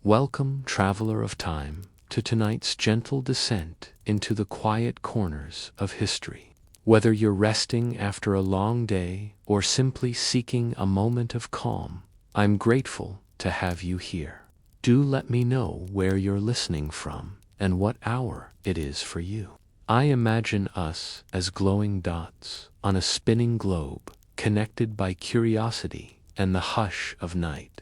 Welcome, traveler of time, to tonight's gentle descent into the quiet corners of history. Whether you're resting after a long day or simply seeking a moment of calm, I'm grateful to have you here. Do let me know where you're listening from and what hour it is for you. I imagine us as glowing dots on a spinning globe, connected by curiosity and the hush of night.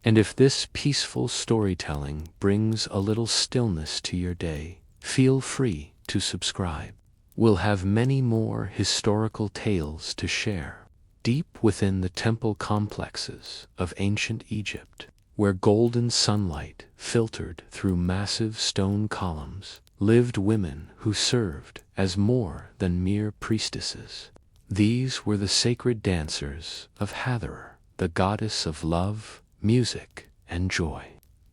And if this peaceful storytelling brings a little stillness to your day, feel free to subscribe. We'll have many more historical tales to share. Deep within the temple complexes of ancient Egypt, where golden sunlight filtered through massive stone columns, lived women who served as more than mere priestesses. These were the sacred dancers of Hathor, the goddess of love, music, and joy.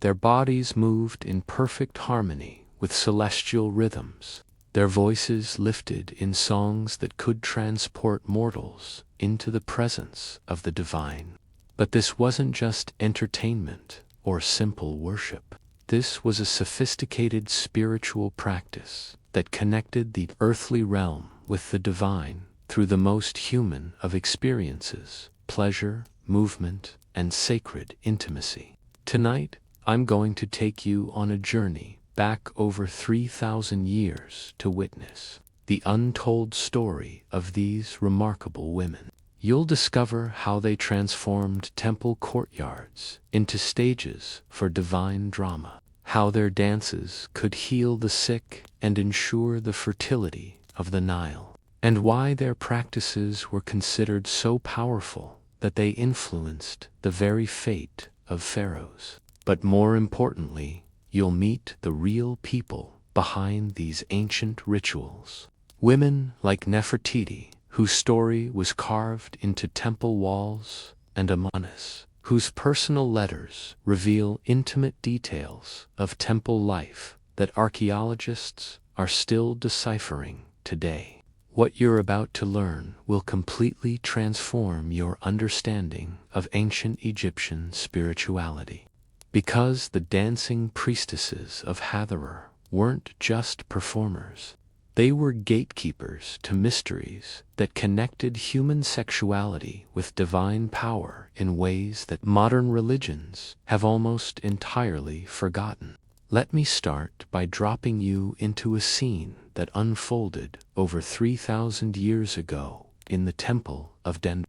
Their bodies moved in perfect harmony with celestial rhythms, their voices lifted in songs that could transport mortals into the presence of the divine. But this wasn't just entertainment or simple worship. This was a sophisticated spiritual practice that connected the earthly realm with the divine through the most human of experiences: pleasure, movement, and sacred intimacy. Tonight, I'm going to take you on a journey back over 3,000 years to witness the untold story of these remarkable women. You'll discover how they transformed temple courtyards into stages for divine drama, how their dances could heal the sick and ensure the fertility of the Nile, and why their practices were considered so powerful that they influenced the very fate of pharaohs. But more importantly, you'll meet the real people behind these ancient rituals. Women like Nefertiti, whose story was carved into temple walls, and Amanis, whose personal letters reveal intimate details of temple life that archaeologists are still deciphering today. What you're about to learn will completely transform your understanding of ancient Egyptian spirituality. Because the dancing priestesses of Hathor weren't just performers. They were gatekeepers to mysteries that connected human sexuality with divine power in ways that modern religions have almost entirely forgotten. Let me start by dropping you into a scene that unfolded over 3,000 years ago in the temple of Dendera.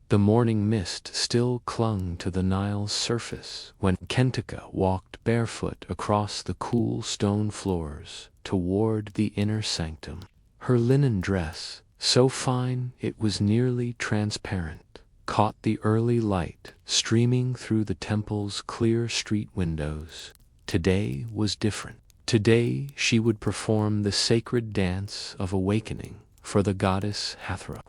The morning mist still clung to the Nile's surface when Kentika walked barefoot across the cool stone floors toward the inner sanctum. Her linen dress, so fine it was nearly transparent, caught the early light streaming through the temple's clear street windows. Today was different. Today she would perform the sacred dance of awakening for the goddess Hathor,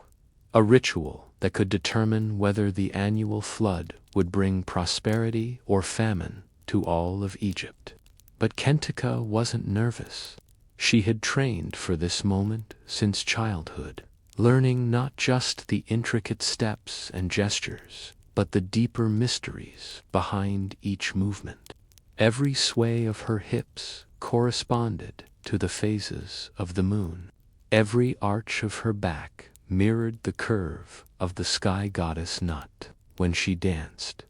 a ritual that could determine whether the annual flood would bring prosperity or famine to all of Egypt. But Kentika wasn't nervous. She had trained for this moment since childhood, learning not just the intricate steps and gestures, but the deeper mysteries behind each movement. Every sway of her hips corresponded to the phases of the moon. Every arch of her back mirrored the curve of the sky goddess Nut. When she danced,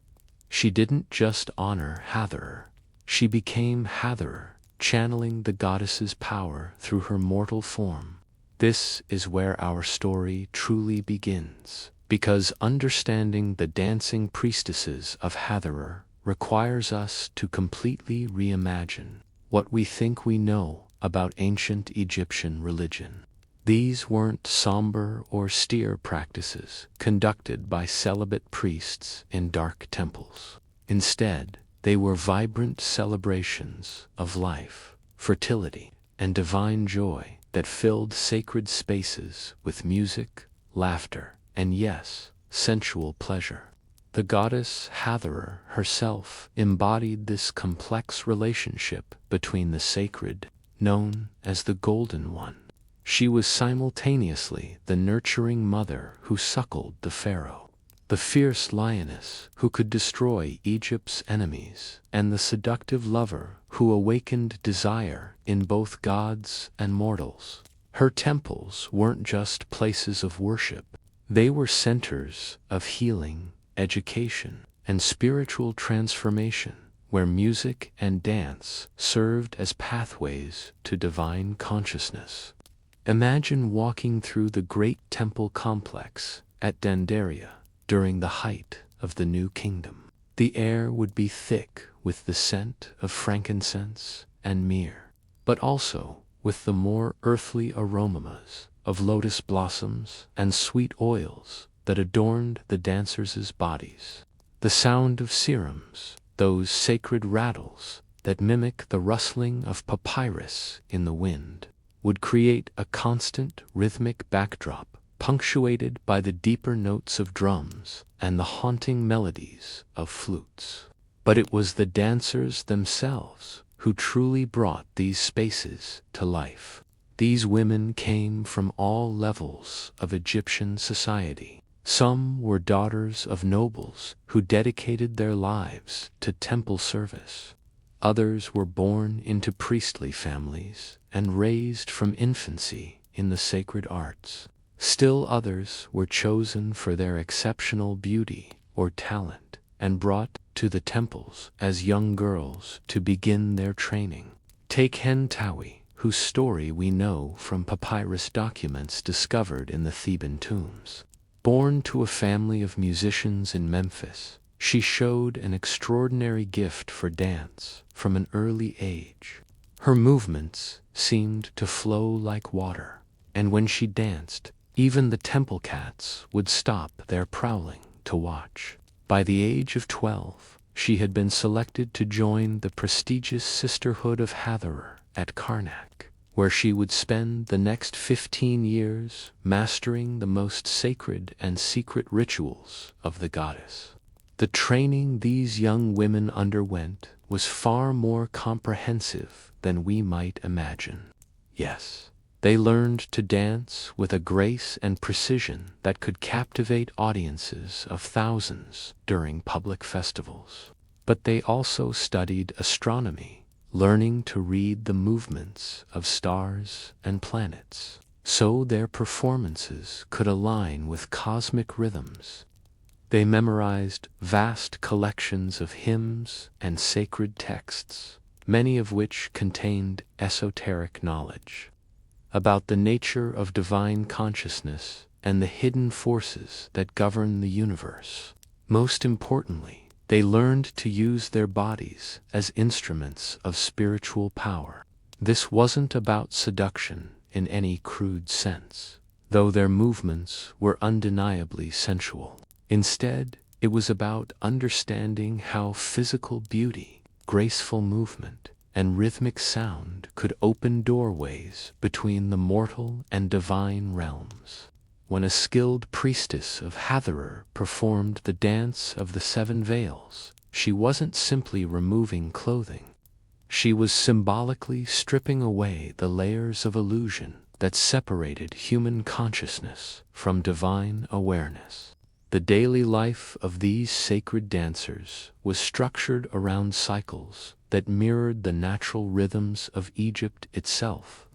she didn't just honor Hathor. She became Hathor, channeling the goddess's power through her mortal form. This is where our story truly begins, because understanding the dancing priestesses of Hathor requires us to completely reimagine what we think we know about ancient Egyptian religion. These weren't somber or austere practices conducted by celibate priests in dark temples. Instead, they were vibrant celebrations of life, fertility, and divine joy that filled sacred spaces with music, laughter, and yes, sensual pleasure. The goddess Hathor herself embodied this complex relationship between the sacred, known as the Golden One. She was simultaneously the nurturing mother who suckled the pharaoh, the fierce lioness who could destroy Egypt's enemies, and the seductive lover who awakened desire in both gods and mortals. Her temples weren't just places of worship, they were centers of healing, education, and spiritual transformation, where music and dance served as pathways to divine consciousness. Imagine walking through the great temple complex at Dendera during the height of the New Kingdom. The air would be thick with the scent of frankincense and myrrh, but also with the more earthly aromas of lotus blossoms and sweet oils that adorned the dancers' bodies. The sound of ceremonies, those sacred rattles that mimic the rustling of papyrus in the wind, would create a constant rhythmic backdrop punctuated by the deeper notes of drums and the haunting melodies of flutes. But it was the dancers themselves who truly brought these spaces to life. These women came from all levels of Egyptian society. Some were daughters of nobles who dedicated their lives to temple service. Others were born into priestly families and raised from infancy in the sacred arts. Still others were chosen for their exceptional beauty or talent and brought to the temples as young girls to begin their training. Take Hentawi, whose story we know from papyrus documents discovered in the Theban tombs. Born to a family of musicians in Memphis, she showed an extraordinary gift for dance from an early age. Her movements seemed to flow like water, and when she danced, even the temple cats would stop their prowling to watch. By the age of 12, she had been selected to join the prestigious sisterhood of Hathor at Karnak, where she would spend the next 15 years mastering the most sacred and secret rituals of the goddess. The training these young women underwent was far more comprehensive than we might imagine. Yes, they learned to dance with a grace and precision that could captivate audiences of thousands during public festivals. But they also studied astronomy, learning to read the movements of stars and planets, so their performances could align with cosmic rhythms. They memorized vast collections of hymns and sacred texts, many of which contained esoteric knowledge about the nature of divine consciousness and the hidden forces that govern the universe. Most importantly, they learned to use their bodies as instruments of spiritual power. This wasn't about seduction in any crude sense, though their movements were undeniably sensual. Instead, it was about understanding how physical beauty, graceful movement, and rhythmic sound could open doorways between the mortal and divine realms. When a skilled priestess of Hathor performed the dance of the 7 veils, she wasn't simply removing clothing. She was symbolically stripping away the layers of illusion that separated human consciousness from divine awareness. The daily life of these sacred dancers was structured around cycles that mirrored the natural rhythms of Egypt itself.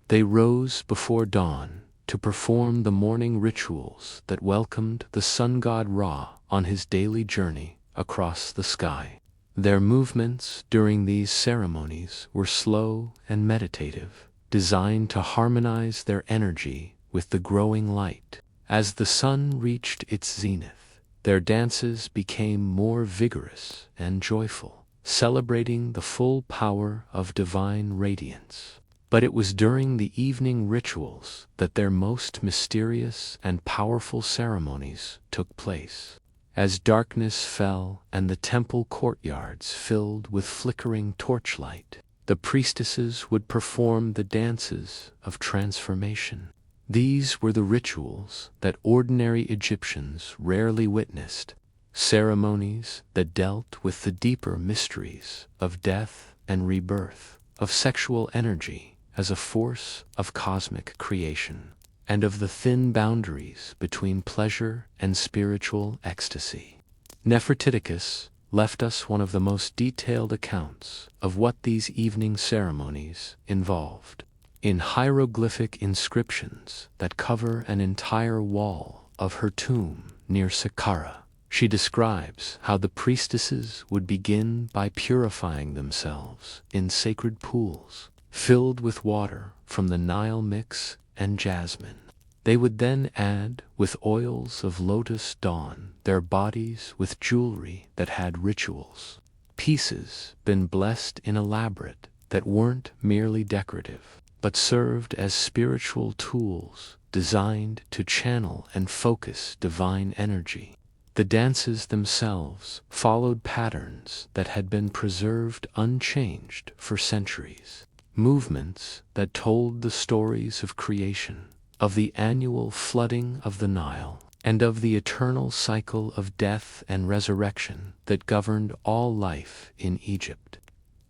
They rose before dawn to perform the morning rituals that welcomed the sun god Ra on his daily journey across the sky. Their movements during these ceremonies were slow and meditative, designed to harmonize their energy with the growing light. As the sun reached its zenith, their dances became more vigorous and joyful, celebrating the full power of divine radiance. But it was during the evening rituals that their most mysterious and powerful ceremonies took place. As darkness fell and the temple courtyards filled with flickering torchlight, the priestesses would perform the dances of transformation. These were the rituals that ordinary Egyptians rarely witnessed, ceremonies that dealt with the deeper mysteries of death and rebirth, of sexual energy as a force of cosmic creation. and of the thin boundaries between pleasure and spiritual ecstasy. Nefertiti left us one of the most detailed accounts of what these evening ceremonies involved. In hieroglyphic inscriptions that cover an entire wall of her tomb near Saqqara, she describes how the priestesses would begin by purifying themselves in sacred pools filled with water from the Nile mix and jasmine. They would then add, with oils of lotus dawn, their bodies with jewelry that had rituals. Pieces been blessed in elaborate that weren't merely decorative, but served as spiritual tools designed to channel and focus divine energy. The dances themselves followed patterns that had been preserved unchanged for centuries. Movements that told the stories of creation, of the annual flooding of the Nile, and of the eternal cycle of death and resurrection that governed all life in Egypt.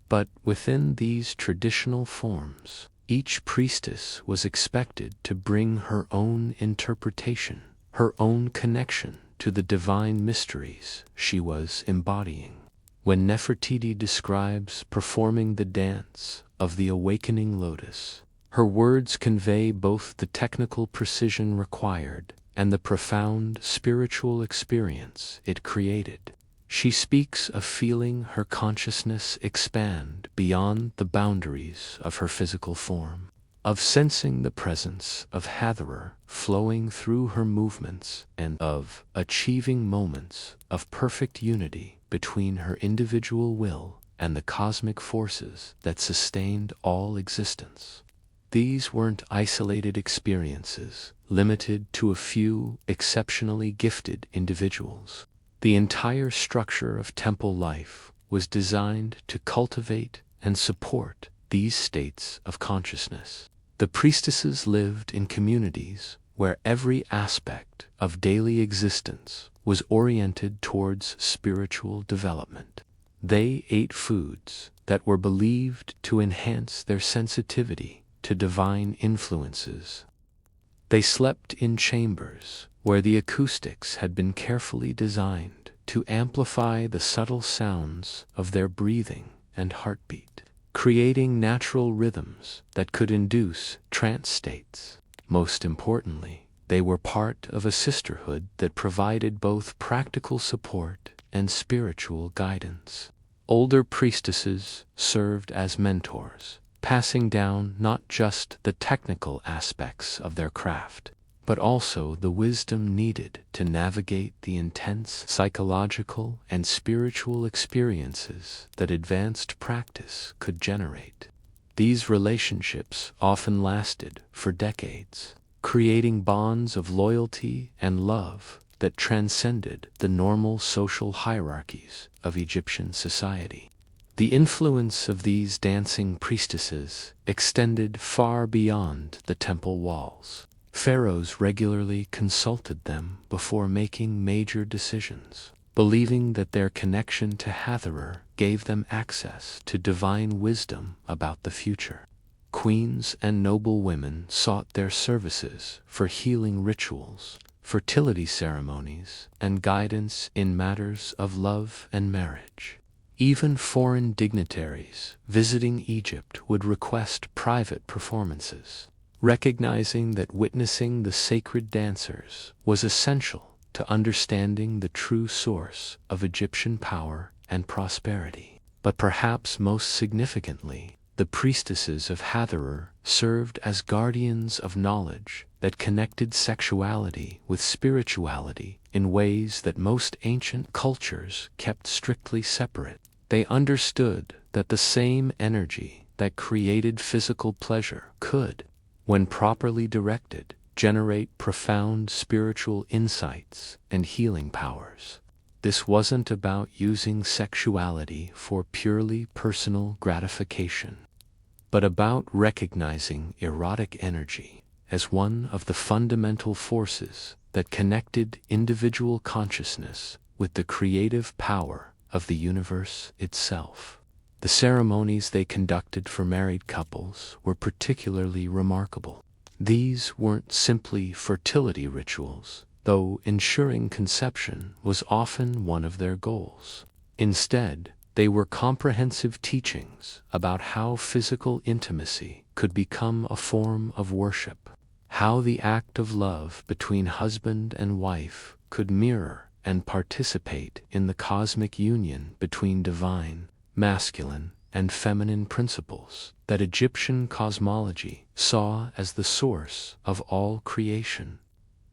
But within these traditional forms, each priestess was expected to bring her own interpretation, her own connection to the divine mysteries she was embodying. When Nefertiti describes performing the dance of the awakening lotus, her words convey both the technical precision required and the profound spiritual experience it created. She speaks of feeling her consciousness expand beyond the boundaries of her physical form, of sensing the presence of Hathor flowing through her movements, and of achieving moments of perfect unity between her individual will and the cosmic forces that sustained all existence. These weren't isolated experiences, limited to a few exceptionally gifted individuals. The entire structure of temple life was designed to cultivate and support these states of consciousness. The priestesses lived in communities where every aspect of daily existence was oriented towards spiritual development. They ate foods that were believed to enhance their sensitivity to divine influences. They slept in chambers where the acoustics had been carefully designed to amplify the subtle sounds of their breathing and heartbeat, creating natural rhythms that could induce trance states. Most importantly, they were part of a sisterhood that provided both practical support and spiritual guidance. Older priestesses served as mentors, passing down not just the technical aspects of their craft, but also the wisdom needed to navigate the intense psychological and spiritual experiences that advanced practice could generate. These relationships often lasted for decades, creating bonds of loyalty and love that transcended the normal social hierarchies of Egyptian society. The influence of these dancing priestesses extended far beyond the temple walls. Pharaohs regularly consulted them before making major decisions, believing that their connection to Hathor gave them access to divine wisdom about the future. Queens and noble women sought their services for healing rituals, fertility ceremonies, and guidance in matters of love and marriage. Even foreign dignitaries visiting Egypt would request private performances, recognizing that witnessing the sacred dancers was essential to understanding the true source of Egyptian power and prosperity. But perhaps most significantly, the priestesses of Hathor served as guardians of knowledge that connected sexuality with spirituality in ways that most ancient cultures kept strictly separate. They understood that the same energy that created physical pleasure could, when properly directed, generate profound spiritual insights and healing powers. This wasn't about using sexuality for purely personal gratification, but about recognizing erotic energy as one of the fundamental forces that connected individual consciousness with the creative power of the universe itself. The ceremonies they conducted for married couples were particularly remarkable. These weren't simply fertility rituals, though ensuring conception was often one of their goals. Instead, they were comprehensive teachings about how physical intimacy could become a form of worship, how the act of love between husband and wife could mirror and participate in the cosmic union between divine, masculine, and feminine principles that Egyptian cosmology saw as the source of all creation.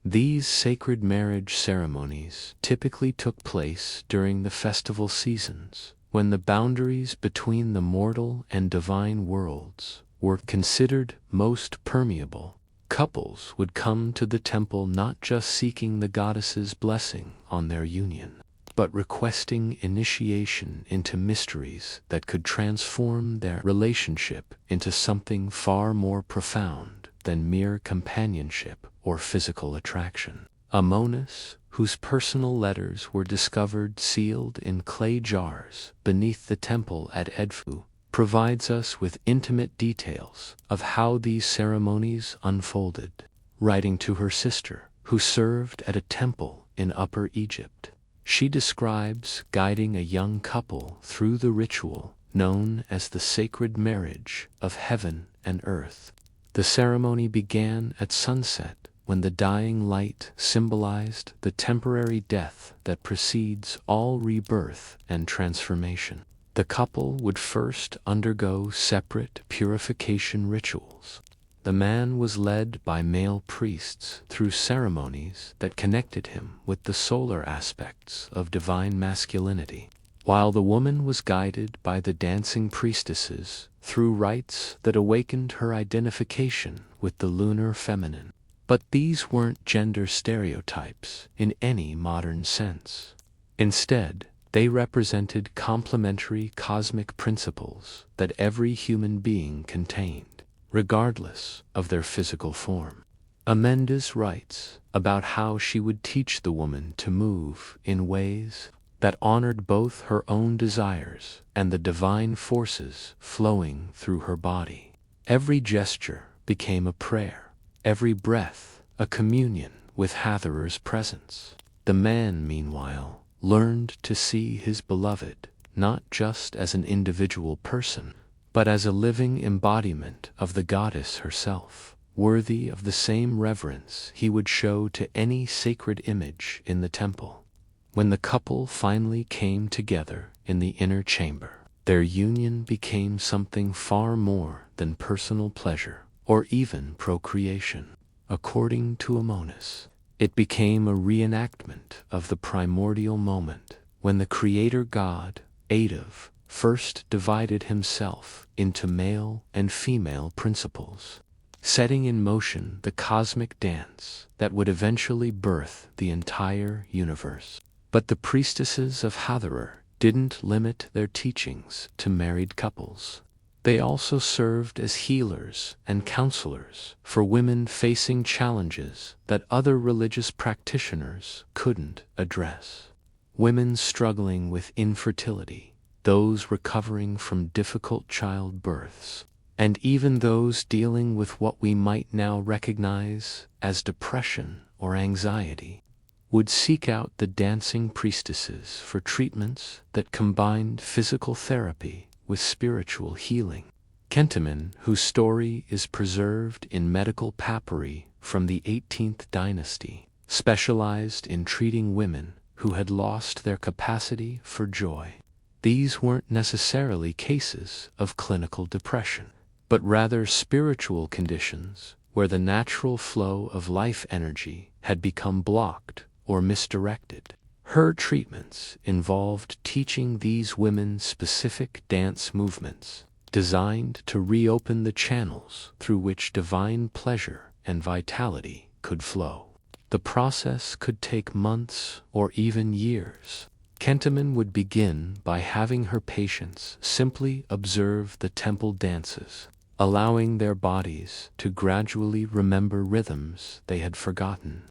These sacred marriage ceremonies typically took place during the festival seasons, when the boundaries between the mortal and divine worlds were considered most permeable. Couples would come to the temple not just seeking the goddess's blessing on their union, but requesting initiation into mysteries that could transform their relationship into something far more profound than mere companionship or physical attraction. Amanis, whose personal letters were discovered sealed in clay jars beneath the temple at Edfu, provides us with intimate details of how these ceremonies unfolded. Writing to her sister, who served at a temple in Upper Egypt, she describes guiding a young couple through the ritual known as the Sacred Marriage of Heaven and Earth. The ceremony began at sunset, when the dying light symbolized the temporary death that precedes all rebirth and transformation. The couple would first undergo separate purification rituals. The man was led by male priests through ceremonies that connected him with the solar aspects of divine masculinity, while the woman was guided by the dancing priestesses through rites that awakened her identification with the lunar feminine. But these weren't gender stereotypes in any modern sense. Instead, they represented complementary cosmic principles that every human being contained, regardless of their physical form. Amendes writes about how she would teach the woman to move in ways that honored both her own desires and the divine forces flowing through her body. Every gesture became a prayer, every breath a communion with Hathor's presence. The man, meanwhile, learned to see his beloved not just as an individual person, but as a living embodiment of the goddess herself, worthy of the same reverence he would show to any sacred image in the temple. When the couple finally came together in the inner chamber, their union became something far more than personal pleasure or even procreation. According to Amanis, it became a reenactment of the primordial moment when the creator god, Adov, first divided himself into male and female principles, setting in motion the cosmic dance that would eventually birth the entire universe. But the priestesses of Hathor didn't limit their teachings to married couples. They also served as healers and counselors for women facing challenges that other religious practitioners couldn't address. Women struggling with infertility, those recovering from difficult childbirths, and even those dealing with what we might now recognize as depression or anxiety, would seek out the dancing priestesses for treatments that combined physical therapy with spiritual healing. Kentiman, whose story is preserved in medical papyri from the 18th dynasty, specialized in treating women who had lost their capacity for joy. These weren't necessarily cases of clinical depression, but rather spiritual conditions where the natural flow of life energy had become blocked or misdirected. Her treatments involved teaching these women specific dance movements designed to reopen the channels through which divine pleasure and vitality could flow. The process could take months or even years. Kentiman would begin by having her patients simply observe the temple dances, allowing their bodies to gradually remember rhythms they had forgotten.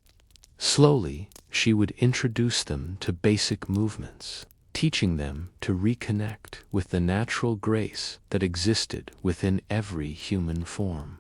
Slowly, she would introduce them to basic movements, teaching them to reconnect with the natural grace that existed within every human form.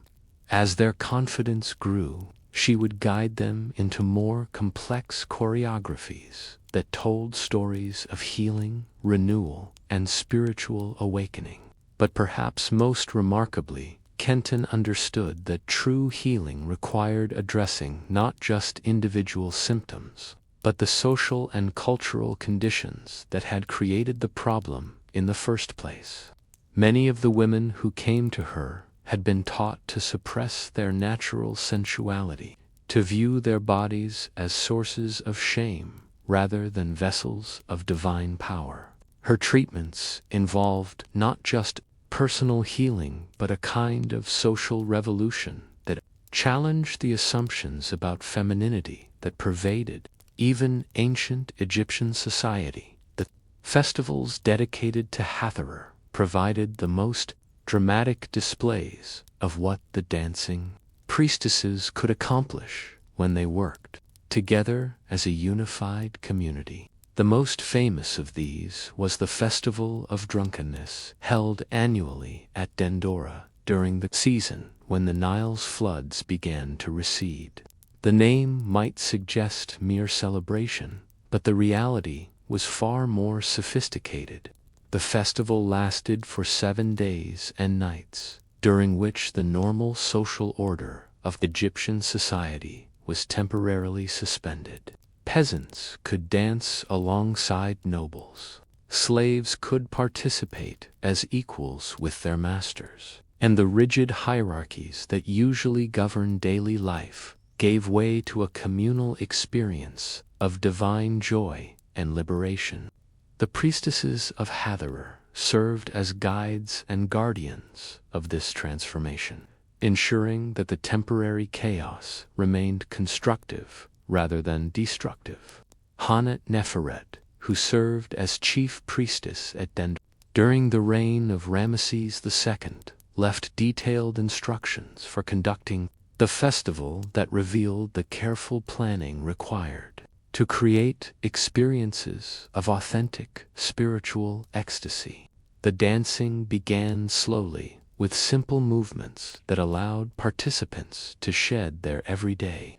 As their confidence grew, she would guide them into more complex choreographies that told stories of healing, renewal, and spiritual awakening. But perhaps most remarkably, Kenton understood that true healing required addressing not just individual symptoms, but the social and cultural conditions that had created the problem in the first place. Many of the women who came to her had been taught to suppress their natural sensuality, to view their bodies as sources of shame rather than vessels of divine power. Her treatments involved not just personal healing but a kind of social revolution that challenged the assumptions about femininity that pervaded even ancient Egyptian society. The festivals dedicated to Hathor provided the most dramatic displays of what the dancing priestesses could accomplish when they worked together as a unified community. The most famous of these was the Festival of Drunkenness, held annually at Dendera during the season when the Nile's floods began to recede. The name might suggest mere celebration, but the reality was far more sophisticated. The festival lasted for 7 days and nights, during which the normal social order of Egyptian society was temporarily suspended. Peasants could dance alongside nobles. Slaves could participate as equals with their masters. And the rigid hierarchies that usually govern daily life gave way to a communal experience of divine joy and liberation. The priestesses of Hathor served as guides and guardians of this transformation, ensuring that the temporary chaos remained constructive rather than destructive. Hanat Neferet, who served as chief priestess at Dendera during the reign of Ramesses II, left detailed instructions for conducting the festival that revealed the careful planning required to create experiences of authentic spiritual ecstasy. The dancing began slowly, with simple movements that allowed participants to shed their everyday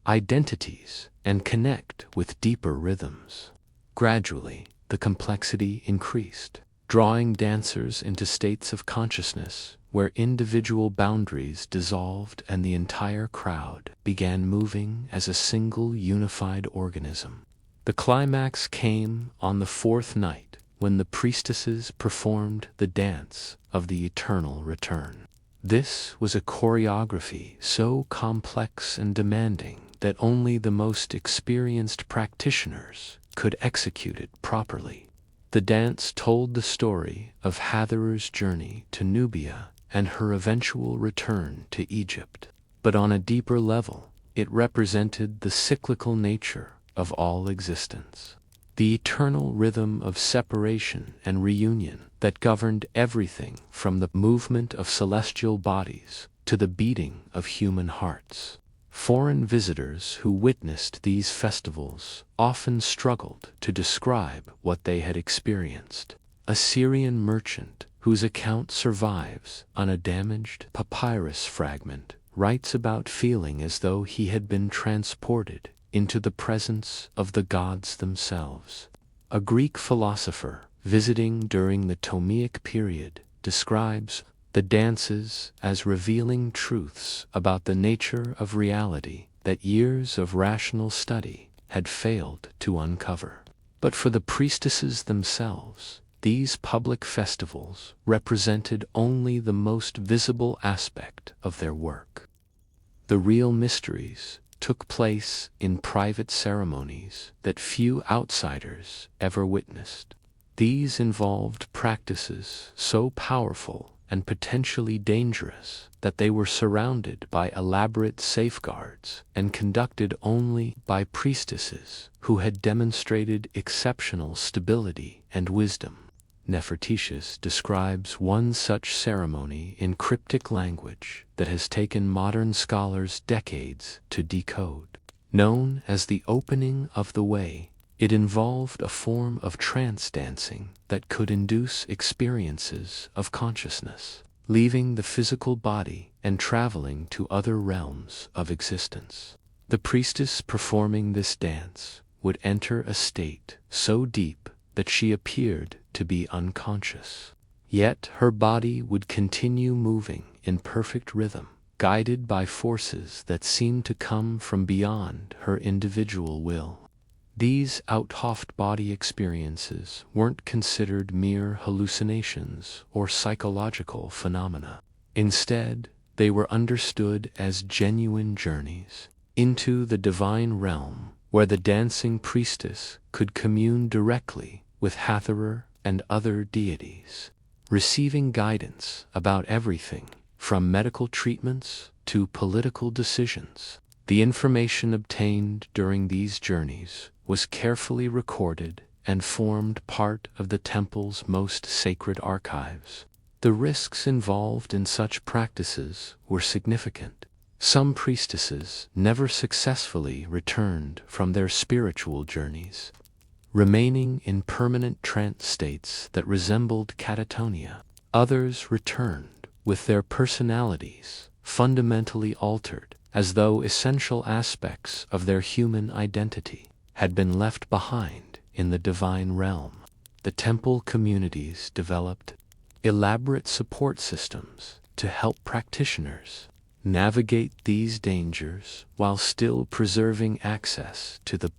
identities and connect with deeper rhythms. Gradually, the complexity increased, drawing dancers into states of consciousness where individual boundaries dissolved and the entire crowd began moving as a single unified organism. The climax came on the 4th night when the priestesses performed the dance of the eternal return. This was a choreography so complex and demanding that only the most experienced practitioners could execute it properly. The dance told the story of Hathor's journey to Nubia and her eventual return to Egypt. But on a deeper level, it represented the cyclical nature of all existence, the eternal rhythm of separation and reunion that governed everything from the movement of celestial bodies to the beating of human hearts. Foreign visitors who witnessed these festivals often struggled to describe what they had experienced. A Syrian merchant whose account survives on a damaged papyrus fragment writes about feeling as though he had been transported into the presence of the gods themselves. A Greek philosopher visiting during the Ptolemaic period describes the dances as revealing truths about the nature of reality that years of rational study had failed to uncover. But for the priestesses themselves, these public festivals represented only the most visible aspect of their work. The real mysteries took place in private ceremonies that few outsiders ever witnessed. These involved practices so powerful and potentially dangerous that they were surrounded by elaborate safeguards and conducted only by priestesses who had demonstrated exceptional stability and wisdom. Nefertiti describes one such ceremony in cryptic language that has taken modern scholars decades to decode. Known as the opening of the way, it involved a form of trance dancing that could induce experiences of consciousness. leaving the physical body and traveling to other realms of existence. The priestess performing this dance would enter a state so deep that she appeared to be unconscious. Yet her body would continue moving in perfect rhythm, guided by forces that seemed to come from beyond her individual will. These out-of-body experiences weren't considered mere hallucinations or psychological phenomena. Instead, they were understood as genuine journeys into the divine realm, where the dancing priestess could commune directly with Hathor and other deities, receiving guidance about everything from medical treatments to political decisions. The information obtained during these journeys was carefully recorded and formed part of the temple's most sacred archives. The risks involved in such practices were significant. Some priestesses never successfully returned from their spiritual journeys, remaining in permanent trance states that resembled catatonia. Others returned with their personalities fundamentally altered, as though essential aspects of their human identity had been left behind in the divine realm. The temple communities developed elaborate support systems to help practitioners navigate these dangers while still preserving access to the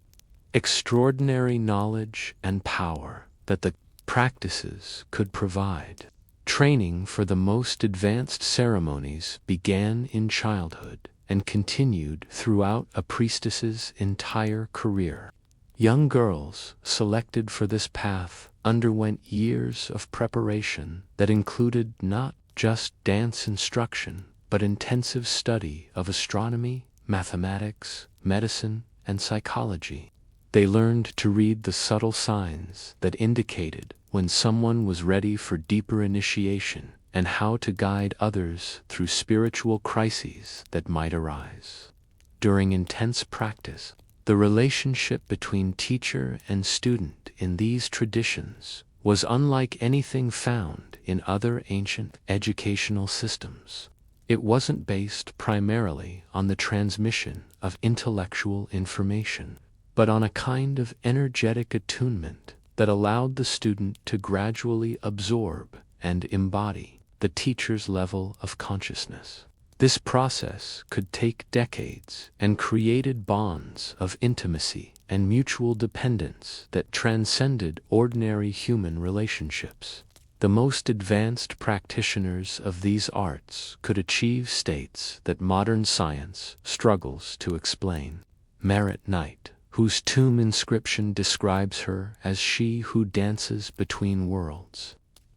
extraordinary knowledge and power that the practices could provide. Training for the most advanced ceremonies began in childhood and continued throughout a priestess's entire career. Young girls selected for this path underwent years of preparation that included not just dance instruction, but intensive study of astronomy, mathematics, medicine, and psychology. They learned to read the subtle signs that indicated when someone was ready for deeper initiation and how to guide others through spiritual crises that might arise. During intense practice, the relationship between teacher and student in these traditions was unlike anything found in other ancient educational systems. It wasn't based primarily on the transmission of intellectual information, but on a kind of energetic attunement that allowed the student to gradually absorb and embody the teacher's level of consciousness. This process could take decades and created bonds of intimacy and mutual dependence that transcended ordinary human relationships. The most advanced practitioners of these arts could achieve states that modern science struggles to explain. Merit Knight, whose tomb inscription describes her as she who dances between worlds,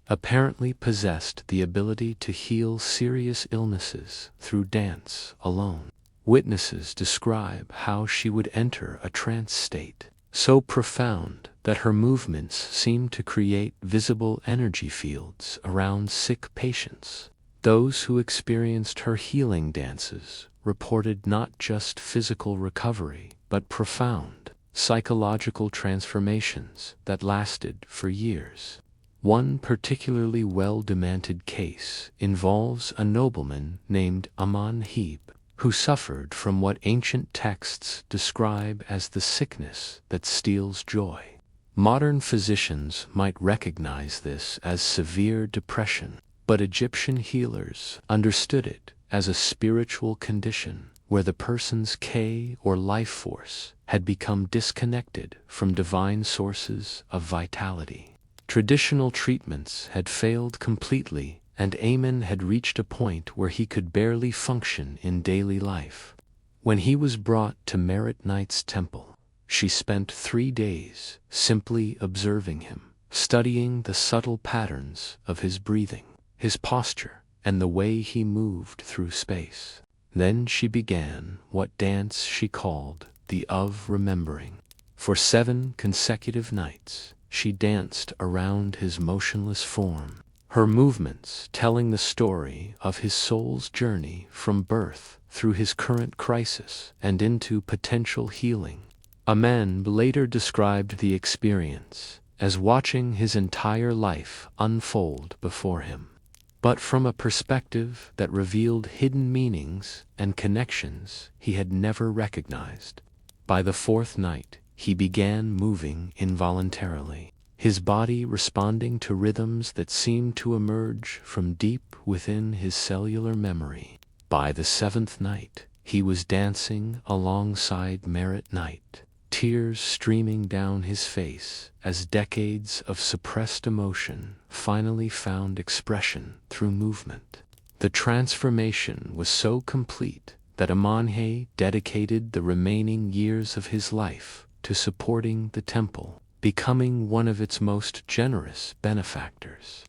apparently possessed the ability to heal serious illnesses through dance alone. Witnesses describe how she would enter a trance state so profound that her movements seemed to create visible energy fields around sick patients. Those who experienced her healing dances reported not just physical recovery, but profound psychological transformations that lasted for years. One particularly well-documented case involves a nobleman named Amanis, who suffered from what ancient texts describe as the sickness that steals joy. Modern physicians might recognize this as severe depression, but Egyptian healers understood it as a spiritual condition where the person's K or life force had become disconnected from divine sources of vitality. Traditional treatments had failed completely, and Amen had reached a point where he could barely function in daily life. When he was brought to Merit Knight's temple, she spent 3 days simply observing him, studying the subtle patterns of his breathing, his posture, and the way he moved through space. Then she began what dance she called the of remembering. For 7 consecutive nights, she danced around his motionless form, her movements telling the story of his soul's journey from birth through his current crisis and into potential healing. Amen later described the experience as watching his entire life unfold before him. but from a perspective that revealed hidden meanings and connections he had never recognized. By the fourth night, he began moving involuntarily, his body responding to rhythms that seemed to emerge from deep within his cellular memory. By the seventh night, he was dancing alongside Merit Night, tears streaming down his face as decades of suppressed emotion finally found expression through movement. The transformation was so complete that Amanhe dedicated the remaining years of his life to supporting the temple, becoming one of its most generous benefactors.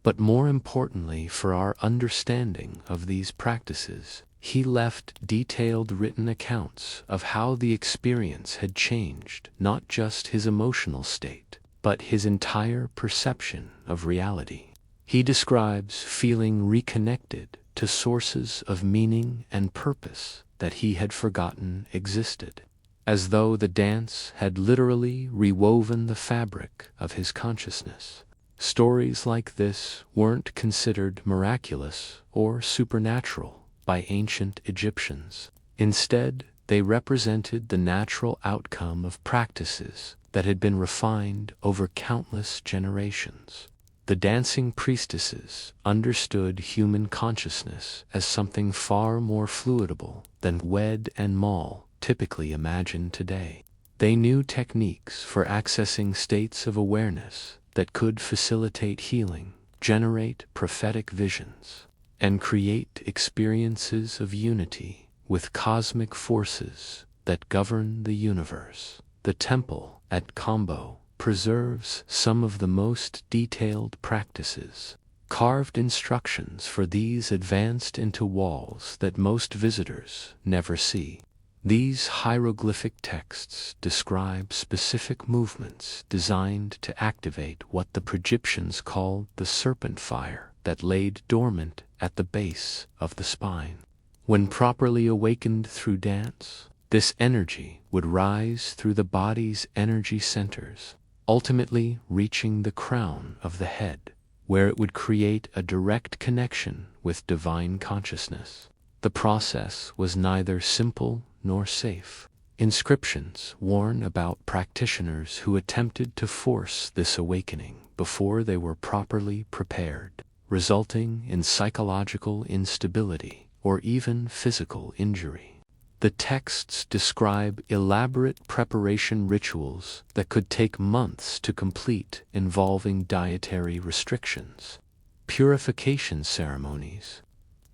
But more importantly for our understanding of these practices, he left detailed written accounts of how the experience had changed not just his emotional state, but his entire perception of reality. He describes feeling reconnected to sources of meaning and purpose that he had forgotten existed, as though the dance had literally rewoven the fabric of his consciousness. Stories like this weren't considered miraculous or supernatural by ancient Egyptians. Instead, they represented the natural outcome of practices that had been refined over countless generations. The dancing priestesses understood human consciousness as something far more fluidable than Wed and Mal typically imagined today. They knew techniques for accessing states of awareness that could facilitate healing, generate prophetic visions, and create experiences of unity with cosmic forces that govern the universe. The temple at Kambo preserves some of the most detailed practices. Carved instructions for these advanced into walls that most visitors never see. These hieroglyphic texts describe specific movements designed to activate what the Egyptians called the serpent fire that laid dormant at the base of the spine. When properly awakened through dance, this energy would rise through the body's energy centers, ultimately reaching the crown of the head, where it would create a direct connection with divine consciousness. The process was neither simple nor safe. Inscriptions warn about practitioners who attempted to force this awakening before they were properly prepared, resulting in psychological instability or even physical injury. The texts describe elaborate preparation rituals that could take months to complete, involving dietary restrictions, purification ceremonies,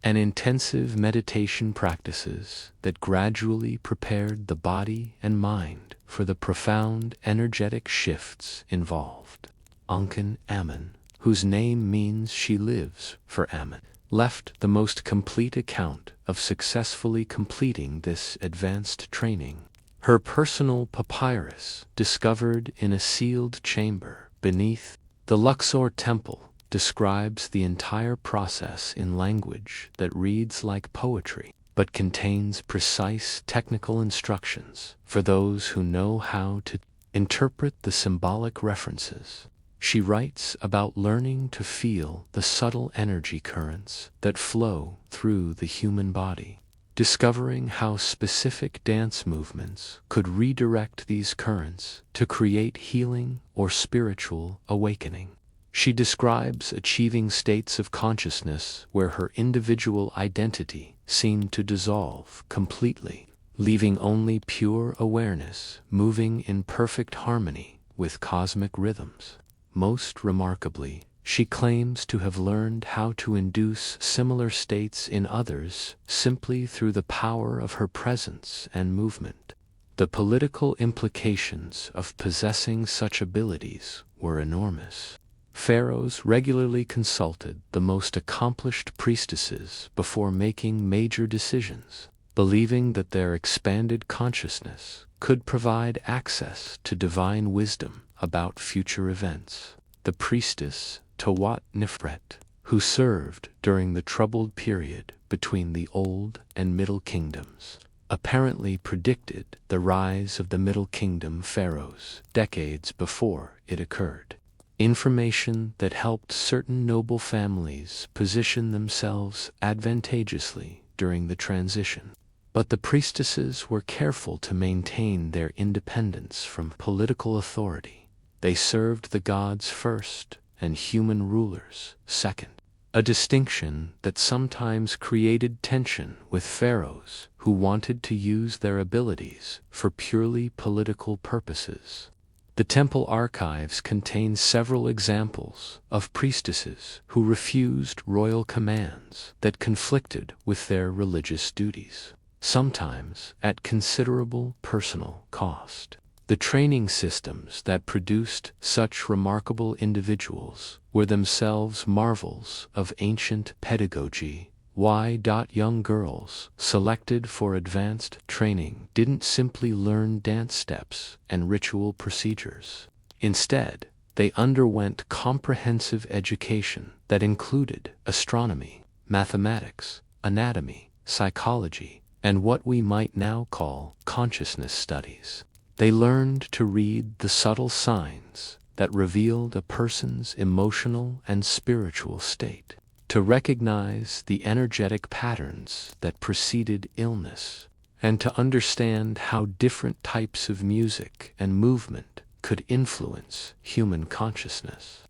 and intensive meditation practices that gradually prepared the body and mind for the profound energetic shifts involved. Ankhen Amun, whose name means she lives for Amun, left the most complete account of successfully completing this advanced training. Her personal papyrus, discovered in a sealed chamber beneath the Luxor temple, describes the entire process in language that reads like poetry, but contains precise technical instructions for those who know how to interpret the symbolic references. She writes about learning to feel the subtle energy currents that flow through the human body, discovering how specific dance movements could redirect these currents to create healing or spiritual awakening. She describes achieving states of consciousness where her individual identity seemed to dissolve completely, leaving only pure awareness moving in perfect harmony with cosmic rhythms. Most remarkably, she claims to have learned how to induce similar states in others simply through the power of her presence and movement. The political implications of possessing such abilities were enormous. Pharaohs regularly consulted the most accomplished priestesses before making major decisions, believing that their expanded consciousness could provide access to divine wisdom about future events. The priestess Tawat Nefret, who served during the troubled period between the Old and Middle Kingdoms, apparently predicted the rise of the Middle Kingdom pharaohs decades before it occurred. information that helped certain noble families position themselves advantageously during the transition. But the priestesses were careful to maintain their independence from political authority. They served the gods first and human rulers second, a distinction that sometimes created tension with pharaohs who wanted to use their abilities for purely political purposes. The temple archives contain several examples of priestesses who refused royal commands that conflicted with their religious duties, sometimes at considerable personal cost. The training systems that produced such remarkable individuals were themselves marvels of ancient pedagogy. Young girls selected for advanced training didn't simply learn dance steps and ritual procedures. Instead, they underwent comprehensive education that included astronomy, mathematics, anatomy, psychology, and what we might now call consciousness studies. They learned to read the subtle signs that revealed a person's emotional and spiritual state, to recognize the energetic patterns that preceded illness, and to understand how different types of music and movement could influence human consciousness.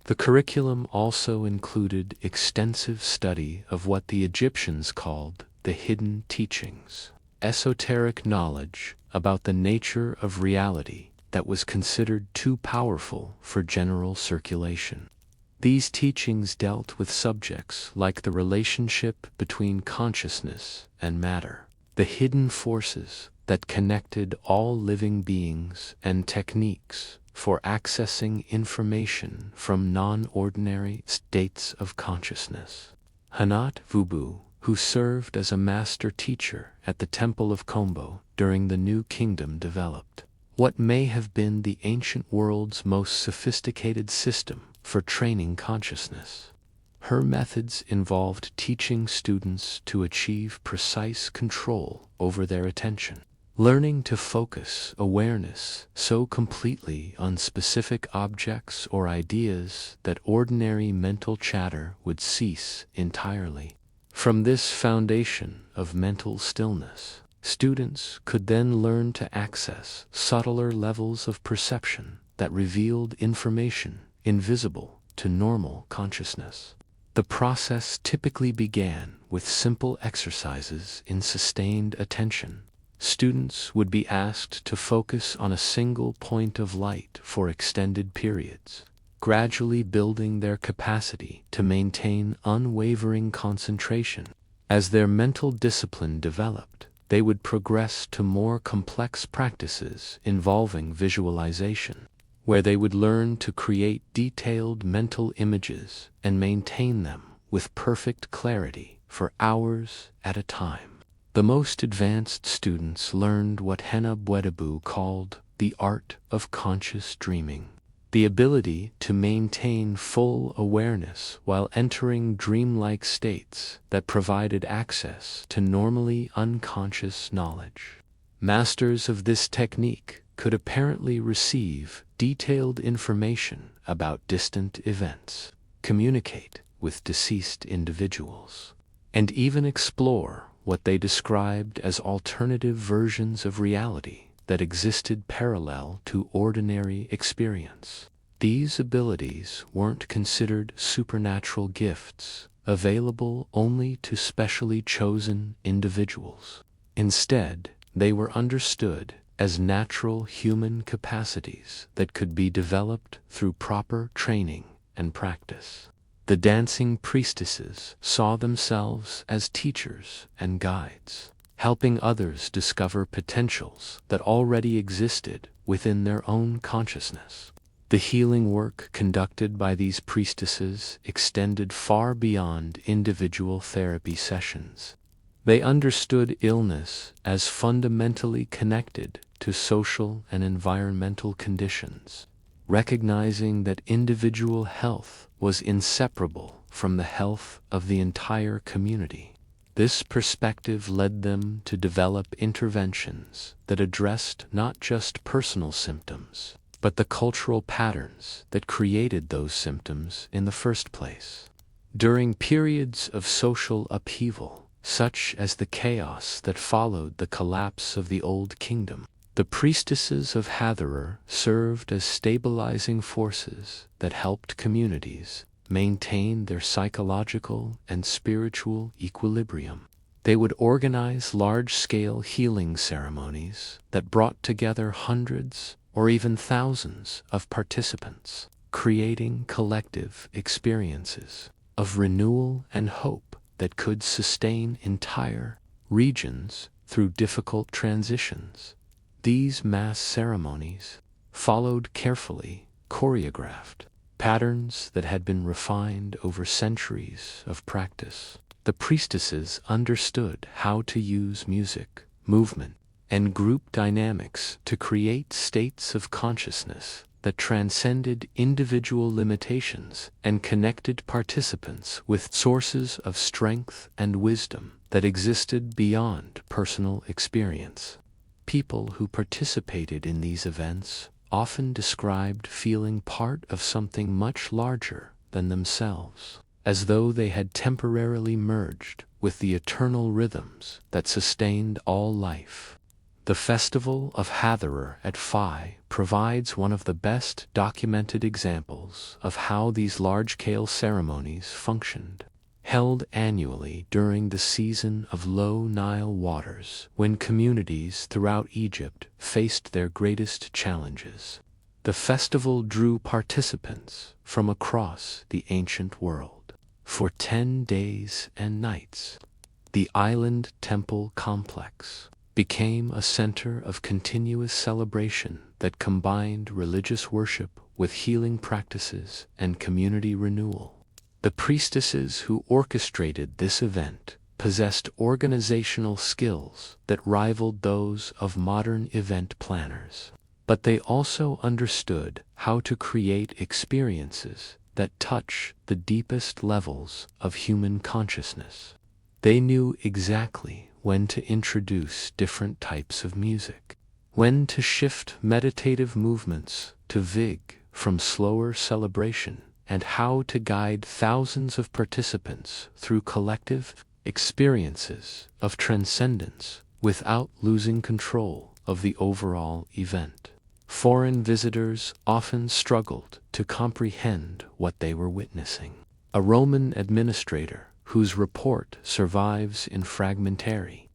The curriculum also included extensive study of what the Egyptians called the hidden teachings, esoteric knowledge about the nature of reality that was considered too powerful for general circulation. These teachings dealt with subjects like the relationship between consciousness and matter, the hidden forces that connected all living beings, and techniques for accessing information from non-ordinary states of consciousness. Hanat Vubu, who served as a master teacher at the Temple of Kombo during the New Kingdom, developed what may have been the ancient world's most sophisticated system for training consciousness. Her methods involved teaching students to achieve precise control over their attention, learning to focus awareness so completely on specific objects or ideas that ordinary mental chatter would cease entirely. From this foundation of mental stillness, students could then learn to access subtler levels of perception that revealed information invisible to normal consciousness. The process typically began with simple exercises in sustained attention. Students would be asked to focus on a single point of light for extended periods, gradually building their capacity to maintain unwavering concentration. As their mental discipline developed, they would progress to more complex practices involving visualization, where they would learn to create detailed mental images and maintain them with perfect clarity for hours at a time. The most advanced students learned what Henna Bwedebu called the art of conscious dreaming, the ability to maintain full awareness while entering dreamlike states that provided access to normally unconscious knowledge. Masters of this technique could apparently receive detailed information about distant events, communicate with deceased individuals, and even explore what they described as alternative versions of reality that existed parallel to ordinary experience. These abilities weren't considered supernatural gifts available only to specially chosen individuals. Instead, they were understood as natural human capacities that could be developed through proper training and practice. The dancing priestesses saw themselves as teachers and guides, helping others discover potentials that already existed within their own consciousness. The healing work conducted by these priestesses extended far beyond individual therapy sessions. They understood illness as fundamentally connected to social and environmental conditions, recognizing that individual health was inseparable from the health of the entire community. This perspective led them to develop interventions that addressed not just personal symptoms, but the cultural patterns that created those symptoms in the first place. During periods of social upheaval, such as the chaos that followed the collapse of the Old Kingdom, the priestesses of Hathor served as stabilizing forces that helped communities maintain their psychological and spiritual equilibrium. They would organize large-scale healing ceremonies that brought together hundreds or even thousands of participants, creating collective experiences of renewal and hope that could sustain entire regions through difficult transitions. These mass ceremonies followed carefully choreographed patterns that had been refined over centuries of practice. The priestesses understood how to use music, movement, and group dynamics to create states of consciousness that transcended individual limitations and connected participants with sources of strength and wisdom that existed beyond personal experience. People who participated in these events often described feeling part of something much larger than themselves, as though they had temporarily merged with the eternal rhythms that sustained all life. The Festival of Hathor at Phi provides one of the best documented examples of how these large-scale ceremonies functioned. Held annually during the season of low Nile waters, when communities throughout Egypt faced their greatest challenges. The festival drew participants from across the ancient world. For 10 days and nights, the island temple complex became a center of continuous celebration that combined religious worship with healing practices and community renewal. The priestesses who orchestrated this event possessed organizational skills that rivaled those of modern event planners, but they also understood how to create experiences that touch the deepest levels of human consciousness. They knew exactly when to introduce different types of music, when to shift meditative movements to vig from slower celebration, and how to guide thousands of participants through collective experiences of transcendence without losing control of the overall event. Foreign visitors often struggled to comprehend what they were witnessing. A Roman administrator, whose report survives in fragmentary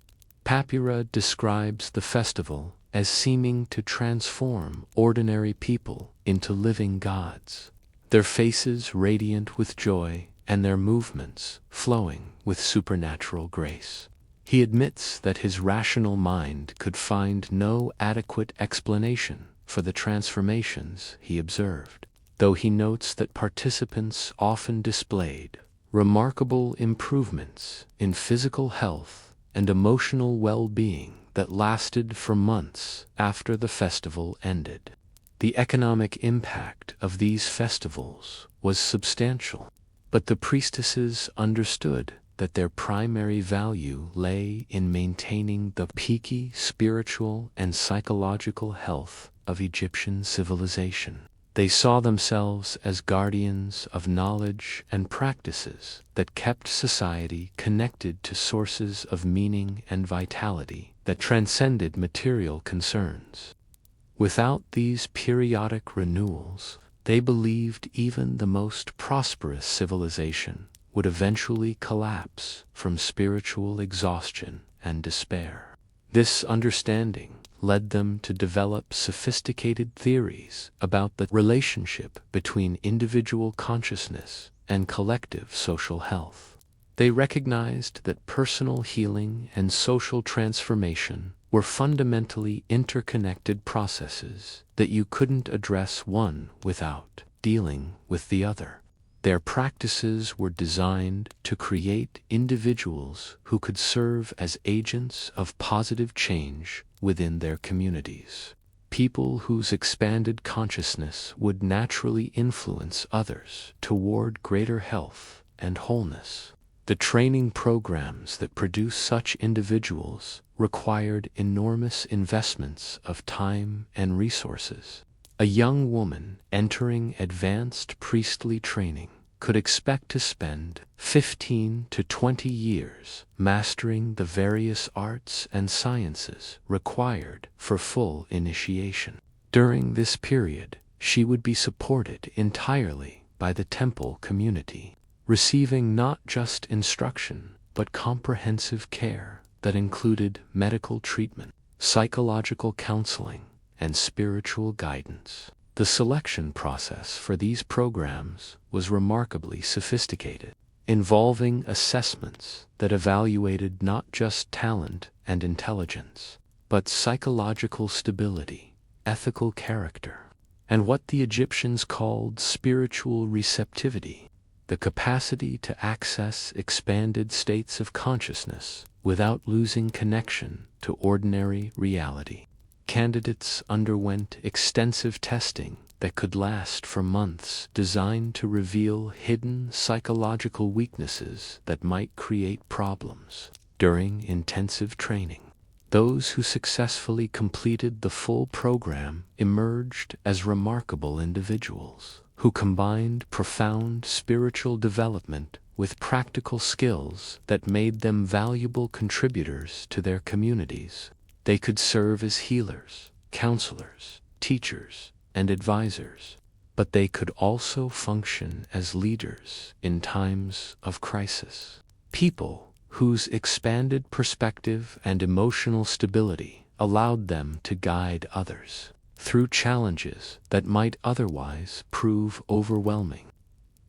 papyra, describes the festival as seeming to transform ordinary people into living gods, their faces radiant with joy and their movements flowing with supernatural grace. He admits that his rational mind could find no adequate explanation for the transformations he observed, though he notes that participants often displayed remarkable improvements in physical health and emotional well-being that lasted for months after the festival ended. The economic impact of these festivals was substantial, but the priestesses understood that their primary value lay in maintaining the peaky spiritual and psychological health of Egyptian civilization. They saw themselves as guardians of knowledge and practices that kept society connected to sources of meaning and vitality that transcended material concerns. Without these periodic renewals, they believed even the most prosperous civilization would eventually collapse from spiritual exhaustion and despair. This understanding led them to develop sophisticated theories about the relationship between individual consciousness and collective social health. They recognized that personal healing and social transformation were fundamentally interconnected processes, that you couldn't address one without dealing with the other. Their practices were designed to create individuals who could serve as agents of positive change within their communities. People whose expanded consciousness would naturally influence others toward greater health and wholeness. The training programs that produce such individuals required enormous investments of time and resources. A young woman entering advanced priestly training could expect to spend 15 to 20 years mastering the various arts and sciences required for full initiation. During this period, she would be supported entirely by the temple community, receiving not just instruction but comprehensive care that included medical treatment, psychological counseling, and spiritual guidance. The selection process for these programs was remarkably sophisticated, involving assessments that evaluated not just talent and intelligence, but psychological stability, ethical character, and what the Egyptians called spiritual receptivity, the capacity to access expanded states of consciousness without losing connection to ordinary reality. Candidates underwent extensive testing that could last for months, designed to reveal hidden psychological weaknesses that might create problems during intensive training. Those who successfully completed the full program emerged as remarkable individuals who combined profound spiritual development with practical skills that made them valuable contributors to their communities. They could serve as healers, counselors, teachers, and advisors, but they could also function as leaders in times of crisis. People whose expanded perspective and emotional stability allowed them to guide others through challenges that might otherwise prove overwhelming.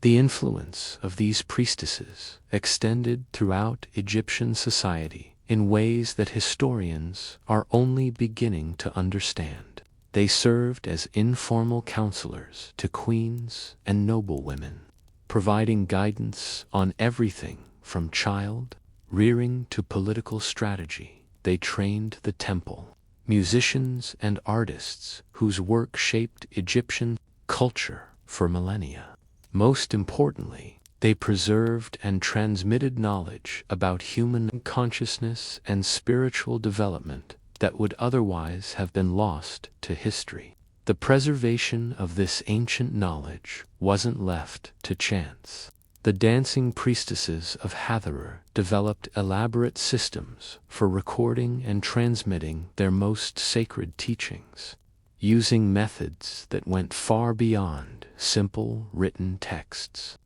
The influence of these priestesses extended throughout Egyptian society in ways that historians are only beginning to understand. They served as informal counselors to queens and noblewomen, providing guidance on everything from child rearing to political strategy. They trained the temple, musicians and artists whose work shaped Egyptian culture for millennia. Most importantly, they preserved and transmitted knowledge about human consciousness and spiritual development that would otherwise have been lost to history. The preservation of this ancient knowledge wasn't left to chance. The dancing priestesses of Hathor developed elaborate systems for recording and transmitting their most sacred teachings, using methods that went far beyond simple written texts.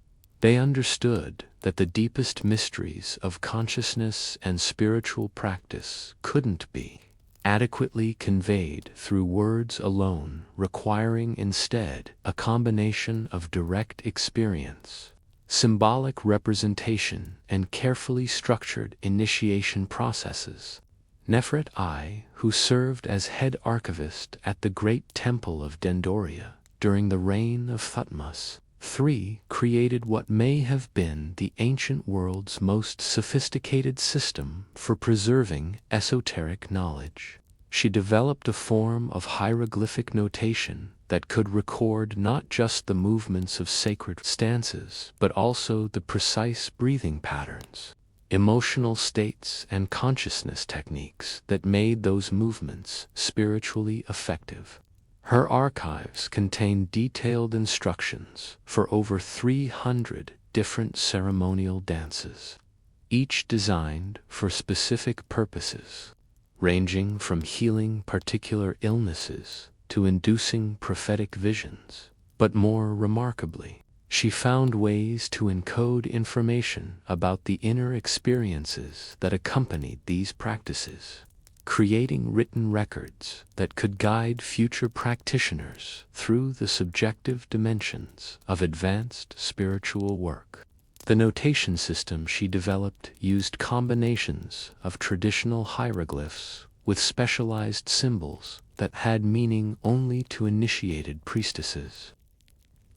They understood that the deepest mysteries of consciousness and spiritual practice couldn't be adequately conveyed through words alone, requiring instead a combination of direct experience, symbolic representation, and carefully structured initiation processes. Nefertiti, who served as head archivist at the Great Temple of Dendera during the reign of Thutmose III, created what may have been the ancient world's most sophisticated system for preserving esoteric knowledge. She developed a form of hieroglyphic notation that could record not just the movements of sacred stances, but also the precise breathing patterns, emotional states, and consciousness techniques that made those movements spiritually effective. Her archives contain detailed instructions for over 300 different ceremonial dances, each designed for specific purposes, ranging from healing particular illnesses to inducing prophetic visions. But more remarkably, she found ways to encode information about the inner experiences that accompanied these practices, creating written records that could guide future practitioners through the subjective dimensions of advanced spiritual work. The notation system she developed used combinations of traditional hieroglyphs with specialized symbols that had meaning only to initiated priestesses.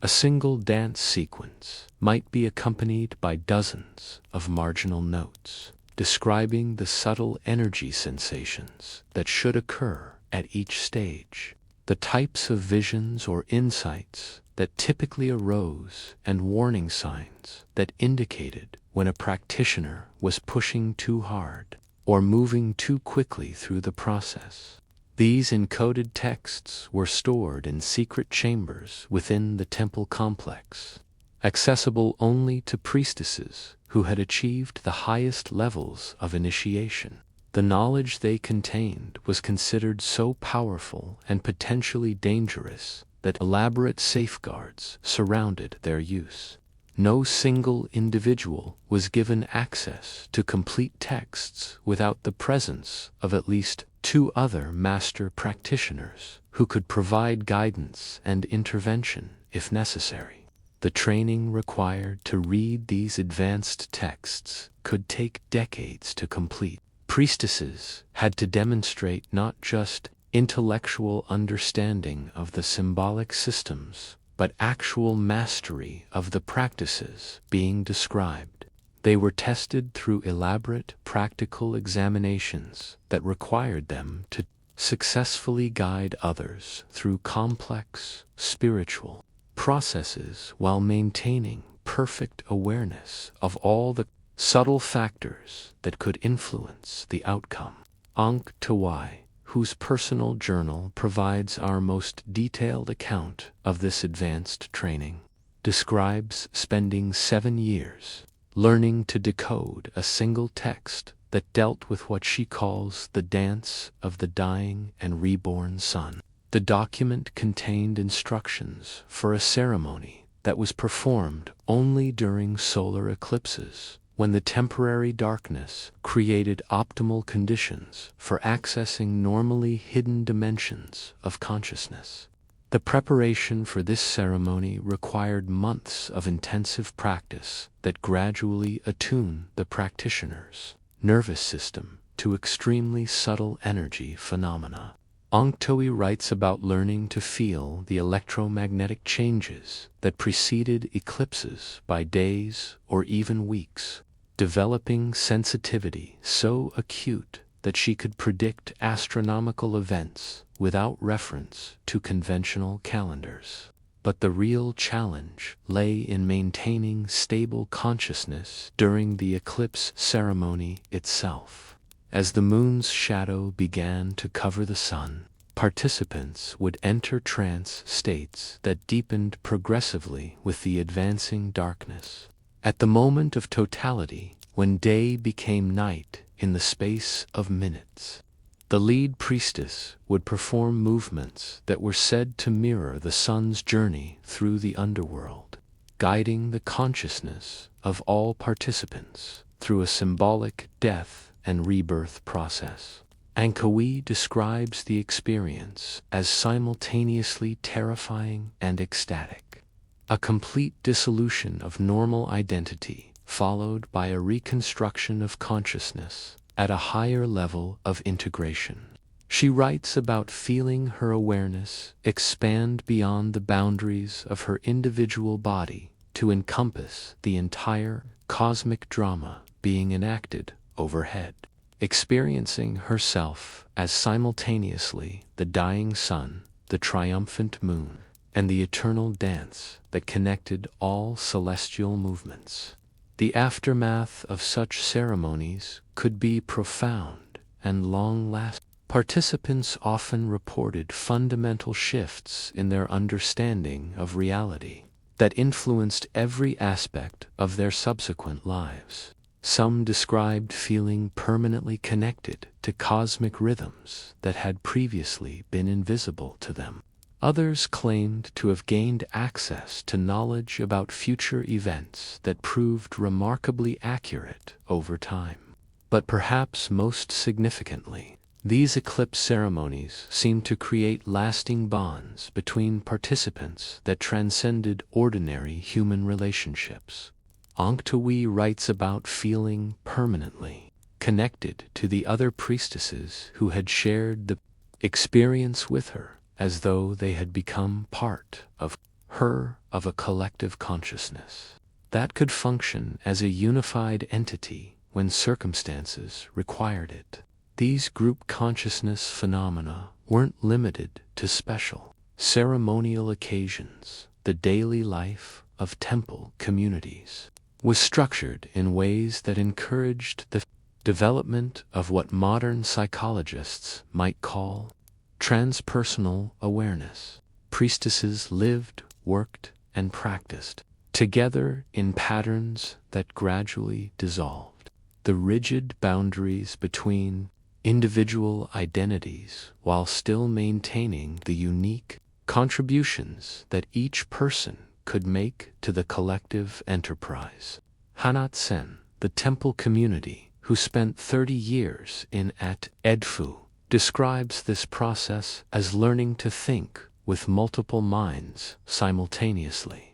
A single dance sequence might be accompanied by dozens of marginal notes, describing the subtle energy sensations that should occur at each stage, the types of visions or insights that typically arose, and warning signs that indicated when a practitioner was pushing too hard or moving too quickly through the process. These encoded texts were stored in secret chambers within the temple complex, accessible only to priestesses who had achieved the highest levels of initiation. The knowledge they contained was considered so powerful and potentially dangerous that elaborate safeguards surrounded their use. No single individual was given access to complete texts without the presence of at least 2 other master practitioners who could provide guidance and intervention if necessary. The training required to read these advanced texts could take decades to complete. Priestesses had to demonstrate not just intellectual understanding of the symbolic systems, but actual mastery of the practices being described. They were tested through elaborate practical examinations that required them to successfully guide others through complex spiritual processes while maintaining perfect awareness of all the subtle factors that could influence the outcome. Untold, whose personal journal provides our most detailed account of this advanced training, describes spending 7 years learning to decode a single text that dealt with what she calls the dance of the dying and reborn sun. The document contained instructions for a ceremony that was performed only during solar eclipses, when the temporary darkness created optimal conditions for accessing normally hidden dimensions of consciousness. The preparation for this ceremony required months of intensive practice that gradually attuned the practitioner's nervous system to extremely subtle energy phenomena. Untold writes about learning to feel the electromagnetic changes that preceded eclipses by days or even weeks, developing sensitivity so acute that she could predict astronomical events without reference to conventional calendars. But the real challenge lay in maintaining stable consciousness during the eclipse ceremony itself. As the moon's shadow began to cover the sun, participants would enter trance states that deepened progressively with the advancing darkness. At the moment of totality, when day became night in the space of minutes, the lead priestess would perform movements that were said to mirror the sun's journey through the underworld, guiding the consciousness of all participants through a symbolic death and rebirth process. Untold describes the experience as simultaneously terrifying and ecstatic. A complete dissolution of normal identity, followed by a reconstruction of consciousness at a higher level of integration. She writes about feeling her awareness expand beyond the boundaries of her individual body to encompass the entire cosmic drama being enacted overhead, experiencing herself as simultaneously the dying sun, the triumphant moon, and the eternal dance that connected all celestial movements. The aftermath of such ceremonies could be profound and long-lasting. Participants often reported fundamental shifts in their understanding of reality that influenced every aspect of their subsequent lives. Some described feeling permanently connected to cosmic rhythms that had previously been invisible to them. Others claimed to have gained access to knowledge about future events that proved remarkably accurate over time. But perhaps most significantly, these eclipse ceremonies seemed to create lasting bonds between participants that transcended ordinary human relationships. Untold writes about feeling permanently connected to the other priestesses who had shared the experience with her, as though they had become part of a collective consciousness that could function as a unified entity when circumstances required it. These group consciousness phenomena weren't limited to special ceremonial occasions. The daily life of temple communities was structured in ways that encouraged the development of what modern psychologists might call Transpersonal awareness. Priestesses lived, worked, and practiced together in patterns that gradually dissolved the rigid boundaries between individual identities while still maintaining the unique contributions that each person could make to the collective enterprise. Hanat-sen, the temple community, who spent 30 years in at Edfu, describes this process as learning to think with multiple minds simultaneously.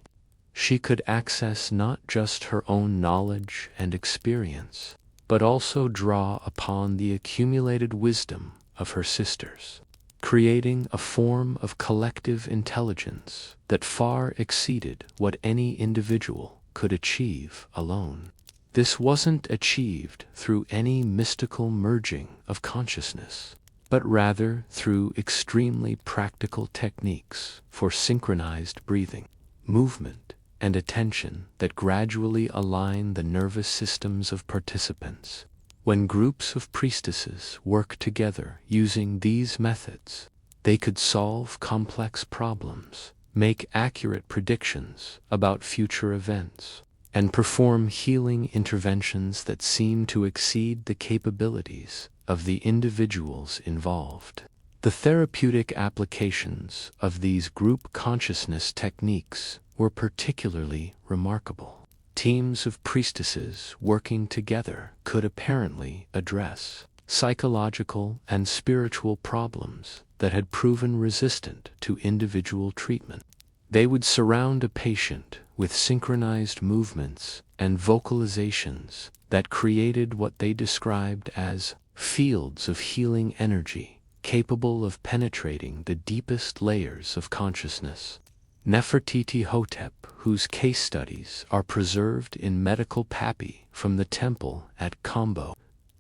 She could access not just her own knowledge and experience, but also draw upon the accumulated wisdom of her sisters, creating a form of collective intelligence that far exceeded what any individual could achieve alone. This wasn't achieved through any mystical merging of consciousness, but rather through extremely practical techniques for synchronized breathing, movement, and attention that gradually align the nervous systems of participants. When groups of priestesses work together using these methods, they could solve complex problems, make accurate predictions about future events, and perform healing interventions that seem to exceed the capabilities of the individuals involved. The therapeutic applications of these group consciousness techniques were particularly remarkable. Teams of priestesses working together could apparently address psychological and spiritual problems that had proven resistant to individual treatment. They would surround a patient with synchronized movements and vocalizations that created what they described as fields of healing energy, capable of penetrating the deepest layers of consciousness. Nefertiti Hotep, whose case studies are preserved in medical papi from the temple at Kambo,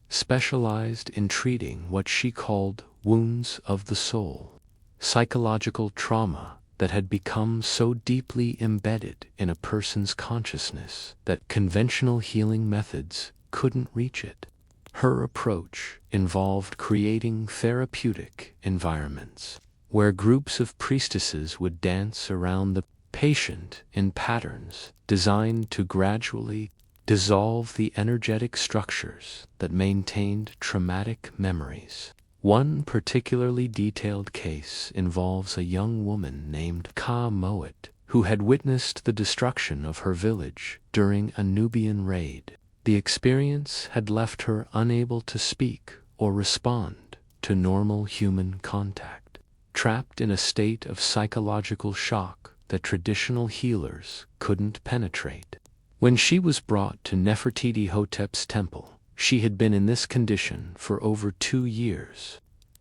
specialized in treating what she called wounds of the soul, psychological trauma that had become so deeply embedded in a person's consciousness that conventional healing methods couldn't reach it. Her approach involved creating therapeutic environments where groups of priestesses would dance around the patient in patterns designed to gradually dissolve the energetic structures that maintained traumatic memories. One particularly detailed case involves a young woman named Ka Moet, who had witnessed the destruction of her village during a Nubian raid. The experience had left her unable to speak or respond to normal human contact, trapped in a state of psychological shock that traditional healers couldn't penetrate. When she was brought to Nefertiti Hotep's temple, she had been in this condition for over 2 years.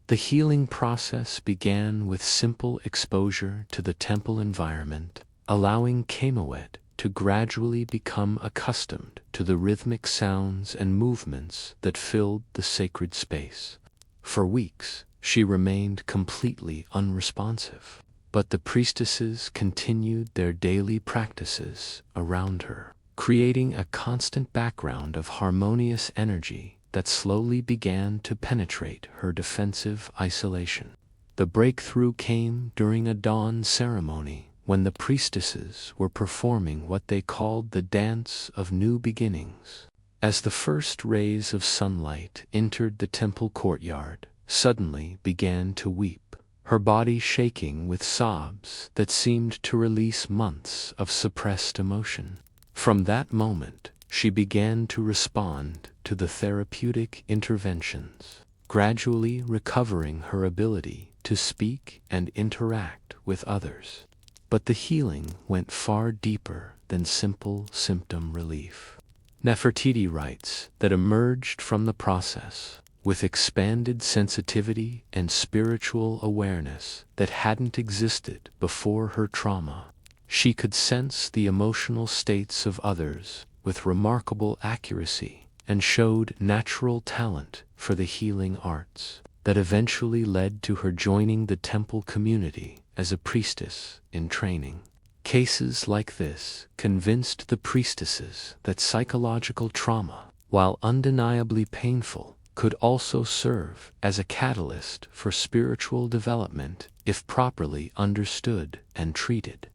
The healing process began with simple exposure to the temple environment, allowing Kamoet to gradually become accustomed to the rhythmic sounds and movements that filled the sacred space. For weeks, she remained completely unresponsive, but the priestesses continued their daily practices around her, creating a constant background of harmonious energy that slowly began to penetrate her defensive isolation. The breakthrough came during a dawn ceremony when the priestesses were performing what they called the Dance of New Beginnings. As the first rays of sunlight entered the temple courtyard, suddenly began to weep, her body shaking with sobs that seemed to release months of suppressed emotion. From that moment, she began to respond to the therapeutic interventions, gradually recovering her ability to speak and interact with others. But the healing went far deeper than simple symptom relief. Nefertiti writes that emerged from the process with expanded sensitivity and spiritual awareness that hadn't existed before her trauma. She could sense the emotional states of others with remarkable accuracy and showed natural talent for the healing arts that eventually led to her joining the temple community as a priestess in training. Cases like this convinced the priestesses that psychological trauma, while undeniably painful, could also serve as a catalyst for spiritual development if properly understood and treated.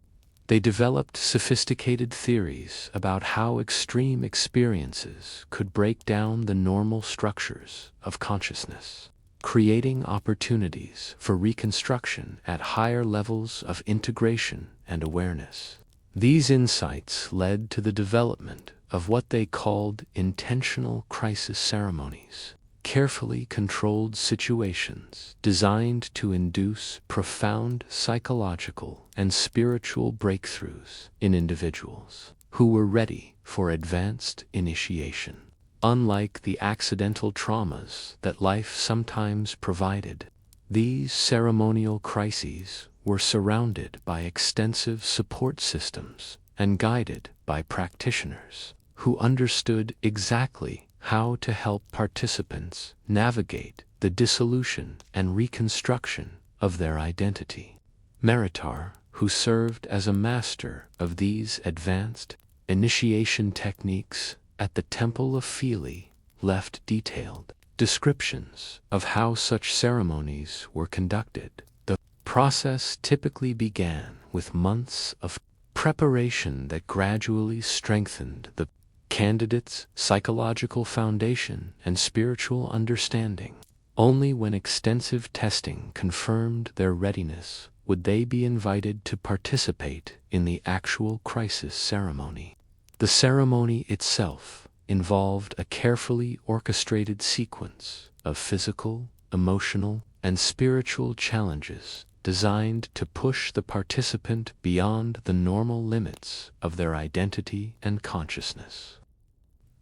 They developed sophisticated theories about how extreme experiences could break down the normal structures of consciousness, creating opportunities for reconstruction at higher levels of integration and awareness. These insights led to the development of what they called intentional crisis ceremonies, carefully controlled situations designed to induce profound psychological and spiritual breakthroughs in individuals who were ready for advanced initiation. Unlike the accidental traumas that life sometimes provided, these ceremonial crises were surrounded by extensive support systems and guided by practitioners who understood exactly how to help participants navigate the dissolution and reconstruction of their identity. Meritar, who served as a master of these advanced initiation techniques at the Temple of Philae, left detailed descriptions of how such ceremonies were conducted. The process typically began with months of preparation that gradually strengthened the candidates' psychological foundation and spiritual understanding. Only when extensive testing confirmed their readiness would they be invited to participate in the actual crisis ceremony. The ceremony itself involved a carefully orchestrated sequence of physical, emotional, and spiritual challenges designed to push the participant beyond the normal limits of their identity and consciousness.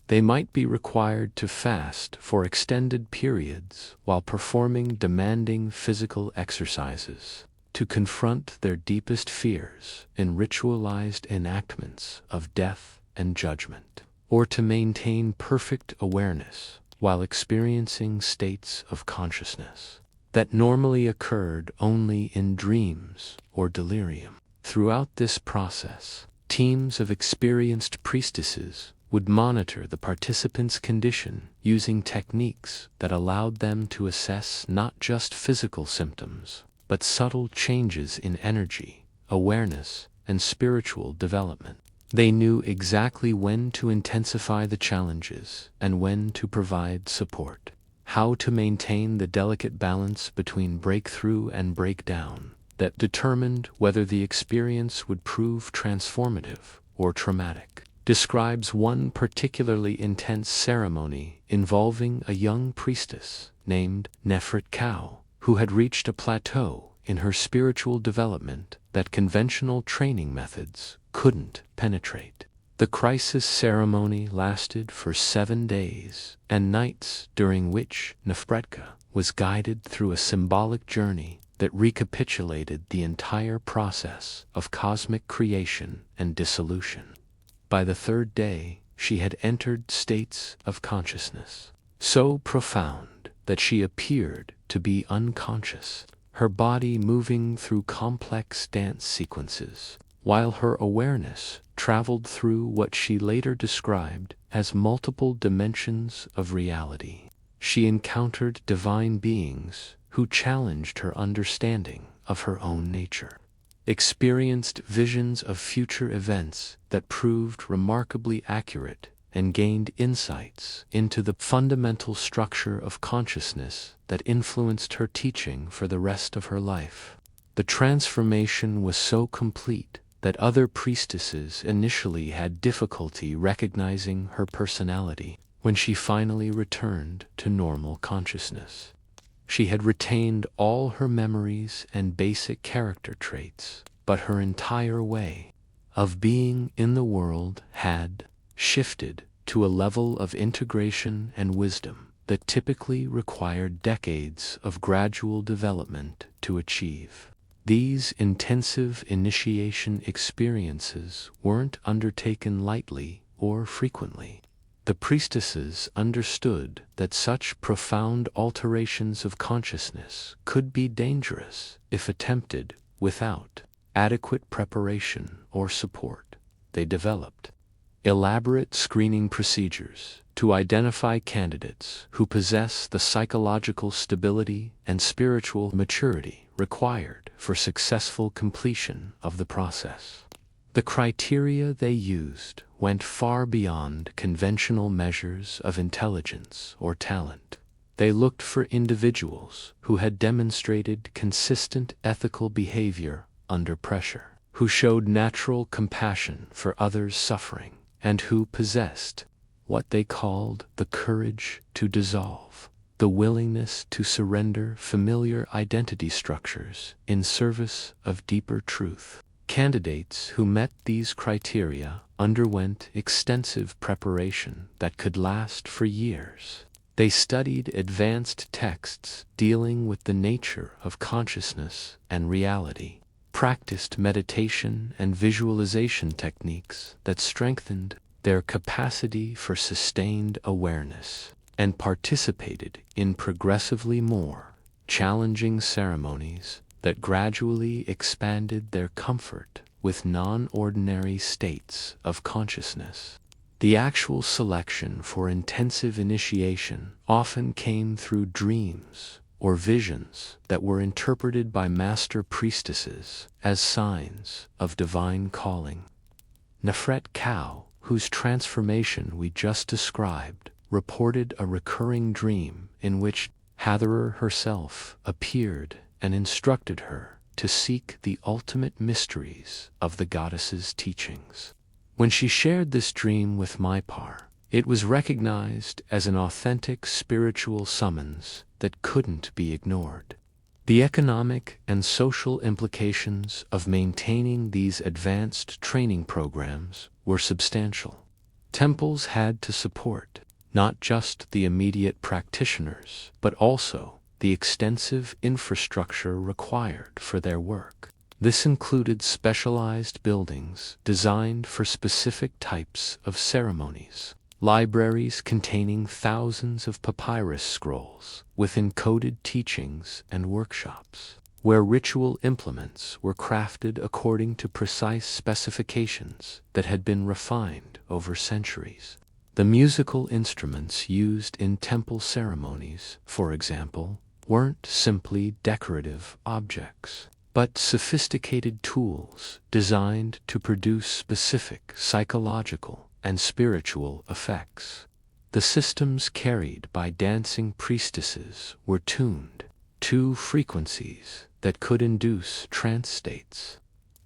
They might be required to fast for extended periods while performing demanding physical exercises, to confront their deepest fears in ritualized enactments of death and judgment, or to maintain perfect awareness while experiencing states of consciousness that normally occurred only in dreams or delirium. Throughout this process, teams of experienced priestesses would monitor the participants' condition using techniques that allowed them to assess not just physical symptoms, but subtle changes in energy, awareness, and spiritual development. They knew exactly when to intensify the challenges and when to provide support, how to maintain the delicate balance between breakthrough and breakdown that determined whether the experience would prove transformative or traumatic. Describes one particularly intense ceremony involving a young priestess named Nefertiti, who had reached a plateau in her spiritual development that conventional training methods couldn't penetrate. The crisis ceremony lasted for 7 days and nights, during which Nefertiti was guided through a symbolic journey that recapitulated the entire process of cosmic creation and dissolution. By the 3rd day, she had entered states of consciousness so profound that she appeared to be unconscious, her body moving through complex dance sequences, while her awareness traveled through what she later described as multiple dimensions of reality. She encountered divine beings who challenged her understanding of her own nature, experienced visions of future events that proved remarkably accurate, and gained insights into the fundamental structure of consciousness that influenced her teaching for the rest of her life. The transformation was so complete that other priestesses initially had difficulty recognizing her personality when she finally returned to normal consciousness. She had retained all her memories and basic character traits, but her entire way of being in the world had shifted to a level of integration and wisdom that typically required decades of gradual development to achieve. These intensive initiation experiences weren't undertaken lightly or frequently. The priestesses understood that such profound alterations of consciousness could be dangerous if attempted without adequate preparation or support. They developed elaborate screening procedures to identify candidates who possess the psychological stability and spiritual maturity required for successful completion of the process. The criteria they used went far beyond conventional measures of intelligence or talent. They looked for individuals who had demonstrated consistent ethical behavior under pressure, who showed natural compassion for others' suffering, and who possessed what they called the courage to dissolve, the willingness to surrender familiar identity structures in service of deeper truth. Candidates who met these criteria underwent extensive preparation that could last for years. They studied advanced texts dealing with the nature of consciousness and reality, practiced meditation and visualization techniques that strengthened their capacity for sustained awareness, and participated in progressively more challenging ceremonies that gradually expanded their comfort with non-ordinary states of consciousness. The actual selection for intensive initiation often came through dreams or visions that were interpreted by master priestesses as signs of divine calling. Nefertiti, whose transformation we just described, reported a recurring dream in which Hathor herself appeared and instructed her to seek the ultimate mysteries of the goddess's teachings. When she shared this dream with Mypar, it was recognized as an authentic spiritual summons that couldn't be ignored. The economic and social implications of maintaining these advanced training programs were substantial. Temples had to support not just the immediate practitioners, but also the extensive infrastructure required for their work. This included specialized buildings designed for specific types of ceremonies, libraries containing thousands of papyrus scrolls with encoded teachings, and workshops where ritual implements were crafted according to precise specifications that had been refined over centuries. The musical instruments used in temple ceremonies, for example, weren't simply decorative objects, but sophisticated tools designed to produce specific psychological and spiritual effects. The systems carried by dancing priestesses were tuned to frequencies that could induce trance states,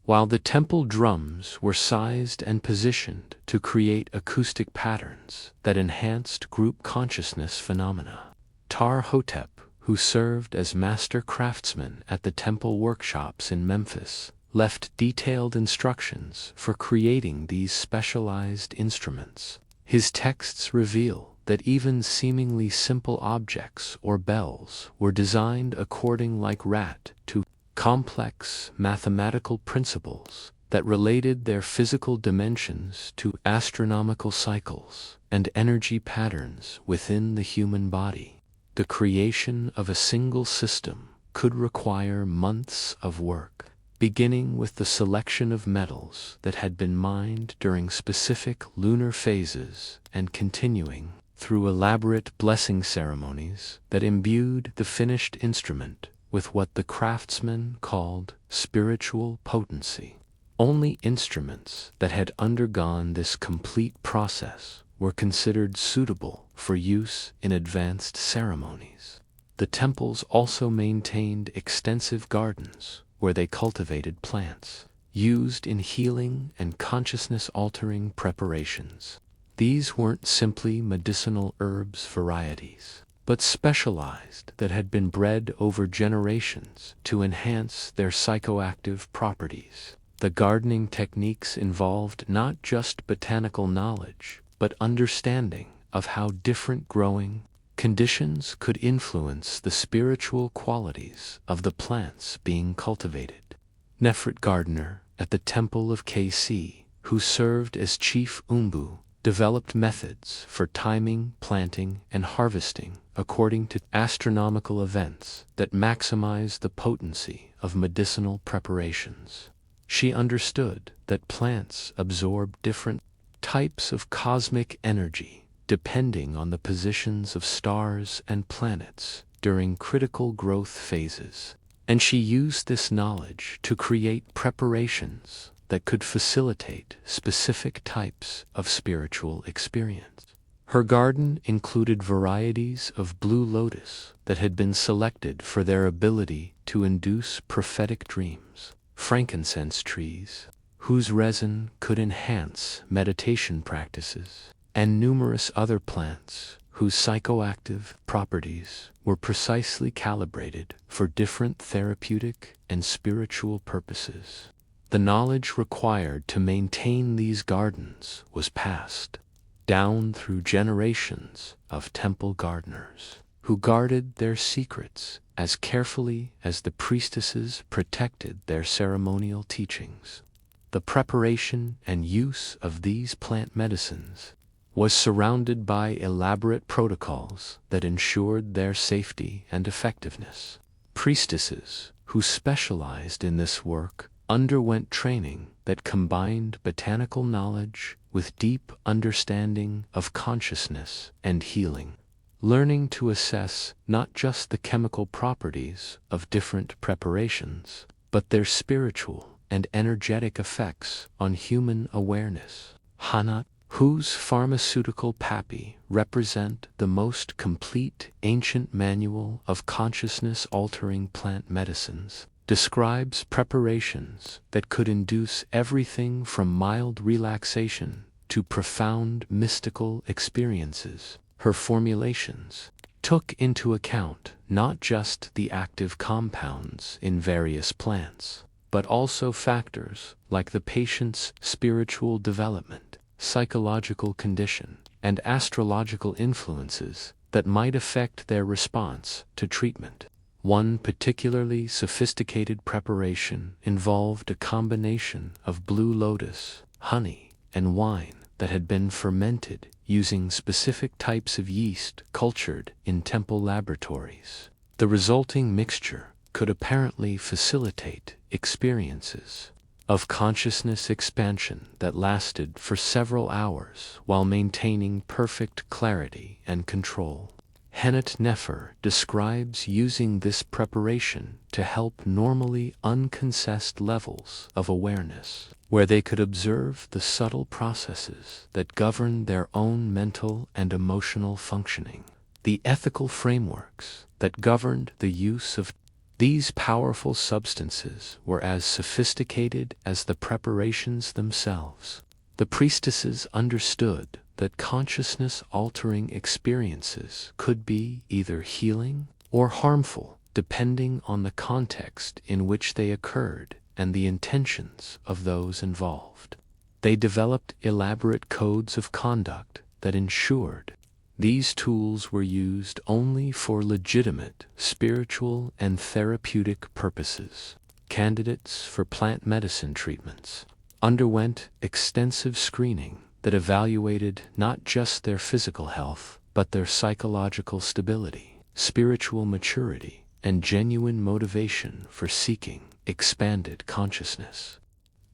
while the temple drums were sized and positioned to create acoustic patterns that enhanced group consciousness phenomena. Tar-Hotep, who served as master craftsman at the temple workshops in Memphis, left detailed instructions for creating these specialized instruments. His texts reveal that even seemingly simple objects or bells were designed according like rat to complex mathematical principles that related their physical dimensions to astronomical cycles and energy patterns within the human body. The creation of a single system could require months of work, beginning with the selection of metals that had been mined during specific lunar phases and continuing through elaborate blessing ceremonies that imbued the finished instrument with what the craftsmen called spiritual potency. Only instruments that had undergone this complete process were considered suitable for use in advanced ceremonies. The temples also maintained extensive gardens where they cultivated plants, used in healing and consciousness-altering preparations. These weren't simply medicinal herbs varieties, but specialized that had been bred over generations to enhance their psychoactive properties. The gardening techniques involved not just botanical knowledge, but understanding of how different growing conditions could influence the spiritual qualities of the plants being cultivated. Nefert Gardener at the Temple of KC, who served as chief Umbu, developed methods for timing, planting, and harvesting according to astronomical events that maximize the potency of medicinal preparations. She understood that plants absorb different types of cosmic energy depending on the positions of stars and planets during critical growth phases. And she used this knowledge to create preparations that could facilitate specific types of spiritual experience. Her garden included varieties of blue lotus that had been selected for their ability to induce prophetic dreams, frankincense trees, whose resin could enhance meditation practices, and numerous other plants whose psychoactive properties were precisely calibrated for different therapeutic and spiritual purposes. The knowledge required to maintain these gardens was passed down through generations of temple gardeners, who guarded their secrets as carefully as the priestesses protected their ceremonial teachings. The preparation and use of these plant medicines was surrounded by elaborate protocols that ensured their safety and effectiveness. Priestesses, who specialized in this work, underwent training that combined botanical knowledge with deep understanding of consciousness and healing, learning to assess not just the chemical properties of different preparations, but their spiritual and energetic effects on human awareness. Hanat, whose pharmaceutical papi represent the most complete ancient manual of consciousness-altering plant medicines, describes preparations that could induce everything from mild relaxation to profound mystical experiences. Her formulations took into account not just the active compounds in various plants, but also factors like the patient's spiritual development, psychological condition, and astrological influences that might affect their response to treatment. One particularly sophisticated preparation involved a combination of blue lotus, honey, and wine that had been fermented using specific types of yeast cultured in temple laboratories. The resulting mixture could apparently facilitate experiences of consciousness expansion that lasted for several hours while maintaining perfect clarity and control. Hennet Nefer describes using this preparation to help normally unconcessed levels of awareness, where they could observe the subtle processes that govern their own mental and emotional functioning. The ethical frameworks that governed the use of these powerful substances were as sophisticated as the preparations themselves. The priestesses understood that consciousness-altering experiences could be either healing or harmful, depending on the context in which they occurred and the intentions of those involved. They developed elaborate codes of conduct that ensured these tools were used only for legitimate spiritual and therapeutic purposes. Candidates for plant medicine treatments underwent extensive screening that evaluated not just their physical health, but their psychological stability, spiritual maturity, and genuine motivation for seeking expanded consciousness.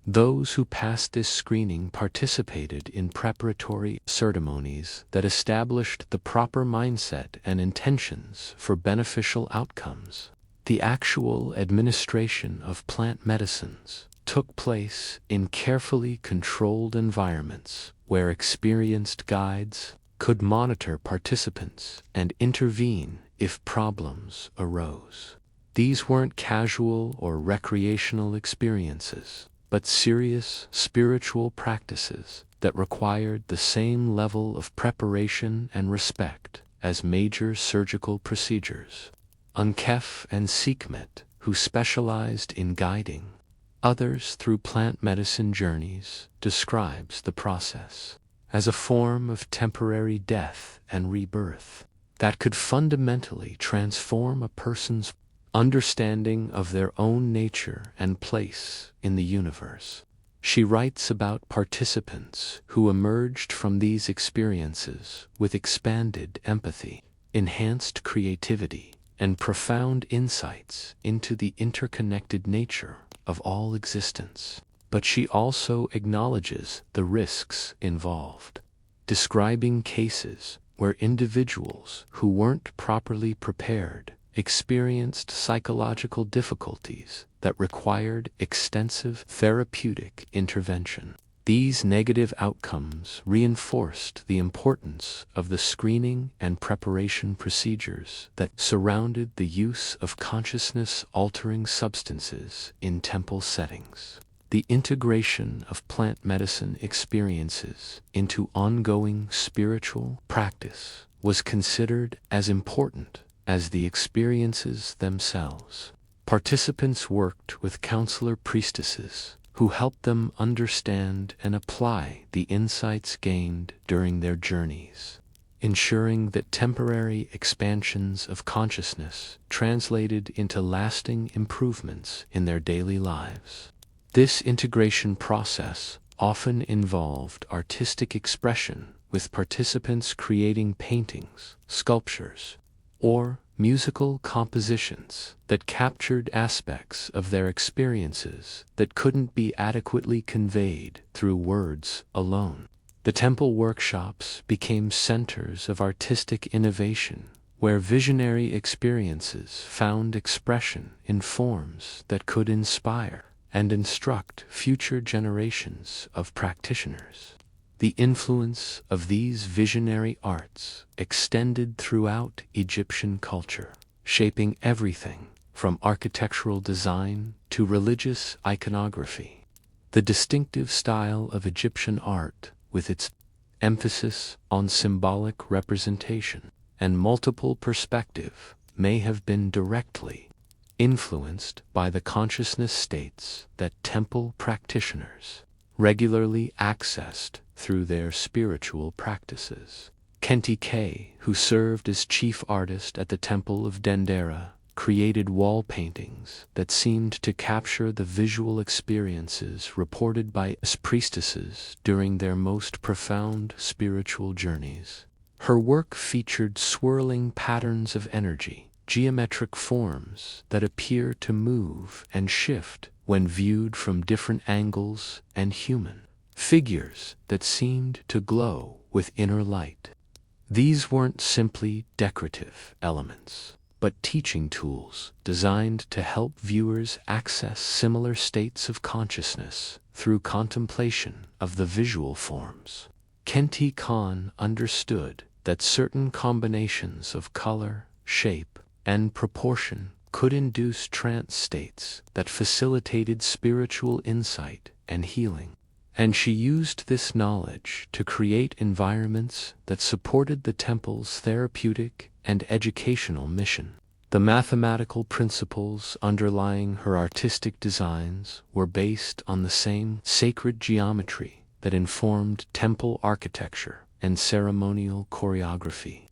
Those who passed this screening participated in preparatory ceremonies that established the proper mindset and intentions for beneficial outcomes. The actual administration of plant medicines took place in carefully controlled environments where experienced guides could monitor participants and intervene if problems arose. These weren't casual or recreational experiences, but serious spiritual practices that required the same level of preparation and respect as major surgical procedures. Unkef and Sekhmet, who specialized in guiding others through plant medicine journeys, describes the process as a form of temporary death and rebirth that could fundamentally transform a person's understanding of their own nature and place in the universe. She writes about participants who emerged from these experiences with expanded empathy, enhanced creativity, and profound insights into the interconnected nature of all existence. But she also acknowledges the risks involved. describing cases where individuals who weren't properly prepared experienced psychological difficulties that required extensive therapeutic intervention. These negative outcomes reinforced the importance of the screening and preparation procedures that surrounded the use of consciousness-altering substances in temple settings. The integration of plant medicine experiences into ongoing spiritual practice was considered as important as the experiences themselves. Participants worked with counselor priestesses who helped them understand and apply the insights gained during their journeys, ensuring that temporary expansions of consciousness translated into lasting improvements in their daily lives. This integration process often involved artistic expression, with participants creating paintings, sculptures, or musical compositions that captured aspects of their experiences that couldn't be adequately conveyed through words alone. The temple workshops became centers of artistic innovation, where visionary experiences found expression in forms that could inspire and instruct future generations of practitioners. The influence of these visionary arts extended throughout Egyptian culture, shaping everything from architectural design to religious iconography. The distinctive style of Egyptian art, with its emphasis on symbolic representation and multiple perspective, may have been directly influenced by the consciousness states that temple practitioners regularly accessed through their spiritual practices. Khenti K, who served as chief artist at the Temple of Dendera, created wall paintings that seemed to capture the visual experiences reported by priestesses during their most profound spiritual journeys. Her work featured swirling patterns of energy, geometric forms that appear to move and shift when viewed from different angles, and human figures that seemed to glow with inner light. These weren't simply decorative elements, but teaching tools designed to help viewers access similar states of consciousness through contemplation of the visual forms. Khenti Khan understood that certain combinations of color, shape, and proportion could induce trance states that facilitated spiritual insight and healing, and she used this knowledge to create environments that supported the temple's therapeutic and educational mission. The mathematical principles underlying her artistic designs were based on the same sacred geometry that informed temple architecture and ceremonial choreography.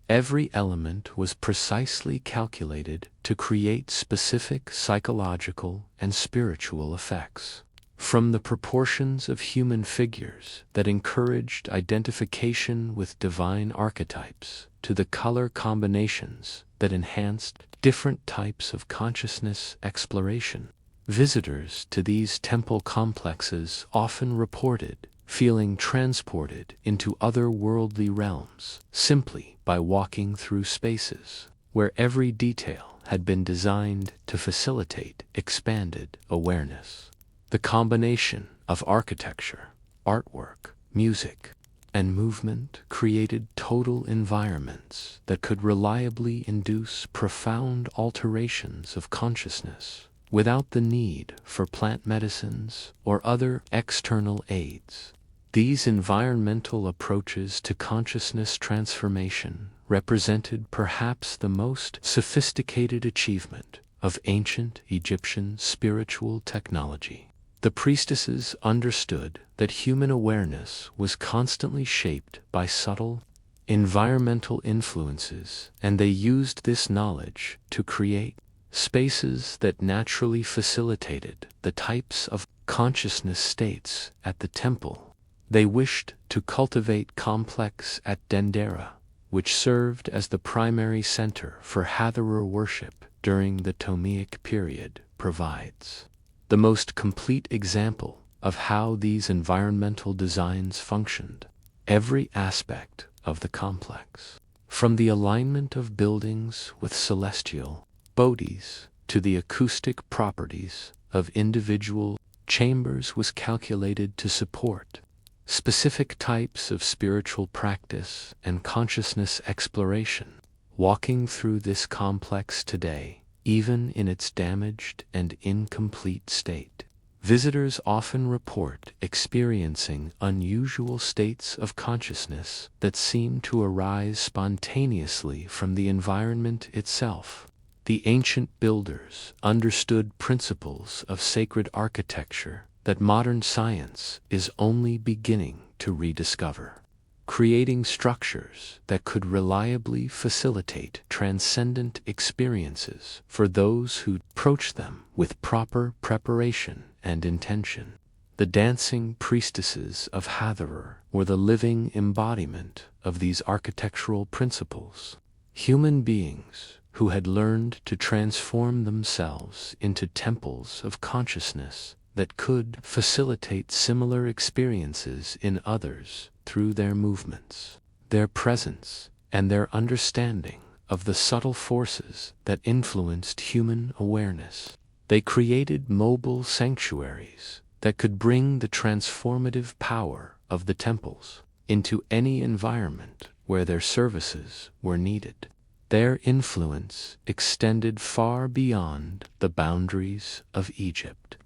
Every element was precisely calculated to create specific psychological and spiritual effects. From the proportions of human figures that encouraged identification with divine archetypes, to the color combinations that enhanced different types of consciousness exploration, visitors to these temple complexes often reported feeling transported into otherworldly realms simply by walking through spaces where every detail had been designed to facilitate expanded awareness. The combination of architecture, artwork, music, and movement created total environments that could reliably induce profound alterations of consciousness without the need for plant medicines or other external aids. These environmental approaches to consciousness transformation represented perhaps the most sophisticated achievement of ancient Egyptian spiritual technology. The priestesses understood that human awareness was constantly shaped by subtle environmental influences, and they used this knowledge to create spaces that naturally facilitated the types of consciousness states at the temple. They wished to cultivate complex at Dendera, which served as the primary center for Hathor worship during the Ptolemaic period, provides the most complete example of how these environmental designs functioned. every aspect of the complex. From the alignment of buildings with celestial bodies to the acoustic properties of individual chambers was calculated to support specific types of spiritual practice and consciousness exploration. Walking through this complex today, even in its damaged and incomplete state, visitors often report experiencing unusual states of consciousness that seem to arise spontaneously from the environment itself. The ancient builders understood principles of sacred architecture that modern science is only beginning to rediscover, creating structures that could reliably facilitate transcendent experiences for those who approach them with proper preparation and intention. The dancing priestesses of Hathor were the living embodiment of these architectural principles. Human beings who had learned to transform themselves into temples of consciousness that could facilitate similar experiences in others through their movements, their presence, and their understanding of the subtle forces that influenced human awareness. They created mobile sanctuaries that could bring the transformative power of the temples into any environment where their services were needed. Their influence extended far beyond the boundaries of Egypt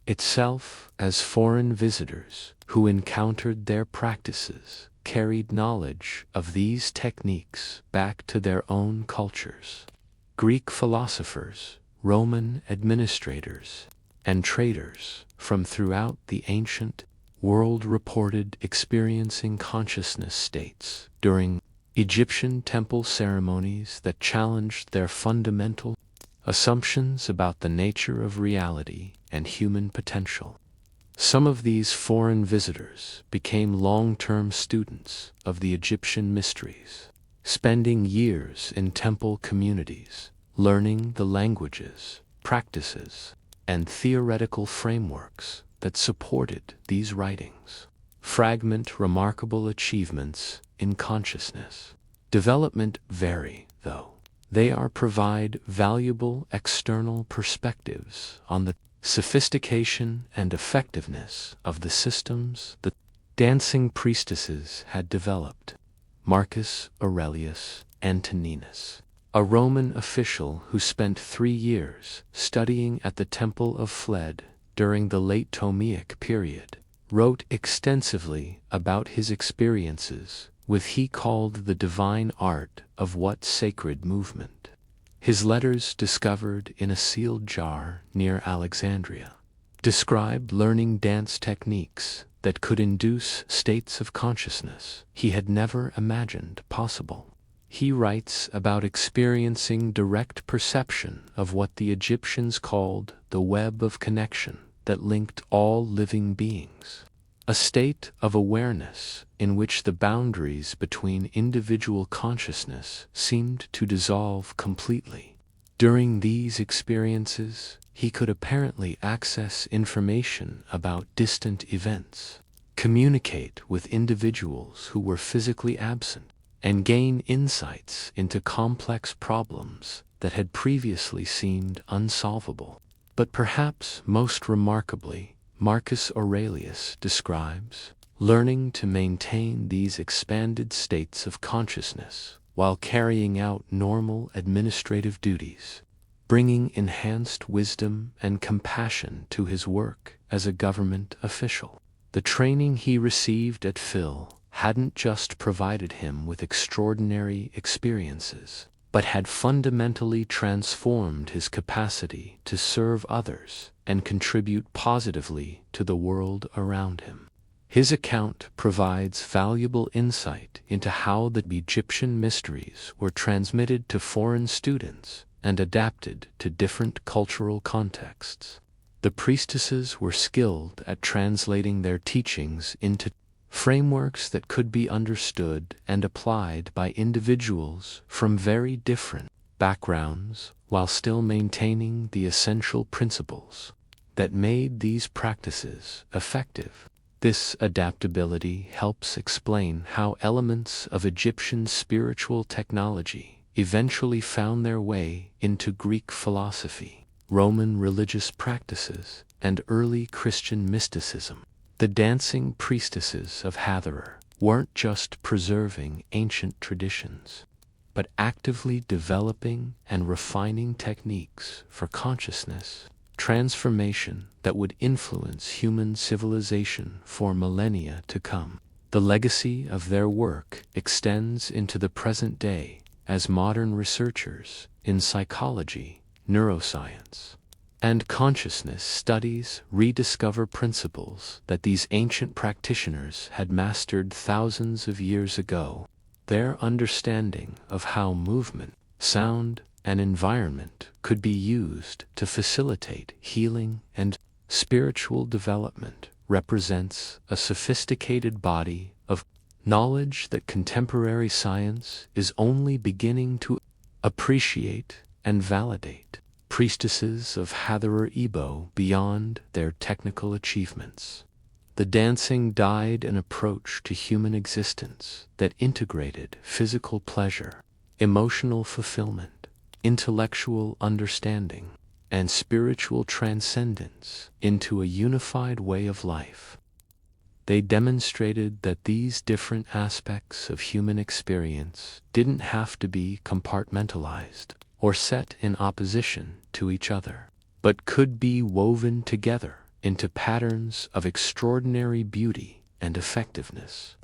itself, as foreign visitors who encountered their practices carried knowledge of these techniques back to their own cultures. Greek philosophers, Roman administrators, and traders from throughout the ancient world reported experiencing consciousness states during Egyptian temple ceremonies that challenged their fundamental assumptions about the nature of reality and human potential. Some of these foreign visitors became long-term students of the Egyptian mysteries, spending years in temple communities, learning the languages, practices, and theoretical frameworks that supported these writings. Fragment remarkable achievements in consciousness development vary, though. They provide valuable external perspectives on the sophistication and effectiveness of the systems the dancing priestesses had developed. Marcus Aurelius Antoninus, a Roman official who spent 3 years studying at the Temple of Fled during the late Ptolemaic period, wrote extensively about his experiences with he called the divine art of what sacred movement. His letters discovered in a sealed jar near Alexandria described learning dance techniques that could induce states of consciousness he had never imagined possible. He writes about experiencing direct perception of what the Egyptians called the web of connection that linked all living beings, a state of awareness in which the boundaries between individual consciousness seemed to dissolve completely. During these experiences, he could apparently access information about distant events, communicate with individuals who were physically absent, and gain insights into complex problems that had previously seemed unsolvable. But perhaps most remarkably, Marcus Aurelius describes learning to maintain these expanded states of consciousness while carrying out normal administrative duties, bringing enhanced wisdom and compassion to his work as a government official. The training he received at Phil hadn't just provided him with extraordinary experiences, but had fundamentally transformed his capacity to serve others and contribute positively to the world around him. His account provides valuable insight into how the Egyptian mysteries were transmitted to foreign students and adapted to different cultural contexts. The priestesses were skilled at translating their teachings into frameworks that could be understood and applied by individuals from very different backgrounds while still maintaining the essential principles that made these practices effective. This adaptability helps explain how elements of Egyptian spiritual technology eventually found their way into Greek philosophy, Roman religious practices, and early Christian mysticism. The dancing priestesses of Hathor weren't just preserving ancient traditions, but actively developing and refining techniques for consciousness transformation that would influence human civilization for millennia to come. The legacy of their work extends into the present day as modern researchers in psychology, neuroscience, and consciousness studies rediscover principles that these ancient practitioners had mastered thousands of years ago. Their understanding of how movement, sound, and environment could be used to facilitate healing and spiritual development represents a sophisticated body of knowledge that contemporary science is only beginning to appreciate and validate. Priestesses of Hathor Ebo beyond their technical achievements. The dancing died an approach to human existence that integrated physical pleasure, emotional fulfillment, intellectual understanding, and spiritual transcendence into a unified way of life. They demonstrated that these different aspects of human experience didn't have to be compartmentalized or set in opposition to each other, but could be woven together into patterns of extraordinary beauty and effectiveness.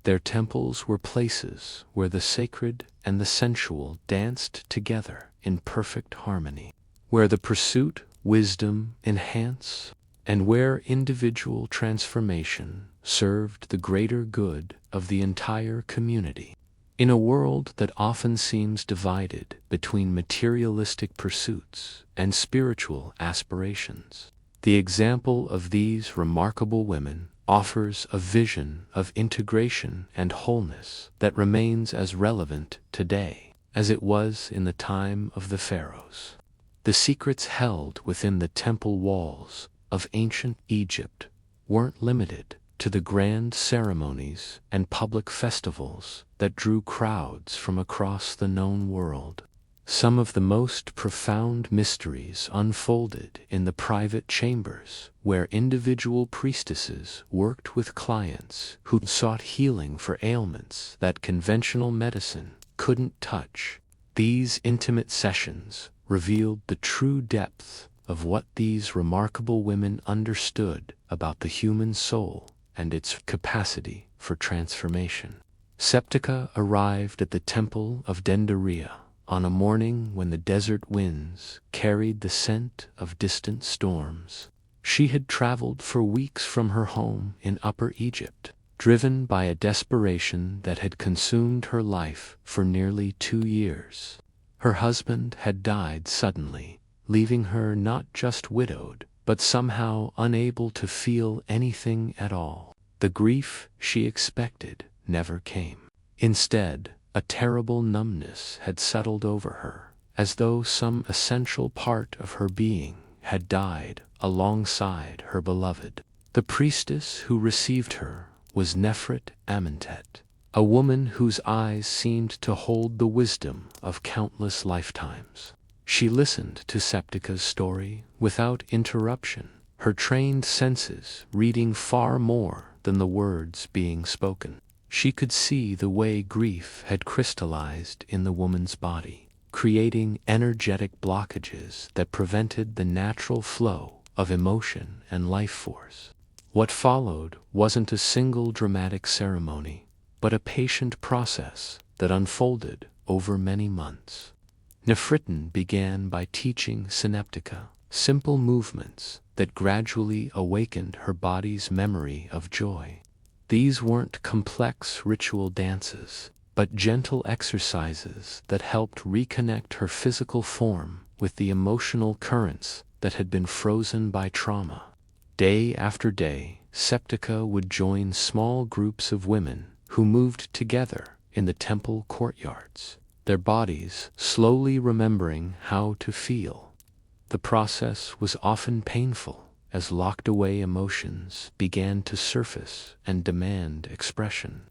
Their temples were places where the sacred and the sensual danced together in perfect harmony, where the pursuit, wisdom, enhance, and where individual transformation served the greater good of the entire community. In a world that often seems divided between materialistic pursuits and spiritual aspirations, the example of these remarkable women offers a vision of integration and wholeness that remains as relevant today as it was in the time of the pharaohs. The secrets held within the temple walls of ancient Egypt weren't limited to the grand ceremonies and public festivals that drew crowds from across the known world. Some of the most profound mysteries unfolded in the private chambers where individual priestesses worked with clients who sought healing for ailments that conventional medicine couldn't touch. These intimate sessions revealed the true depth of what these remarkable women understood about the human soul and its capacity for transformation. Septica arrived at the temple of Dendera on a morning when the desert winds carried the scent of distant storms. She had traveled for weeks from her home in Upper Egypt, driven by a desperation that had consumed her life for nearly 2 years. Her husband had died suddenly, leaving her not just widowed, but somehow unable to feel anything at all. The grief she expected never came. Instead, a terrible numbness had settled over her, as though some essential part of her being had died alongside her beloved. The priestess who received her was Nefertiti, a woman whose eyes seemed to hold the wisdom of countless lifetimes. She listened to Septica's story without interruption, her trained senses reading far more than the words being spoken. She could see the way grief had crystallized in the woman's body, creating energetic blockages that prevented the natural flow of emotion and life force. What followed wasn't a single dramatic ceremony, but a patient process that unfolded over many months. Nefertiti began by teaching Septica simple movements that gradually awakened her body's memory of joy. These weren't complex ritual dances, but gentle exercises that helped reconnect her physical form with the emotional currents that had been frozen by trauma. Day after day, Septica would join small groups of women who moved together in the temple courtyards, their bodies slowly remembering how to feel. The process was often painful, as locked-away emotions began to surface and demand expression.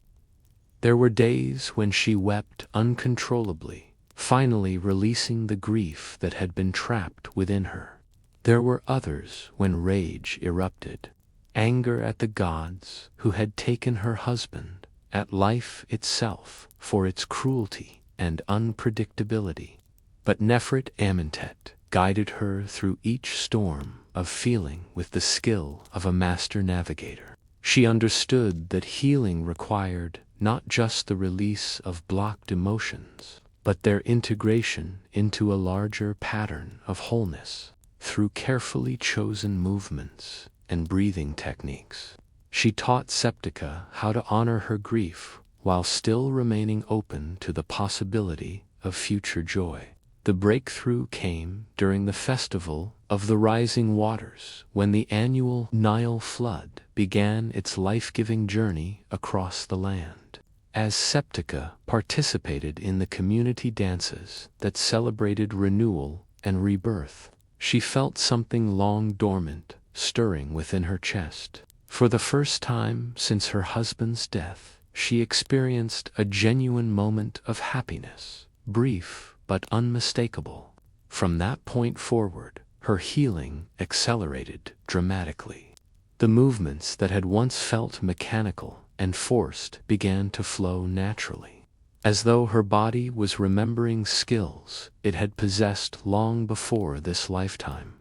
There were days when she wept uncontrollably, finally releasing the grief that had been trapped within her. There were others when rage erupted, anger at the gods who had taken her husband, at life itself for its cruelty and unpredictability. But Nefret Amentet guided her through each storm of feeling with the skill of a master navigator. She understood that healing required not just the release of blocked emotions, but their integration into a larger pattern of wholeness through carefully chosen movements and breathing techniques. She taught Septica how to honor her grief while still remaining open to the possibility of future joy. The breakthrough came during the Festival of the Rising Waters, when the annual Nile flood began its life-giving journey across the land. As Septica participated in the community dances that celebrated renewal and rebirth, she felt something long dormant stirring within her chest. For the first time since her husband's death, she experienced a genuine moment of happiness, brief but unmistakable. From that point forward, her healing accelerated dramatically. The movements that had once felt mechanical and forced began to flow naturally, as though her body was remembering skills it had possessed long before this lifetime.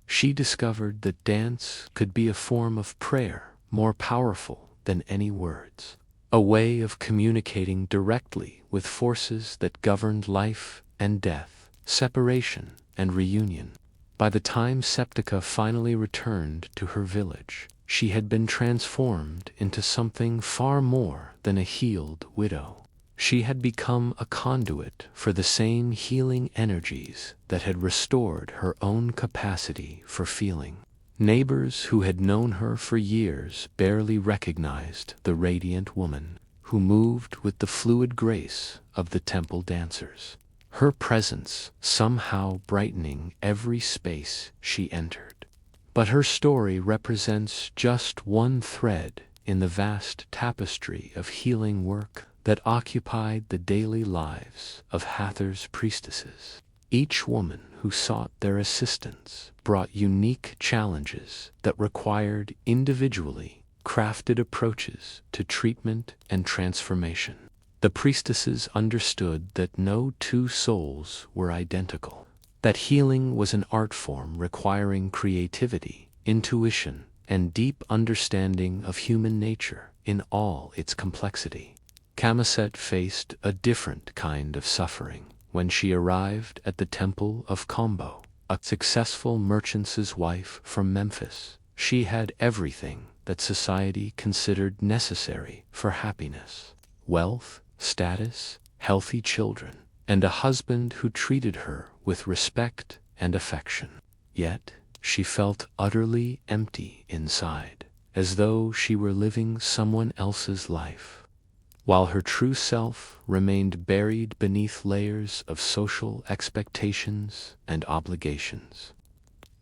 She discovered that dance could be a form of prayer more powerful than any words, a way of communicating directly with forces that governed life and death, separation and reunion. By the time Septica finally returned to her village, she had been transformed into something far more than a healed widow. She had become a conduit for the same healing energies that had restored her own capacity for feeling. Neighbors who had known her for years barely recognized the radiant woman who moved with the fluid grace of the temple dancers, her presence somehow brightening every space she entered. But her story represents just one thread in the vast tapestry of healing work that occupied the daily lives of Hathor's priestesses. Each woman who sought their assistance brought unique challenges that required individually crafted approaches to treatment and transformation. The priestesses understood that no two souls were identical, that healing was an art form requiring creativity, intuition, and deep understanding of human nature in all its complexity. Camiset faced a different kind of suffering when she arrived at the Temple of Combo, a successful merchant's wife from Memphis. She had everything that society considered necessary for happiness: wealth, status, healthy children, and a husband who treated her with respect and affection. Yet, she felt utterly empty inside, as though she were living someone else's life, while her true self remained buried beneath layers of social expectations and obligations.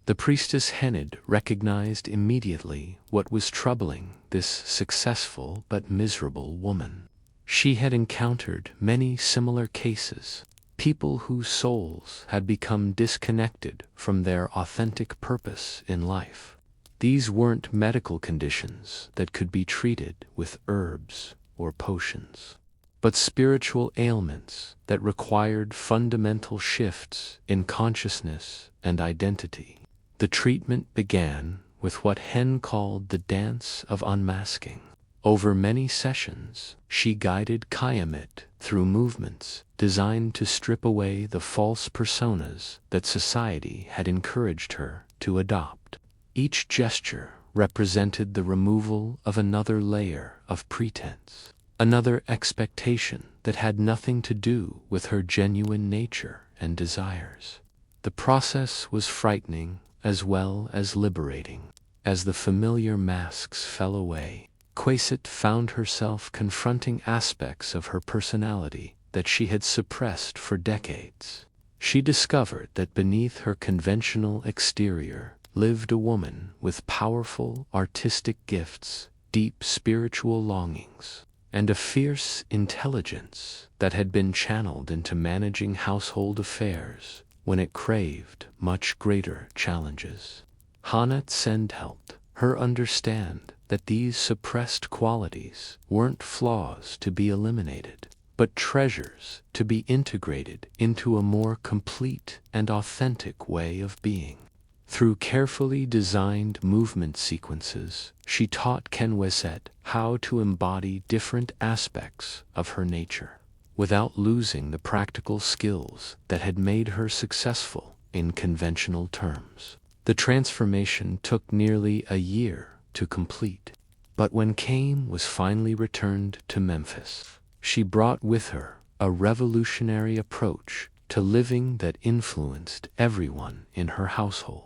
The priestess Henid recognized immediately what was troubling this successful but miserable woman. She had encountered many similar cases, people whose souls had become disconnected from their authentic purpose in life. These weren't medical conditions that could be treated with herbs or potions, but spiritual ailments that required fundamental shifts in consciousness and identity. The treatment began with what Hen called the dance of unmasking. Over many sessions, she guided Kayamet through movements designed to strip away the false personas that society had encouraged her to adopt. Each gesture represented the removal of another layer of pretense, another expectation that had nothing to do with her genuine nature and desires. The process was frightening as well as liberating. As the familiar masks fell away, Quasit found herself confronting aspects of her personality that she had suppressed for decades. She discovered that beneath her conventional exterior lived a woman with powerful artistic gifts, deep spiritual longings, and a fierce intelligence that had been channeled into managing household affairs when it craved much greater challenges. Hanat helped her understand that these suppressed qualities weren't flaws to be eliminated, but treasures to be integrated into a more complete and authentic way of being. Through carefully designed movement sequences, she taught Kenweset how to embody different aspects of her nature, without losing the practical skills that had made her successful in conventional terms. The transformation took nearly a year to complete, but when Cain was finally returned to Memphis, she brought with her a revolutionary approach to living that influenced everyone in her household.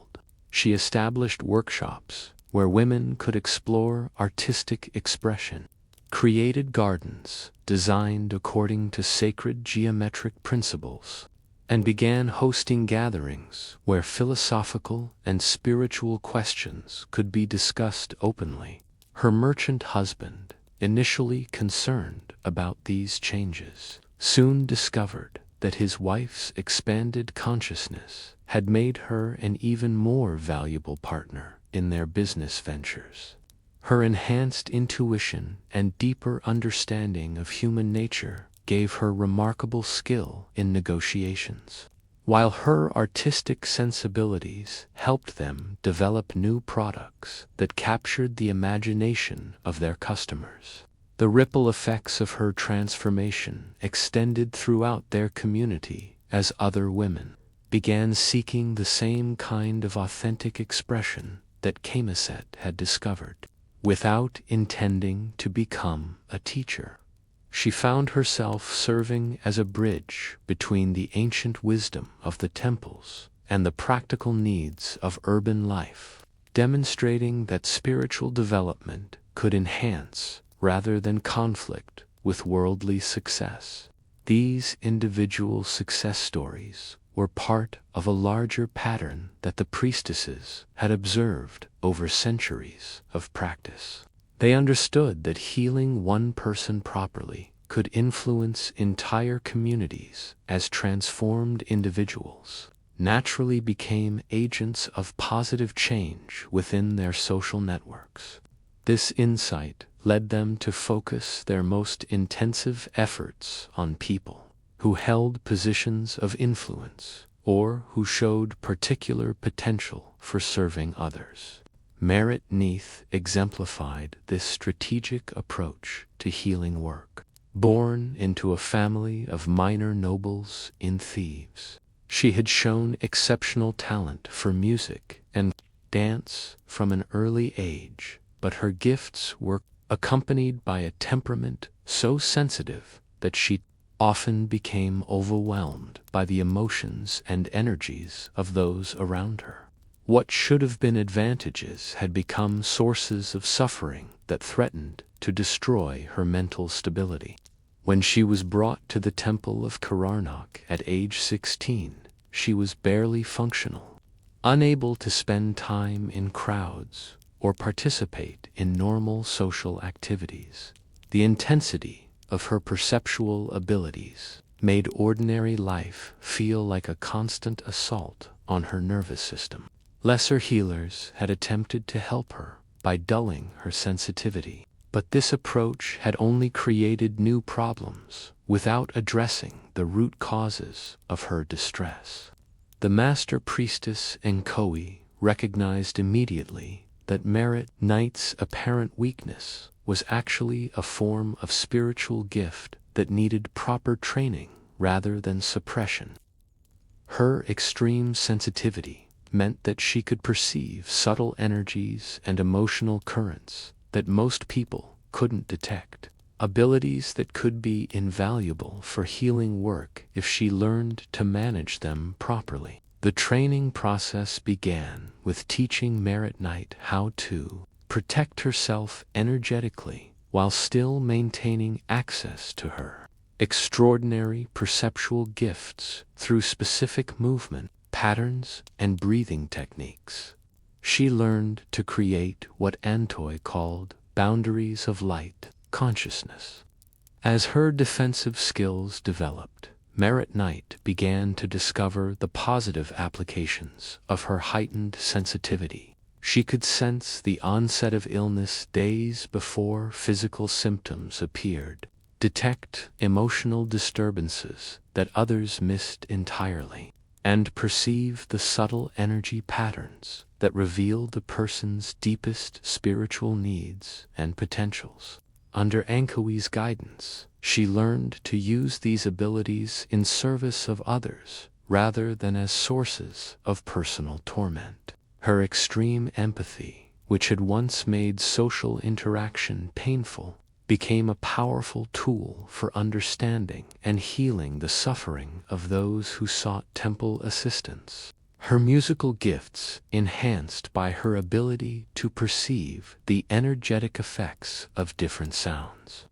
She established workshops where women could explore artistic expression, created gardens designed according to sacred geometric principles, and began hosting gatherings where philosophical and spiritual questions could be discussed openly. Her merchant husband, initially concerned about these changes, soon discovered that his wife's expanded consciousness had made her an even more valuable partner in their business ventures. Her enhanced intuition and deeper understanding of human nature gave her remarkable skill in negotiations, while her artistic sensibilities helped them develop new products that captured the imagination of their customers. The ripple effects of her transformation extended throughout their community as other women began seeking the same kind of authentic expression that Kenweset had discovered. Without intending to become a teacher, she found herself serving as a bridge between the ancient wisdom of the temples and the practical needs of urban life, demonstrating that spiritual development could enhance rather than conflict with worldly success. These individual success stories were part of a larger pattern that the priestesses had observed over centuries of practice. They understood that healing one person properly could influence entire communities, as transformed individuals naturally became agents of positive change within their social networks. This insight led them to focus their most intensive efforts on people who held positions of influence or who showed particular potential for serving others. Merit Neith exemplified this strategic approach to healing work. Born into a family of minor nobles in Thebes, she had shown exceptional talent for music and dance from an early age, but her gifts were accompanied by a temperament so sensitive that she often became overwhelmed by the emotions and energies of those around her. What should have been advantages had become sources of suffering that threatened to destroy her mental stability. When she was brought to the temple of Karnak at age 16, she was barely functional, unable to spend time in crowds or participate in normal social activities. The intensity of her perceptual abilities made ordinary life feel like a constant assault on her nervous system. Lesser healers had attempted to help her by dulling her sensitivity, but this approach had only created new problems without addressing the root causes of her distress. The master priestess Enkoe recognized immediately that Merit Knight's apparent weakness was actually a form of spiritual gift that needed proper training rather than suppression. Her extreme sensitivity meant that she could perceive subtle energies and emotional currents that most people couldn't detect, abilities that could be invaluable for healing work if she learned to manage them properly. The training process began with teaching Merit Knight how to protect herself energetically while still maintaining access to her extraordinary perceptual gifts through specific movement patterns and breathing techniques. She learned to create what Antoi called boundaries of light consciousness. As her defensive skills developed, Merit Knight began to discover the positive applications of her heightened sensitivity. She could sense the onset of illness days before physical symptoms appeared, detect emotional disturbances that others missed entirely, and perceive the subtle energy patterns that reveal the person's deepest spiritual needs and potentials. Under Ankoi's guidance, she learned to use these abilities in service of others rather than as sources of personal torment. Her extreme empathy, which had once made social interaction painful, became a powerful tool for understanding and healing the suffering of those who sought temple assistance. Her musical gifts, enhanced by her ability to perceive the energetic effects of different sounds,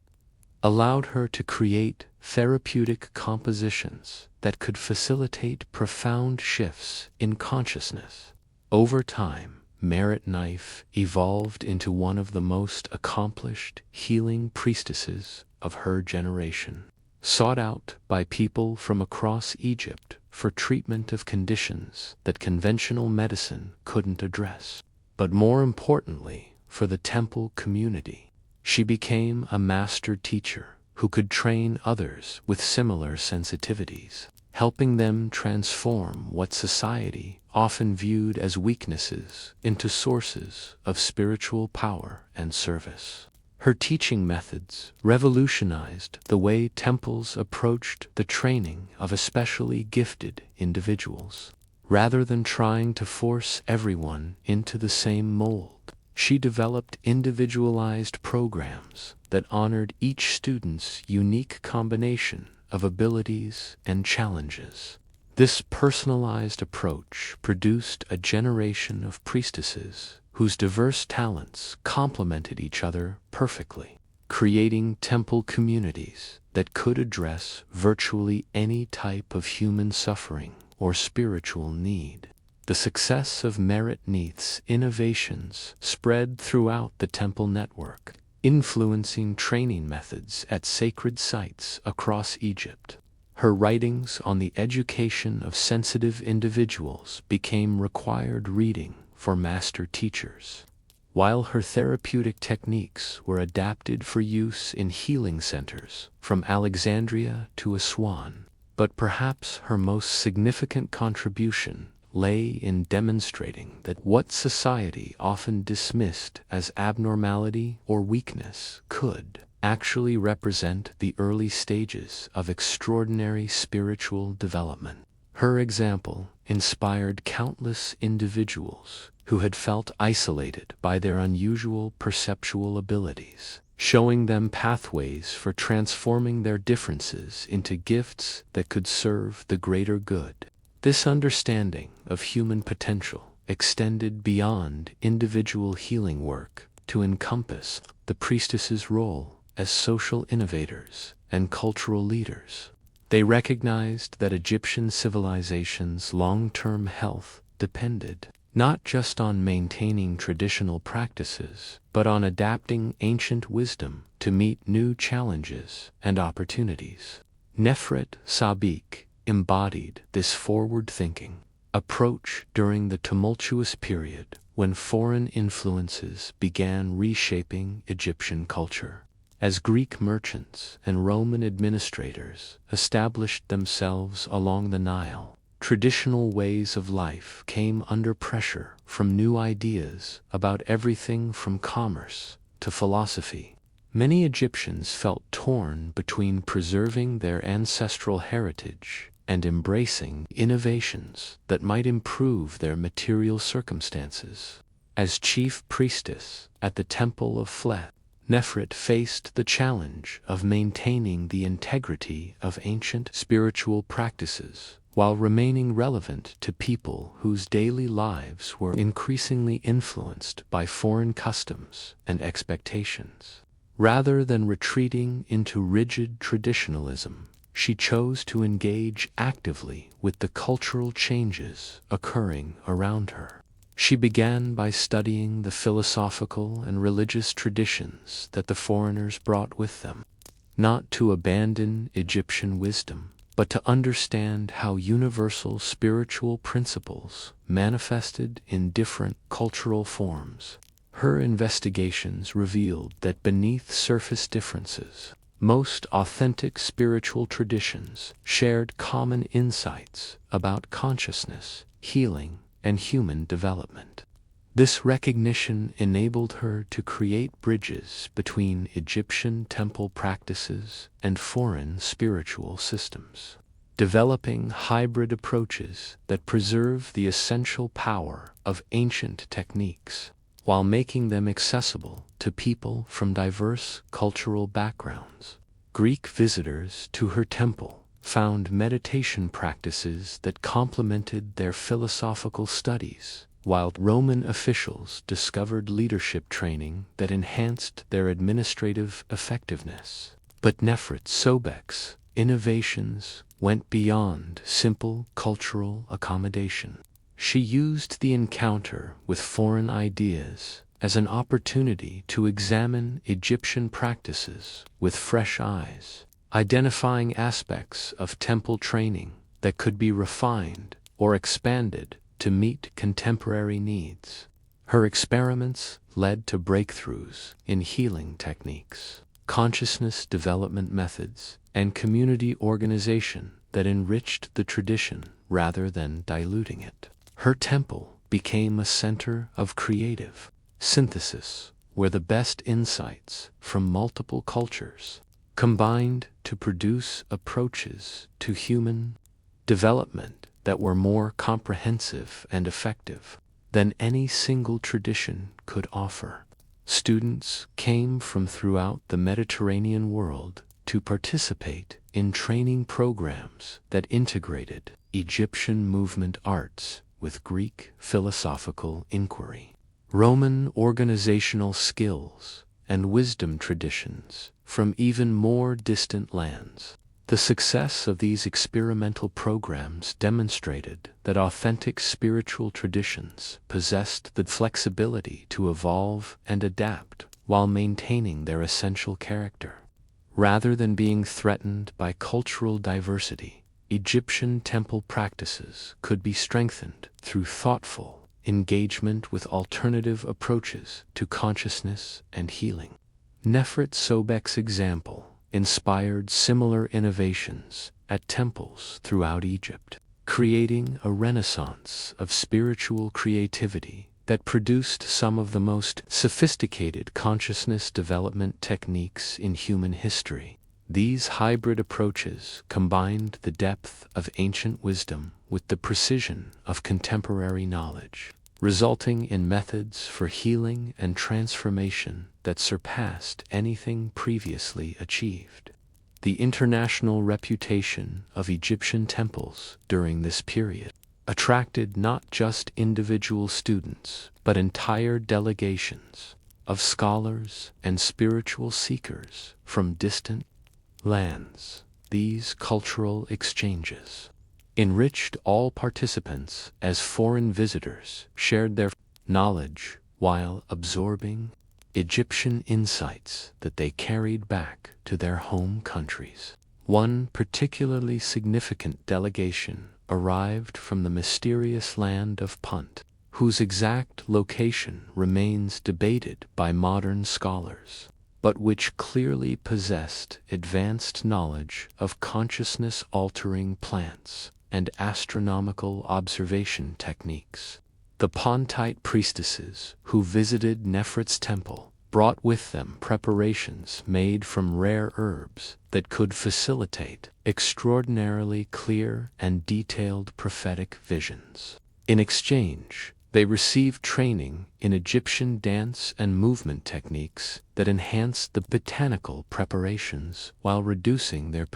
allowed her to create therapeutic compositions that could facilitate profound shifts in consciousness. Over time, Merit Knife evolved into one of the most accomplished healing priestesses of her generation, sought out by people from across Egypt for treatment of conditions that conventional medicine couldn't address. But more importantly, for the temple community, she became a master teacher who could train others with similar sensitivities, helping them transform what society often viewed as weaknesses into sources of spiritual power and service. Her teaching methods revolutionized the way temples approached the training of especially gifted individuals. Rather than trying to force everyone into the same mold, she developed individualized programs that honored each student's unique combination of abilities and challenges. This personalized approach produced a generation of priestesses whose diverse talents complemented each other perfectly, creating temple communities that could address virtually any type of human suffering or spiritual need. The success of Merit Knight's innovations spread throughout the temple network, influencing training methods at sacred sites across Egypt. Her writings on the education of sensitive individuals became required reading for master teachers, while her therapeutic techniques were adapted for use in healing centers from Alexandria to Aswan. But perhaps her most significant contribution lay in demonstrating that what society often dismissed as abnormality or weakness could actually represent the early stages of extraordinary spiritual development. Her example inspired countless individuals who had felt isolated by their unusual perceptual abilities, showing them pathways for transforming their differences into gifts that could serve the greater good. This understanding of human potential extended beyond individual healing work to encompass the priestesses' role as social innovators and cultural leaders. They recognized that Egyptian civilization's long-term health depended not just on maintaining traditional practices, but on adapting ancient wisdom to meet new challenges and opportunities. Nefret Sabik embodied this forward-thinking approach during the tumultuous period when foreign influences began reshaping Egyptian culture. As Greek merchants and Roman administrators established themselves along the Nile, traditional ways of life came under pressure from new ideas about everything from commerce to philosophy. Many Egyptians felt torn between preserving their ancestral heritage and embracing innovations that might improve their material circumstances. As chief priestess at the Temple of Phlet, Nefret faced the challenge of maintaining the integrity of ancient spiritual practices while remaining relevant to people whose daily lives were increasingly influenced by foreign customs and expectations. Rather than retreating into rigid traditionalism, she chose to engage actively with the cultural changes occurring around her. She began by studying the philosophical and religious traditions that the foreigners brought with them, not to abandon Egyptian wisdom, but to understand how universal spiritual principles manifested in different cultural forms. Her investigations revealed that beneath surface differences, most authentic spiritual traditions shared common insights about consciousness, healing, and human development. This recognition enabled her to create bridges between Egyptian temple practices and foreign spiritual systems, developing hybrid approaches that preserve the essential power of ancient techniques while making them accessible to people from diverse cultural backgrounds. Greek visitors to her temple found meditation practices that complemented their philosophical studies, while Roman officials discovered leadership training that enhanced their administrative effectiveness. But Nefertiti's innovations went beyond simple cultural accommodation. She used the encounter with foreign ideas as an opportunity to examine Egyptian practices with fresh eyes, identifying aspects of temple training that could be refined or expanded to meet contemporary needs. Her experiments led to breakthroughs in healing techniques, consciousness development methods, and community organization that enriched the tradition rather than diluting it. Her temple became a center of creative synthesis, where the best insights from multiple cultures combined to produce approaches to human development that were more comprehensive and effective than any single tradition could offer. Students came from throughout the Mediterranean world to participate in training programs that integrated Egyptian movement arts with Greek philosophical inquiry, Roman organizational skills, and wisdom traditions from even more distant lands. The success of these experimental programs demonstrated that authentic spiritual traditions possessed the flexibility to evolve and adapt while maintaining their essential character. Rather than being threatened by cultural diversity, Egyptian temple practices could be strengthened through thoughtful engagement with alternative approaches to consciousness and healing. Nefertiti's example inspired similar innovations at temples throughout Egypt, creating a renaissance of spiritual creativity that produced some of the most sophisticated consciousness development techniques in human history. These hybrid approaches combined the depth of ancient wisdom with the precision of contemporary knowledge, resulting in methods for healing and transformation that surpassed anything previously achieved. The international reputation of Egyptian temples during this period attracted not just individual students, but entire delegations of scholars and spiritual seekers from distant lands. These cultural exchanges enriched all participants as foreign visitors shared their knowledge while absorbing Egyptian insights that they carried back to their home countries. One particularly significant delegation arrived from the mysterious land of Punt, whose exact location remains debated by modern scholars, but which clearly possessed advanced knowledge of consciousness-altering plants and astronomical observation techniques. The Pontite priestesses who visited Nefert's temple brought with them preparations made from rare herbs that could facilitate extraordinarily clear and detailed prophetic visions. In exchange, they received training in Egyptian dance and movement techniques that enhanced the botanical preparations while reducing their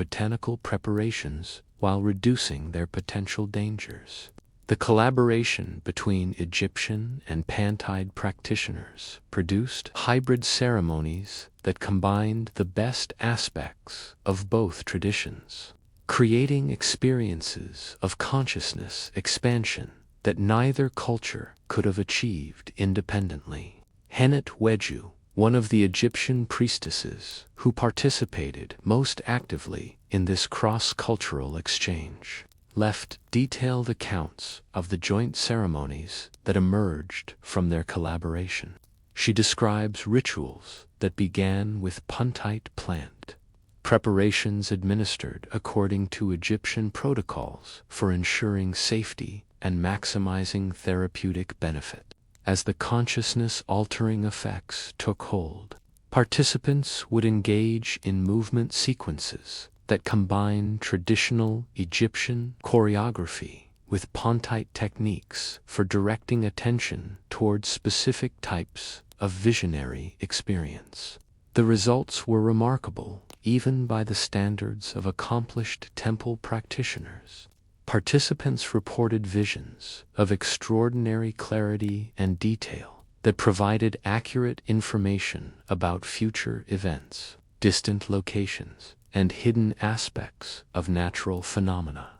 potential dangers. The collaboration between Egyptian and Pontite practitioners produced hybrid ceremonies that combined the best aspects of both traditions, creating experiences of consciousness expansion that neither culture could have achieved independently. Henet Weju, one of the Egyptian priestesses who participated most actively in this cross-cultural exchange, left detailed accounts of the joint ceremonies that emerged from their collaboration. She describes rituals that began with puntite plant preparations administered according to Egyptian protocols for ensuring safety and maximizing therapeutic benefit. As the consciousness-altering effects took hold, participants would engage in movement sequences that combine traditional Egyptian choreography with puntite techniques for directing attention towards specific types of visionary experience. The results were remarkable, even by the standards of accomplished temple practitioners. Participants reported visions of extraordinary clarity and detail that provided accurate information about future events, distant locations, and hidden aspects of natural phenomena.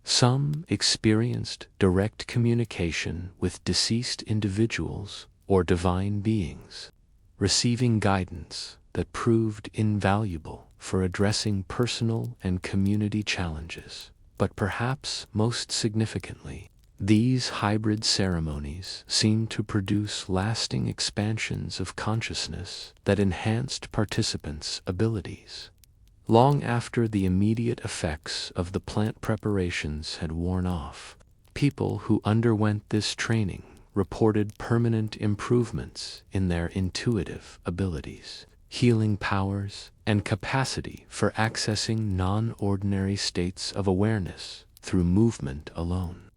Some experienced direct communication with deceased individuals or divine beings, receiving guidance that proved invaluable for addressing personal and community challenges. But perhaps most significantly, these hybrid ceremonies seemed to produce lasting expansions of consciousness that enhanced participants' abilities. Long after the immediate effects of the plant preparations had worn off, people who underwent this training reported permanent improvements in their intuitive abilities, healing powers, and capacity for accessing non-ordinary states of awareness through movement alone.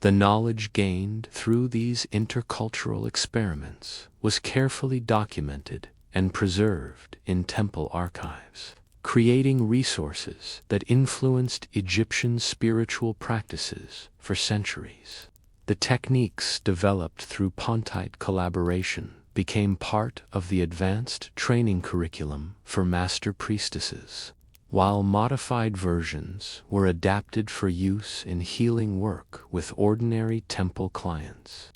The knowledge gained through these intercultural experiments was carefully documented and preserved in temple archives, creating resources that influenced Egyptian spiritual practices for centuries. The techniques developed through puntite collaboration became part of the advanced training curriculum for master priestesses, while modified versions were adapted for use in healing work with ordinary temple clients.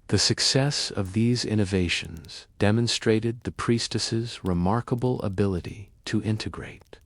The success of these innovations demonstrated the priestesses' remarkable ability to integrate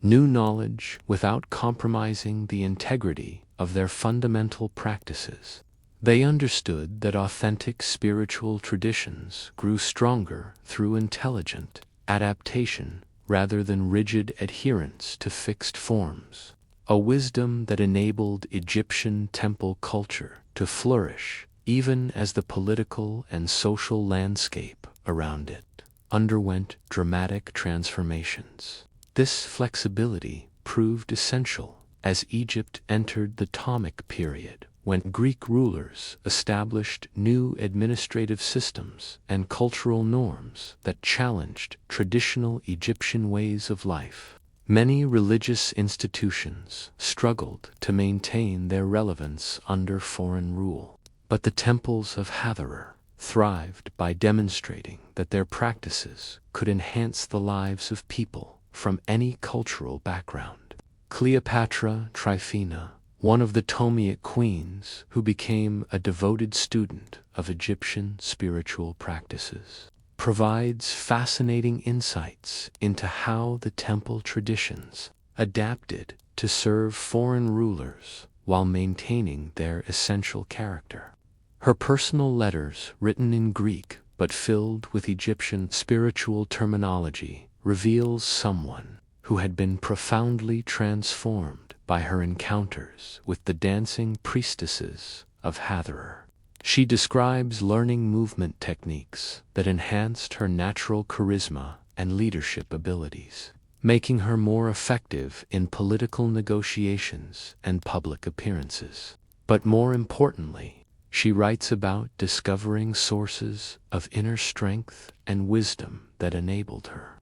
new knowledge without compromising the integrity of their fundamental practices. They understood that authentic spiritual traditions grew stronger through intelligent adaptation rather than rigid adherence to fixed forms, a wisdom that enabled Egyptian temple culture to flourish even as the political and social landscape around it underwent dramatic transformations. This flexibility proved essential as Egypt entered the Ptolemaic period, when Greek rulers established new administrative systems and cultural norms that challenged traditional Egyptian ways of life. Many religious institutions struggled to maintain their relevance under foreign rule, but the temples of Hathor thrived by demonstrating that their practices could enhance the lives of people from any cultural background. Cleopatra Tryphena, one of the Ptolemaic queens who became a devoted student of Egyptian spiritual practices, provides fascinating insights into how the temple traditions adapted to serve foreign rulers while maintaining their essential character. Her personal letters, written in Greek but filled with Egyptian spiritual terminology, reveals someone who had been profoundly transformed by her encounters with the dancing priestesses of Hathor. She describes learning movement techniques that enhanced her natural charisma and leadership abilities, making her more effective in political negotiations and public appearances. But more importantly, she writes about discovering sources of inner strength and wisdom that enabled her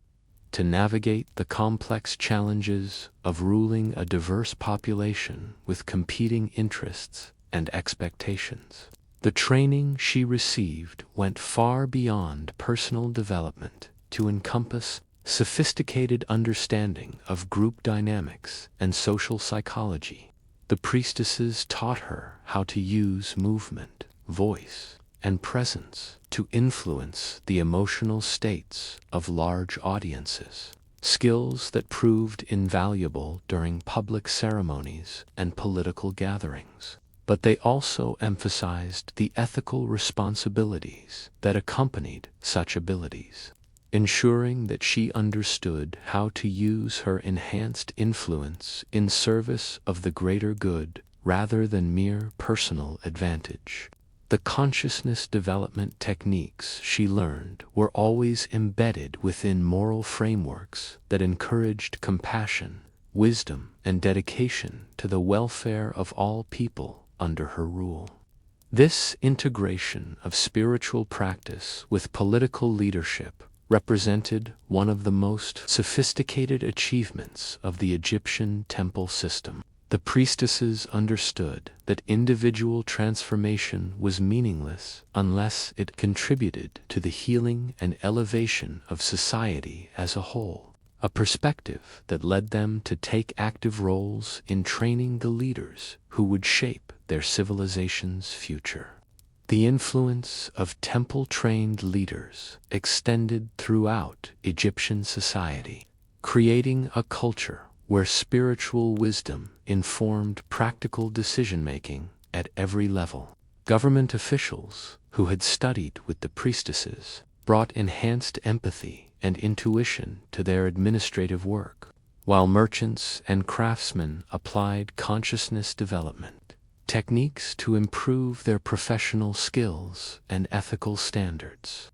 to navigate the complex challenges of ruling a diverse population with competing interests and expectations. The training she received went far beyond personal development to encompass sophisticated understanding of group dynamics and social psychology. The priestesses taught her how to use movement, voice, and presence to influence the emotional states of large audiences, skills that proved invaluable during public ceremonies and political gatherings. But they also emphasized the ethical responsibilities that accompanied such abilities, ensuring that she understood how to use her enhanced influence in service of the greater good rather than mere personal advantage. The consciousness development techniques she learned were always embedded within moral frameworks that encouraged compassion, wisdom, and dedication to the welfare of all people under her rule. This integration of spiritual practice with political leadership represented one of the most sophisticated achievements of the Egyptian temple system. The priestesses understood that individual transformation was meaningless unless it contributed to the healing and elevation of society as a whole, a perspective that led them to take active roles in training the leaders who would shape their civilization's future. The influence of temple-trained leaders extended throughout Egyptian society, creating a culture where spiritual wisdom informed practical decision-making at every level. Government officials who had studied with the priestesses brought enhanced empathy and intuition to their administrative work, while merchants and craftsmen applied consciousness development techniques to improve their professional skills and ethical standards.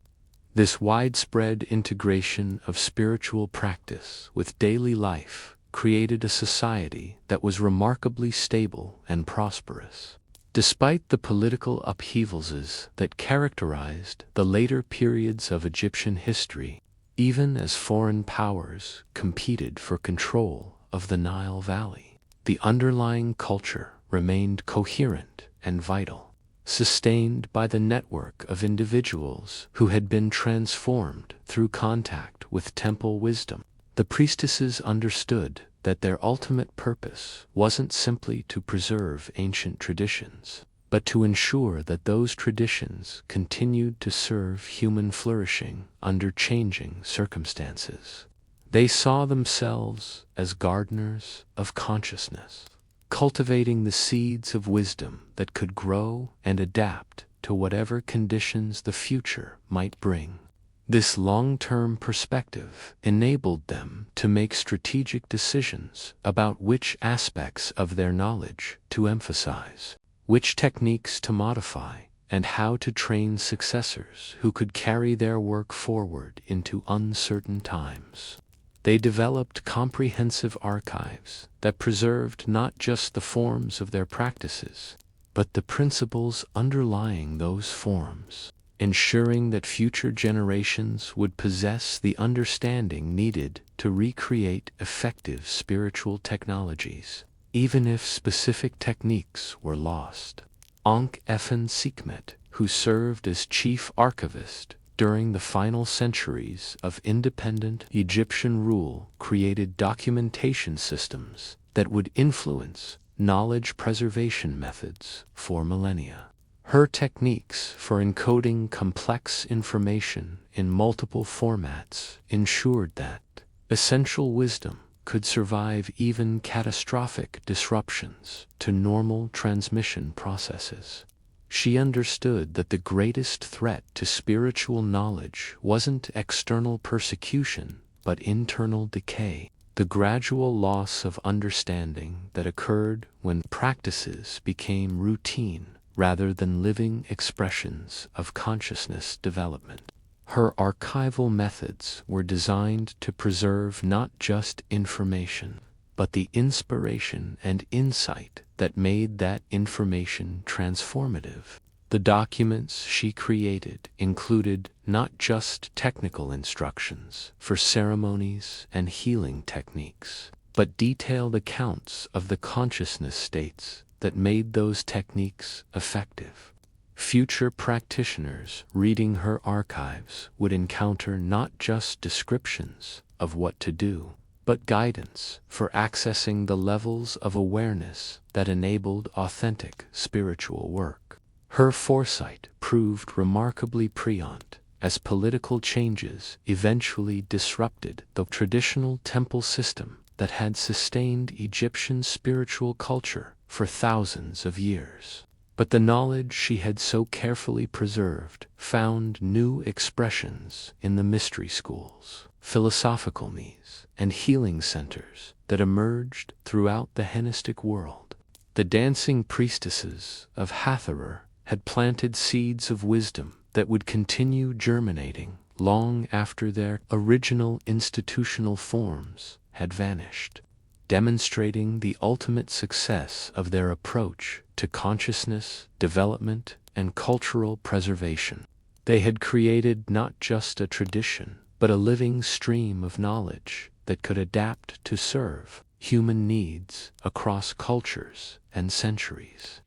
This widespread integration of spiritual practice with daily life created a society that was remarkably stable and prosperous. Despite the political upheavals that characterized the later periods of Egyptian history, even as foreign powers competed for control of the Nile Valley, the underlying culture remained coherent and vital, sustained by the network of individuals who had been transformed through contact with temple wisdom. The priestesses understood that their ultimate purpose wasn't simply to preserve ancient traditions, but to ensure that those traditions continued to serve human flourishing under changing circumstances. They saw themselves as gardeners of consciousness, cultivating the seeds of wisdom that could grow and adapt to whatever conditions the future might bring. This long-term perspective enabled them to make strategic decisions about which aspects of their knowledge to emphasize, which techniques to modify, and how to train successors who could carry their work forward into uncertain times. They developed comprehensive archives that preserved not just the forms of their practices, but the principles underlying those forms, ensuring that future generations would possess the understanding needed to recreate effective spiritual technologies, even if specific techniques were lost. Ankh-Sekhmet, who served as chief archivist during the final centuries of independent Egyptian rule, created documentation systems that would influence knowledge preservation methods for millennia. Her techniques for encoding complex information in multiple formats ensured that essential wisdom could survive even catastrophic disruptions to normal transmission processes. She understood that the greatest threat to spiritual knowledge wasn't external persecution, but internal decay, the gradual loss of understanding that occurred when practices became routine rather than living expressions of consciousness development. Her archival methods were designed to preserve not just information, but the inspiration and insight that made that information transformative. The documents she created included not just technical instructions for ceremonies and healing techniques, but detailed accounts of the consciousness states that made those techniques effective. Future practitioners reading her archives would encounter not just descriptions of what to do, but guidance for accessing the levels of awareness that enabled authentic spiritual work. Her foresight proved remarkably prescient as political changes eventually disrupted the traditional temple system that had sustained Egyptian spiritual culture for thousands of years. But the knowledge she had so carefully preserved found new expressions in the mystery schools, philosophical meetings, and healing centers that emerged throughout the Hellenistic world. The dancing priestesses of Hathor had planted seeds of wisdom that would continue germinating long after their original institutional forms had vanished, demonstrating the ultimate success of their approach to consciousness, development, and cultural preservation. They had created not just a tradition, but a living stream of knowledge that could adapt to serve human needs across cultures and centuries.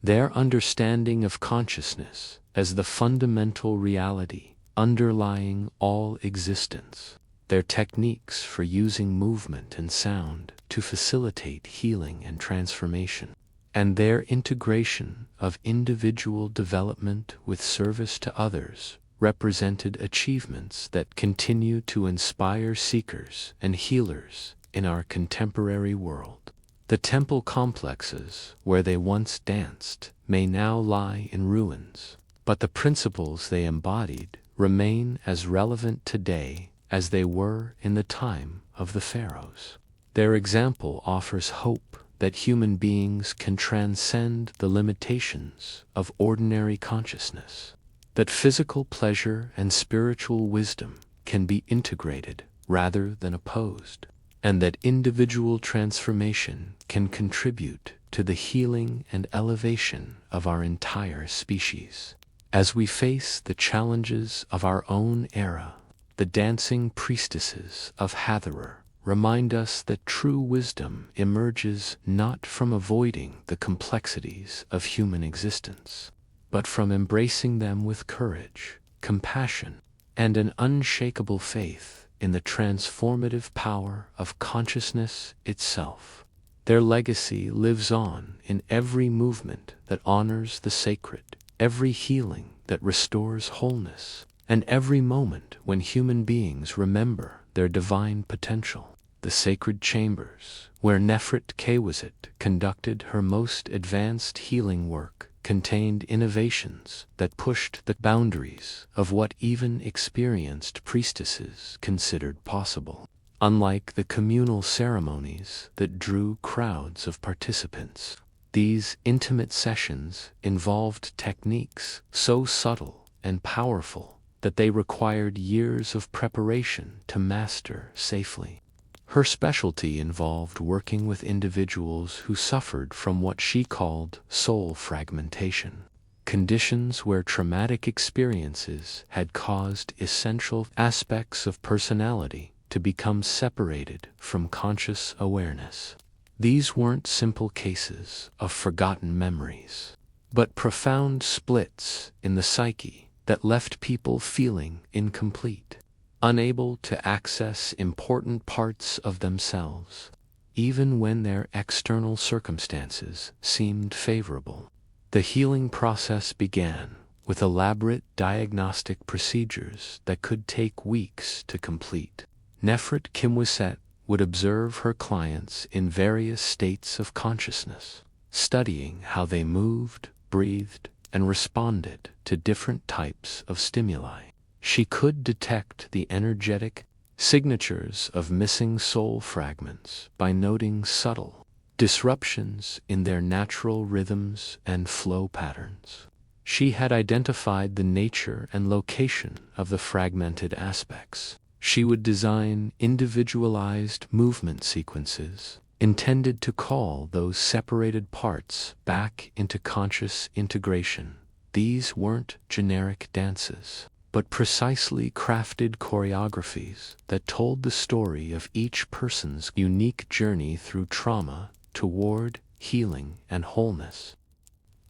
Their understanding of consciousness as the fundamental reality underlying all existence, their techniques for using movement and sound to facilitate healing and transformation, and their integration of individual development with service to others represented achievements that continue to inspire seekers and healers in our contemporary world. The temple complexes where they once danced may now lie in ruins, but the principles they embodied remain as relevant today as they were in the time of the pharaohs. Their example offers hope that human beings can transcend the limitations of ordinary consciousness, that physical pleasure and spiritual wisdom can be integrated rather than opposed, and that individual transformation can contribute to the healing and elevation of our entire species. As we face the challenges of our own era, the dancing priestesses of Hathor remind us that true wisdom emerges not from avoiding the complexities of human existence, but from embracing them with courage, compassion, and an unshakable faith in the transformative power of consciousness itself. Their legacy lives on in every movement that honors the sacred, every healing that restores wholeness, and every moment when human beings remember their divine potential. The sacred chambers, where Nefertiti conducted her most advanced healing work, contained innovations that pushed the boundaries of what even experienced priestesses considered possible. Unlike the communal ceremonies that drew crowds of participants, these intimate sessions involved techniques so subtle and powerful that they required years of preparation to master safely. Her specialty involved working with individuals who suffered from what she called soul fragmentation, conditions where traumatic experiences had caused essential aspects of personality to become separated from conscious awareness. These weren't simple cases of forgotten memories, but profound splits in the psyche that left people feeling incomplete, unable to access important parts of themselves, even when their external circumstances seemed favorable. The healing process began with elaborate diagnostic procedures that could take weeks to complete. Nefertiti would observe her clients in various states of consciousness, studying how they moved, breathed, and responded to different types of stimuli. She could detect the energetic signatures of missing soul fragments by noting subtle disruptions in their natural rhythms and flow patterns. She had identified the nature and location of the fragmented aspects. She would design individualized movement sequences intended to call those separated parts back into conscious integration. These weren't generic dances, but precisely crafted choreographies that told the story of each person's unique journey through trauma toward healing and wholeness.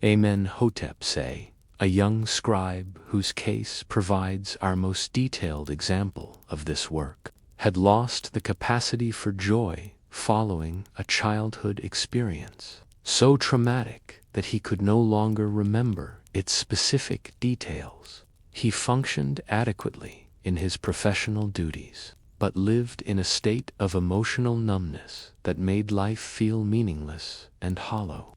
Amenhotep say, a young scribe whose case provides our most detailed example of this work, had lost the capacity for joy following a childhood experience so traumatic that he could no longer remember its specific details. He functioned adequately in his professional duties, but lived in a state of emotional numbness that made life feel meaningless and hollow.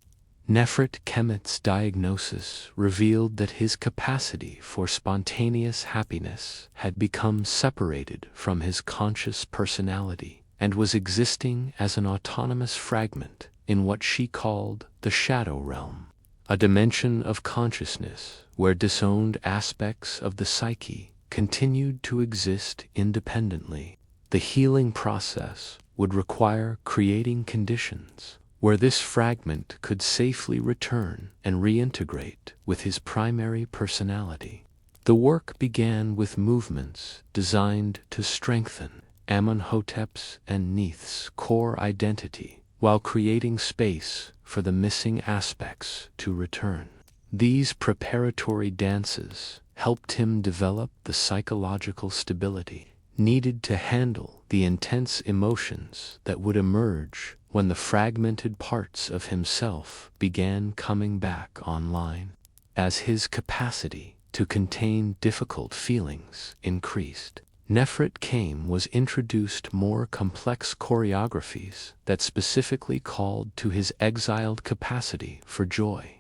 Nefertiti's diagnosis revealed that his capacity for spontaneous happiness had become separated from his conscious personality and was existing as an autonomous fragment in what she called the shadow realm, a dimension of consciousness where disowned aspects of the psyche continued to exist independently. The healing process would require creating conditions where this fragment could safely return and reintegrate with his primary personality. The work began with movements designed to strengthen Amenhotep's and Neith's core identity while creating space for the missing aspects to return. These preparatory dances helped him develop the psychological stability needed to handle the intense emotions that would emerge when the fragmented parts of himself began coming back online. As his capacity to contain difficult feelings increased, Nefertiti was introduced more complex choreographies that specifically called to his exiled capacity for joy.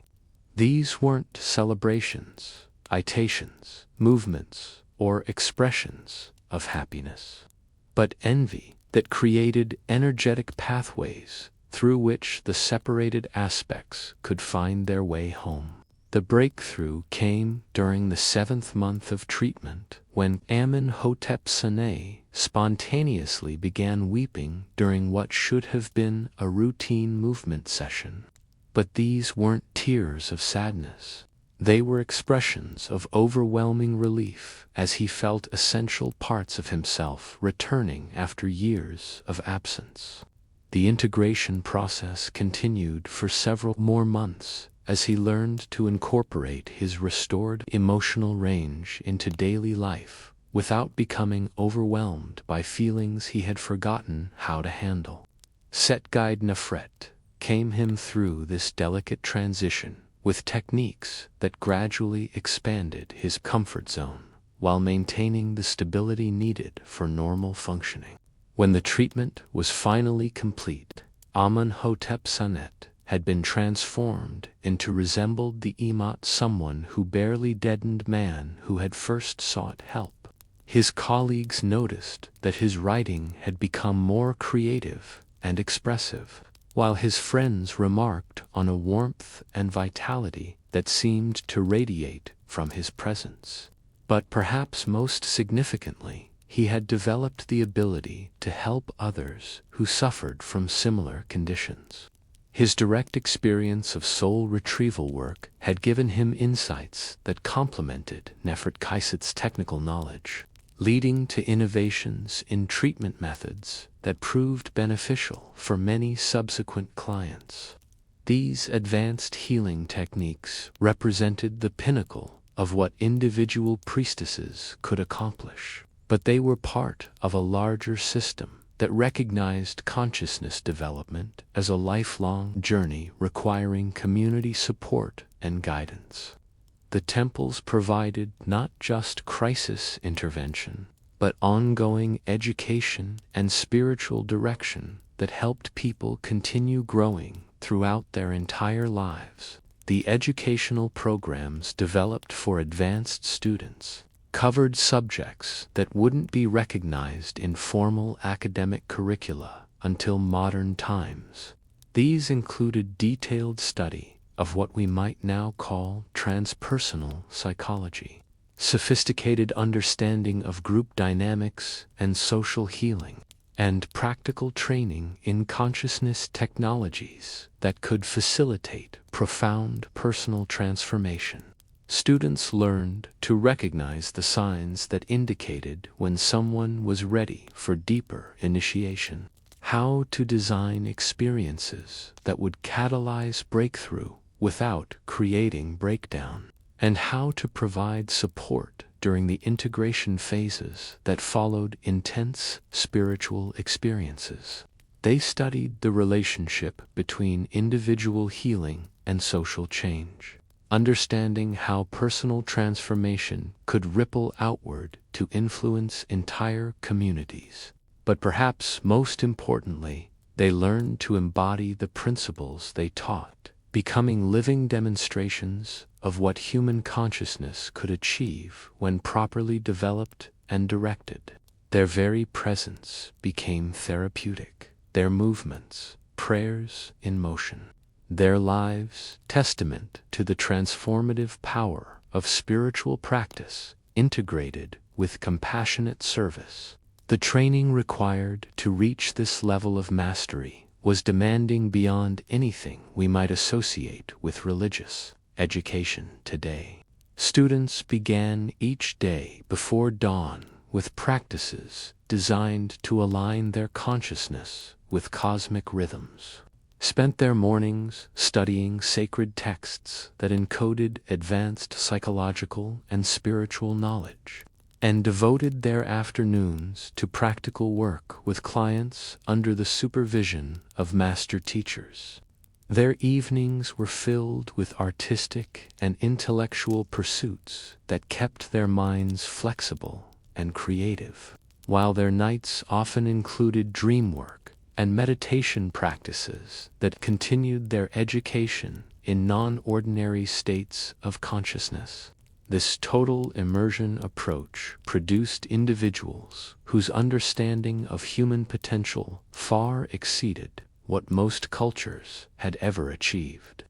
These weren't celebrations, itations, movements, or expressions of happiness, but envy that created energetic pathways through which the separated aspects could find their way home. The breakthrough came during the 7th month of treatment, when Amenhotep spontaneously began weeping during what should have been a routine movement session. But these weren't tears of sadness. They were expressions of overwhelming relief as he felt essential parts of himself returning after years of absence. The integration process continued for several more months as he learned to incorporate his restored emotional range into daily life without becoming overwhelmed by feelings he had forgotten how to handle. Set guide Nefret came him through this delicate transition with techniques that gradually expanded his comfort zone while maintaining the stability needed for normal functioning. When the treatment was finally complete, Amenhotep had been transformed into resembled the Imot, someone who barely deadened man who had first sought help. His colleagues noticed that his writing had become more creative and expressive, while his friends remarked on a warmth and vitality that seemed to radiate from his presence. But perhaps most significantly, he had developed the ability to help others who suffered from similar conditions. His direct experience of soul retrieval work had given him insights that complemented Nefertiti's technical knowledge, leading to innovations in treatment methods that proved beneficial for many subsequent clients. These advanced healing techniques represented the pinnacle of what individual priestesses could accomplish, but they were part of a larger system that recognized consciousness development as a lifelong journey requiring community support and guidance. The temples provided not just crisis intervention, but ongoing education and spiritual direction that helped people continue growing throughout their entire lives. The educational programs developed for advanced students covered subjects that wouldn't be recognized in formal academic curricula until modern times. These included detailed study of what we might now call transpersonal psychology, sophisticated understanding of group dynamics and social healing, and practical training in consciousness technologies that could facilitate profound personal transformation. Students learned to recognize the signs that indicated when someone was ready for deeper initiation, how to design experiences that would catalyze breakthrough without creating breakdown, and how to provide support during the integration phases that followed intense spiritual experiences. They studied the relationship between individual healing and social change, understanding how personal transformation could ripple outward to influence entire communities. But perhaps most importantly, they learned to embody the principles they taught, becoming living demonstrations of what human consciousness could achieve when properly developed and directed. Their very presence became therapeutic, their movements, prayers in motion, their lives, testament to the transformative power of spiritual practice integrated with compassionate service. The training required to reach this level of mastery was demanding beyond anything we might associate with religious education today. Students began each day before dawn with practices designed to align their consciousness with cosmic rhythms, spent their mornings studying sacred texts that encoded advanced psychological and spiritual knowledge, and devoted their afternoons to practical work with clients under the supervision of master teachers. Their evenings were filled with artistic and intellectual pursuits that kept their minds flexible and creative, while their nights often included dream work and meditation practices that continued their education in non-ordinary states of consciousness. This total immersion approach produced individuals whose understanding of human potential far exceeded what most cultures had ever achieved.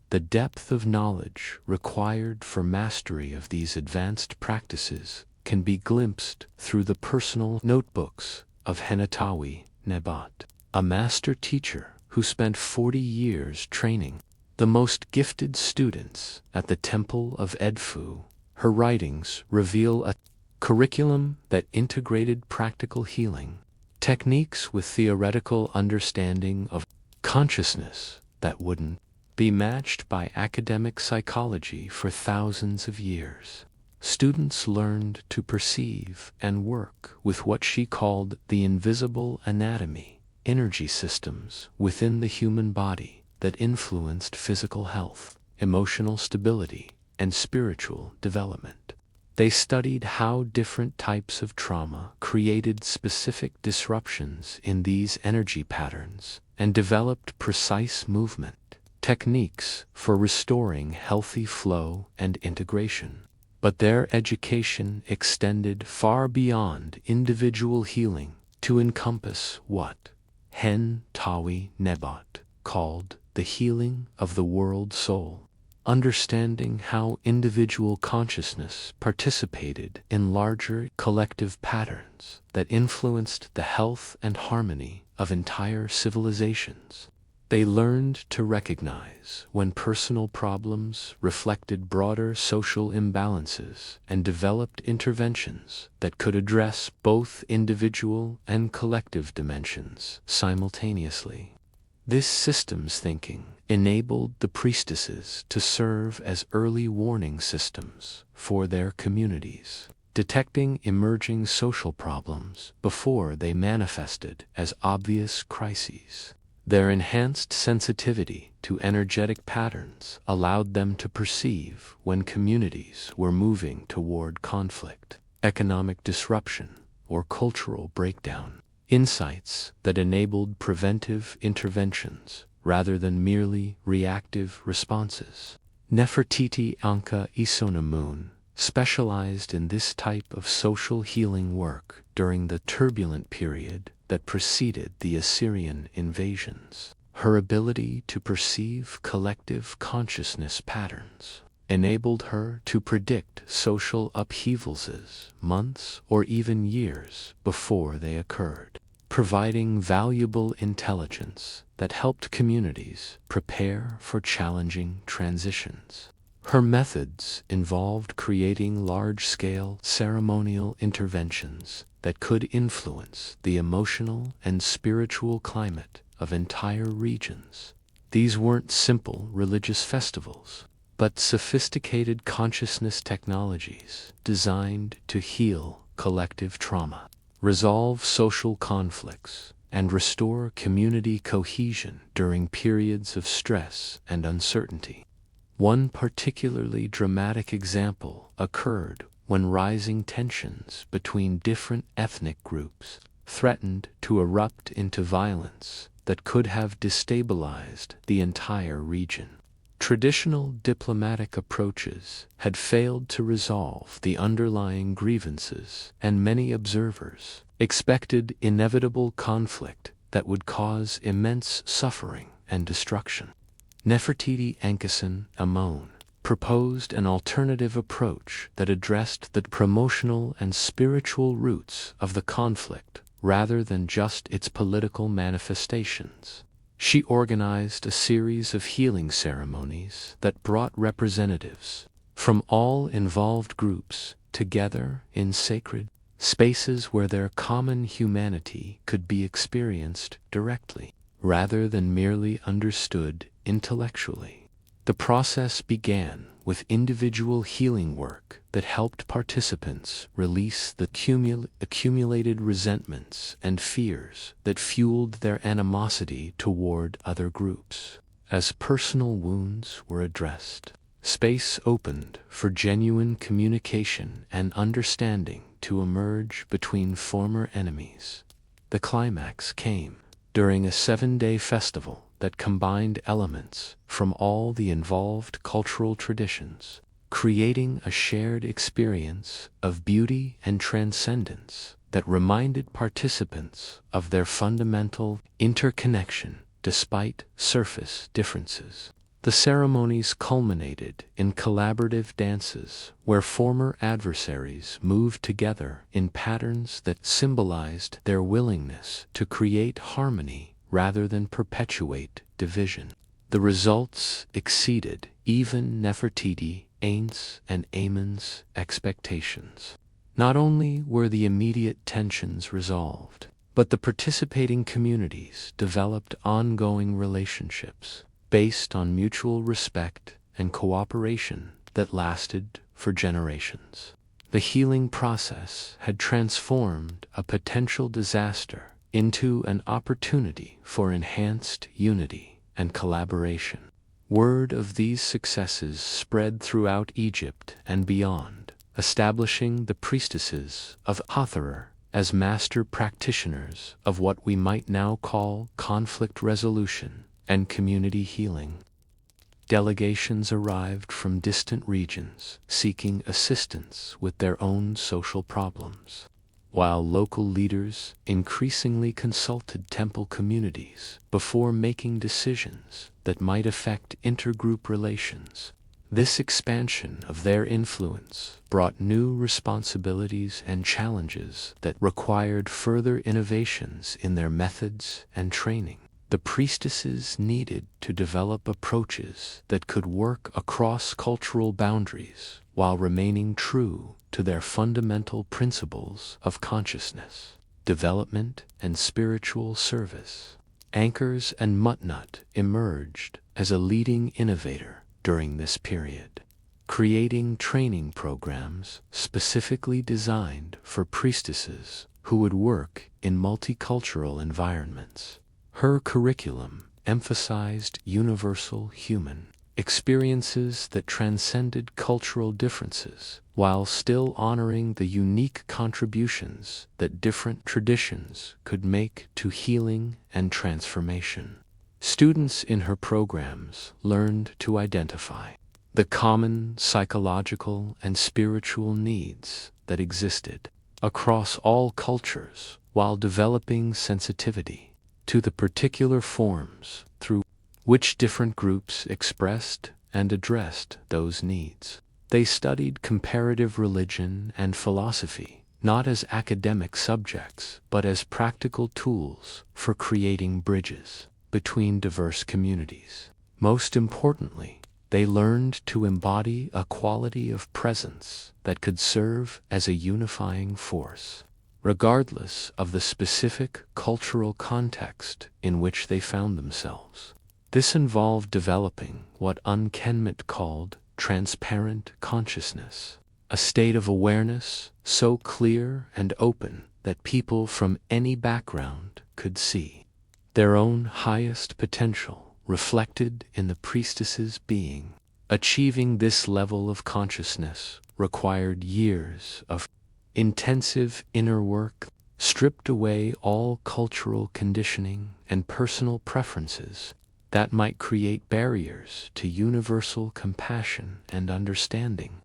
The depth of knowledge required for mastery of these advanced practices can be glimpsed through the personal notebooks of Henatawi Nebat, a master teacher who spent 40 years training the most gifted students at the Temple of Edfu. Her writings reveal a curriculum that integrated practical healing techniques with theoretical understanding of consciousness that wouldn't be matched by academic psychology for thousands of years. Students learned to perceive and work with what she called the invisible anatomy, energy systems within the human body that influenced physical health, emotional stability, and spiritual development. They studied how different types of trauma created specific disruptions in these energy patterns and developed precise movement techniques for restoring healthy flow and integration. But their education extended far beyond individual healing to encompass what Henatawi Nebat called the healing of the world soul, understanding how individual consciousness participated in larger collective patterns that influenced the health and harmony of entire civilizations. They learned to recognize when personal problems reflected broader social imbalances and developed interventions that could address both individual and collective dimensions simultaneously. This systems thinking enabled the priestesses to serve as early warning systems for their communities, detecting emerging social problems before they manifested as obvious crises. Their enhanced sensitivity to energetic patterns allowed them to perceive when communities were moving toward conflict, economic disruption, or cultural breakdown. Insights that enabled preventive interventions rather than merely reactive responses. Nefertiti Anka Isonamun specialized in this type of social healing work during the turbulent period that preceded the Assyrian invasions. Her ability to perceive collective consciousness patterns enabled her to predict social upheavals months or even years before they occurred, providing valuable intelligence that helped communities prepare for challenging transitions. Her methods involved creating large-scale ceremonial interventions that could influence the emotional and spiritual climate of entire regions. These weren't simple religious festivals. but sophisticated consciousness technologies designed to heal collective trauma, resolve social conflicts, and restore community cohesion during periods of stress and uncertainty. One particularly dramatic example occurred when rising tensions between different ethnic groups threatened to erupt into violence that could have destabilized the entire region. Traditional diplomatic approaches had failed to resolve the underlying grievances, and many observers expected inevitable conflict that would cause immense suffering and destruction. Nefertiti Amon proposed an alternative approach that addressed the promotional and spiritual roots of the conflict rather than just its political manifestations. She organized a series of healing ceremonies that brought representatives from all involved groups together in sacred spaces where their common humanity could be experienced directly, rather than merely understood intellectually. The process began with individual healing work that helped participants release the accumulated resentments and fears that fueled their animosity toward other groups. As personal wounds were addressed, space opened for genuine communication and understanding to emerge between former enemies. The climax came during a 7-day festival that combined elements from all the involved cultural traditions, creating a shared experience of beauty and transcendence that reminded participants of their fundamental interconnection despite surface differences. The ceremonies culminated in collaborative dances where former adversaries moved together in patterns that symbolized their willingness to create harmony rather than perpetuate division. The results exceeded even Nefertiti, Ain's, and Amon's expectations. Not only were the immediate tensions resolved, but the participating communities developed ongoing relationships based on mutual respect and cooperation that lasted for generations. The healing process had transformed a potential disaster into an opportunity for enhanced unity and collaboration. Word of these successes spread throughout Egypt and beyond, establishing the Priestesses of Hathor as master practitioners of what we might now call conflict resolution and community healing. Delegations arrived from distant regions seeking assistance with their own social problems, while local leaders increasingly consulted temple communities before making decisions that might affect intergroup relations. This expansion of their influence brought new responsibilities and challenges that required further innovations in their methods and training. The priestesses needed to develop approaches that could work across cultural boundaries while remaining true to their fundamental principles of consciousness, development, and spiritual service. Anchors and Mutnut emerged as a leading innovator during this period, creating training programs specifically designed for priestesses who would work in multicultural environments. Her curriculum emphasized universal human experiences that transcended cultural differences, while still honoring the unique contributions that different traditions could make to healing and transformation. Students in her programs learned to identify the common psychological and spiritual needs that existed across all cultures while developing sensitivity to the particular forms through which different groups expressed and addressed those needs. They studied comparative religion and philosophy, not as academic subjects, but as practical tools for creating bridges between diverse communities. Most importantly, they learned to embody a quality of presence that could serve as a unifying force, regardless of the specific cultural context in which they found themselves. This involved developing what Unkenmet called transparent consciousness, a state of awareness so clear and open that people from any background could see their own highest potential reflected in the priestess's being. Achieving this level of consciousness required years of intensive inner work, stripped away all cultural conditioning and personal preferences that might create barriers to universal compassion and understanding.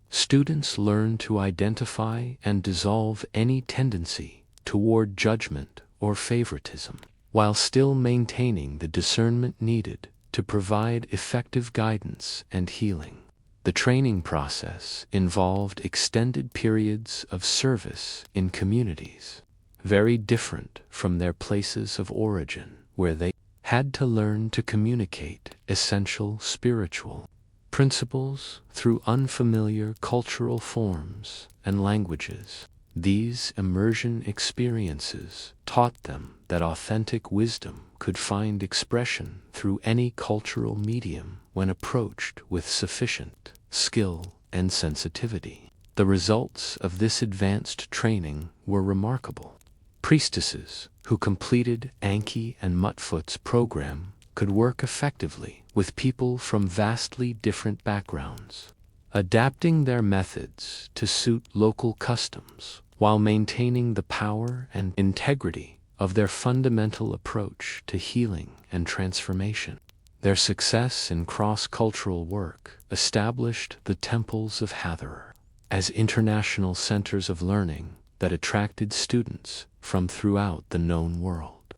Students learn to identify and dissolve any tendency toward judgment or favoritism, while still maintaining the discernment needed to provide effective guidance and healing. The training process involved extended periods of service in communities, very different from their places of origin, where they had to learn to communicate essential spiritual principles through unfamiliar cultural forms and languages. These immersion experiences taught them that authentic wisdom could find expression through any cultural medium when approached with sufficient skill and sensitivity. The results of this advanced training were remarkable. Priestesses who completed Anki and Mutfoot's program could work effectively with people from vastly different backgrounds, adapting their methods to suit local customs while maintaining the power and integrity of their fundamental approach to healing and transformation. Their success in cross-cultural work established the temples of Hathor as international centers of learning that attracted students from throughout the known world.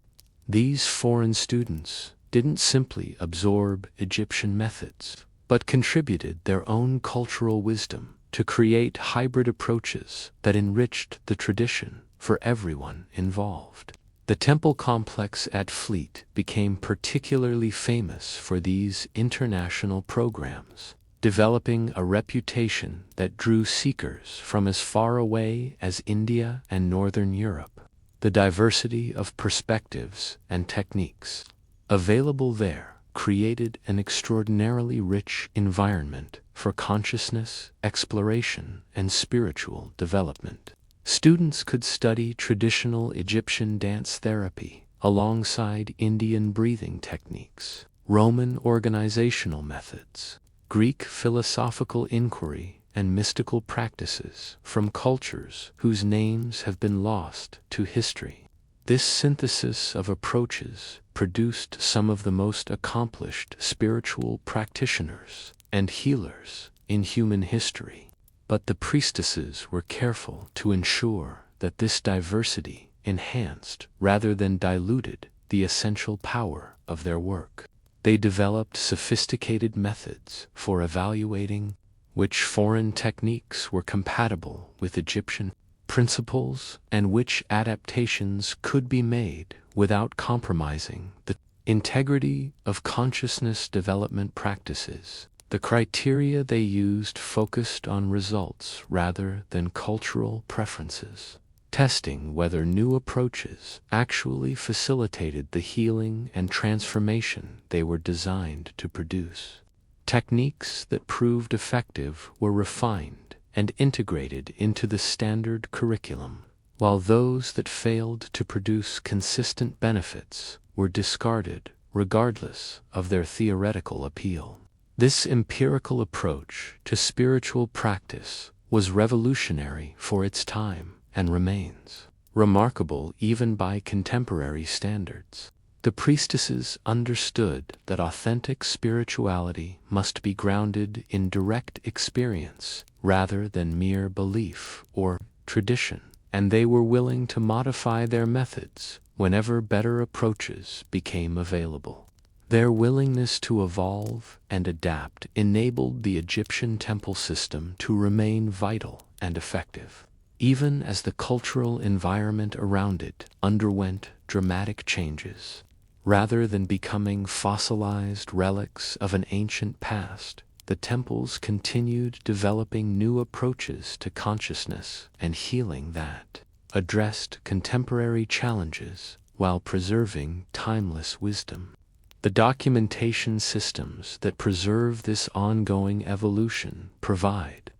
These foreign students didn't simply absorb Egyptian methods, but contributed their own cultural wisdom to create hybrid approaches that enriched the tradition for everyone involved. The temple complex at Fleet became particularly famous for these international programs, developing a reputation that drew seekers from as far away as India and Northern Europe. The diversity of perspectives and techniques available there created an extraordinarily rich environment for consciousness, exploration, and spiritual development. Students could study traditional Egyptian dance therapy alongside Indian breathing techniques, Roman organizational methods, Greek philosophical inquiry, and mystical practices from cultures whose names have been lost to history. This synthesis of approaches produced some of the most accomplished spiritual practitioners and healers in human history. But the priestesses were careful to ensure that this diversity enhanced rather than diluted the essential power of their work. They developed sophisticated methods for evaluating which foreign techniques were compatible with Egyptian principles and which adaptations could be made without compromising the integrity of consciousness development practices. The criteria they used focused on results rather than cultural preferences, testing whether new approaches actually facilitated the healing and transformation they were designed to produce. Techniques that proved effective were refined and integrated into the standard curriculum, while those that failed to produce consistent benefits were discarded regardless of their theoretical appeal. This empirical approach to spiritual practice was revolutionary for its time and remains remarkable even by contemporary standards. The priestesses understood that authentic spirituality must be grounded in direct experience rather than mere belief or tradition, and they were willing to modify their methods whenever better approaches became available. Their willingness to evolve and adapt enabled the Egyptian temple system to remain vital and effective, even as the cultural environment around it underwent dramatic changes. Rather than becoming fossilized relics of an ancient past, the temples continued developing new approaches to consciousness and healing that addressed contemporary challenges while preserving timeless wisdom. The documentation systems that preserve this ongoing evolution provide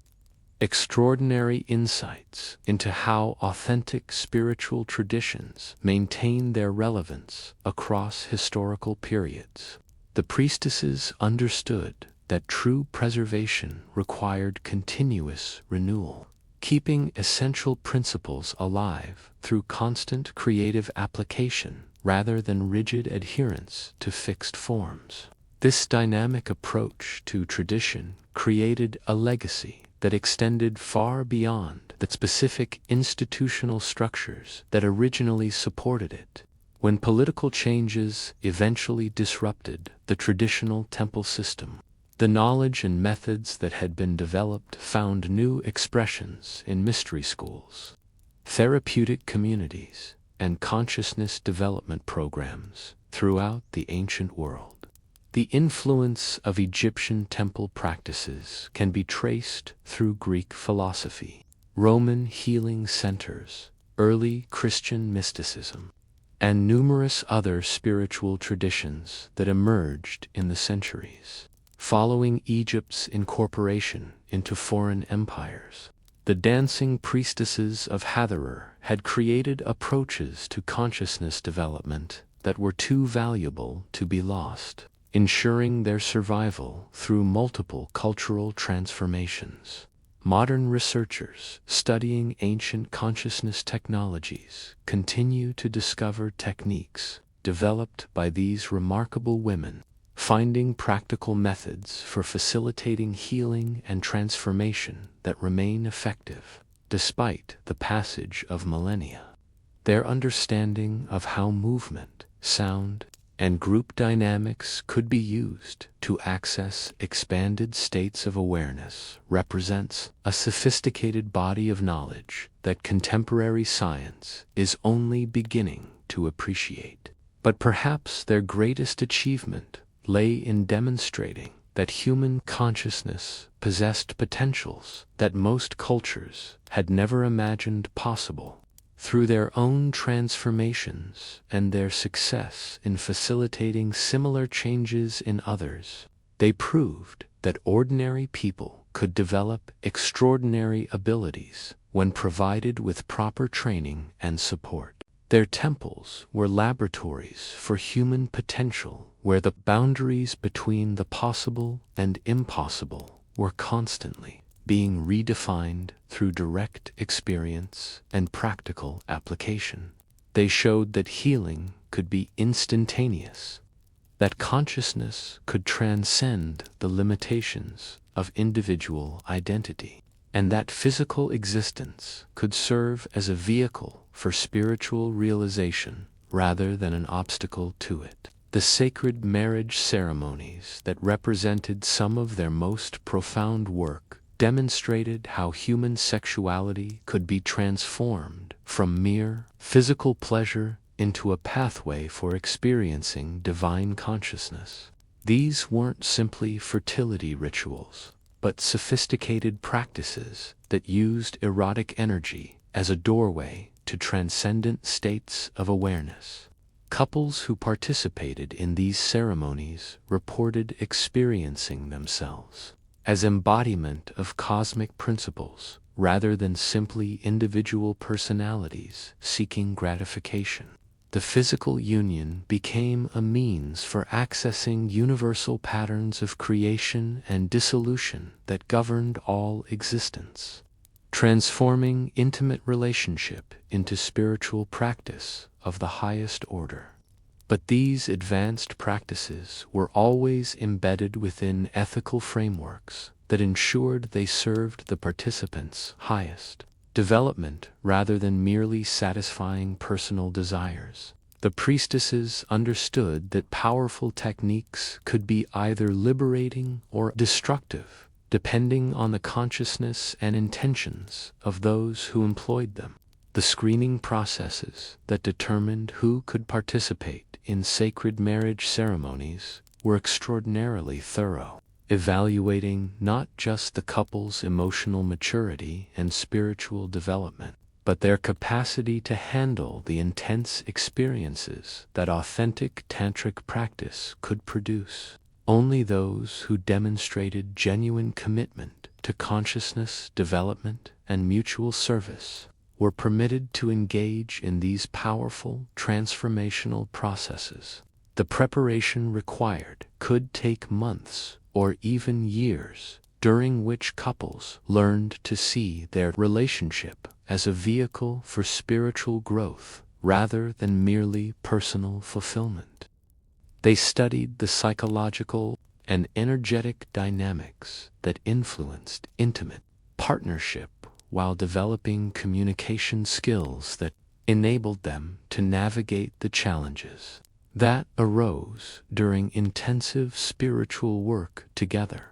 extraordinary insights into how authentic spiritual traditions maintain their relevance across historical periods. The priestesses understood that true preservation required continuous renewal, keeping essential principles alive through constant creative application rather than rigid adherence to fixed forms. This dynamic approach to tradition created a legacy that extended far beyond the specific institutional structures that originally supported it. When political changes eventually disrupted the traditional temple system, the knowledge and methods that had been developed found new expressions in mystery schools, therapeutic communities, and consciousness development programs throughout the ancient world. The influence of Egyptian temple practices can be traced through Greek philosophy, Roman healing centers, early Christian mysticism, and numerous other spiritual traditions that emerged in the centuries following Egypt's incorporation into foreign empires. The dancing priestesses of Hathor had created approaches to consciousness development that were too valuable to be lost, ensuring their survival through multiple cultural transformations. Modern researchers studying ancient consciousness technologies continue to discover techniques developed by these remarkable women, finding practical methods for facilitating healing and transformation that remain effective despite the passage of millennia. Their understanding of how movement, sound, and group dynamics could be used to access expanded states of awareness represents a sophisticated body of knowledge that contemporary science is only beginning to appreciate. But perhaps their greatest achievement lay in demonstrating that human consciousness possessed potentials that most cultures had never imagined possible. Through their own transformations and their success in facilitating similar changes in others, they proved that ordinary people could develop extraordinary abilities when provided with proper training and support. Their temples were laboratories for human potential where the boundaries between the possible and impossible were constantly being redefined through direct experience and practical application. They showed that healing could be instantaneous, that consciousness could transcend the limitations of individual identity, and that physical existence could serve as a vehicle for spiritual realization rather than an obstacle to it. The sacred marriage ceremonies that represented some of their most profound work demonstrated how human sexuality could be transformed from mere physical pleasure into a pathway for experiencing divine consciousness. These weren't simply fertility rituals, but sophisticated practices that used erotic energy as a doorway to transcendent states of awareness. Couples who participated in these ceremonies reported experiencing themselves as embodiment of cosmic principles rather than simply individual personalities seeking gratification. The physical union became a means for accessing universal patterns of creation and dissolution that governed all existence, transforming intimate relationship into spiritual practice of the highest order. But these advanced practices were always embedded within ethical frameworks that ensured they served the participants' highest development rather than merely satisfying personal desires. The priestesses understood that powerful techniques could be either liberating or destructive, depending on the consciousness and intentions of those who employed them. The screening processes that determined who could participate in sacred marriage ceremonies were extraordinarily thorough, evaluating not just the couple's emotional maturity and spiritual development, but their capacity to handle the intense experiences that authentic tantric practice could produce. Only those who demonstrated genuine commitment to consciousness development and mutual service were permitted to engage in these powerful transformational processes. The preparation required could take months or even years, during which couples learned to see their relationship as a vehicle for spiritual growth rather than merely personal fulfillment. They studied the psychological and energetic dynamics that influenced intimate partnership while developing communication skills that enabled them to navigate the challenges that arose during intensive spiritual work together.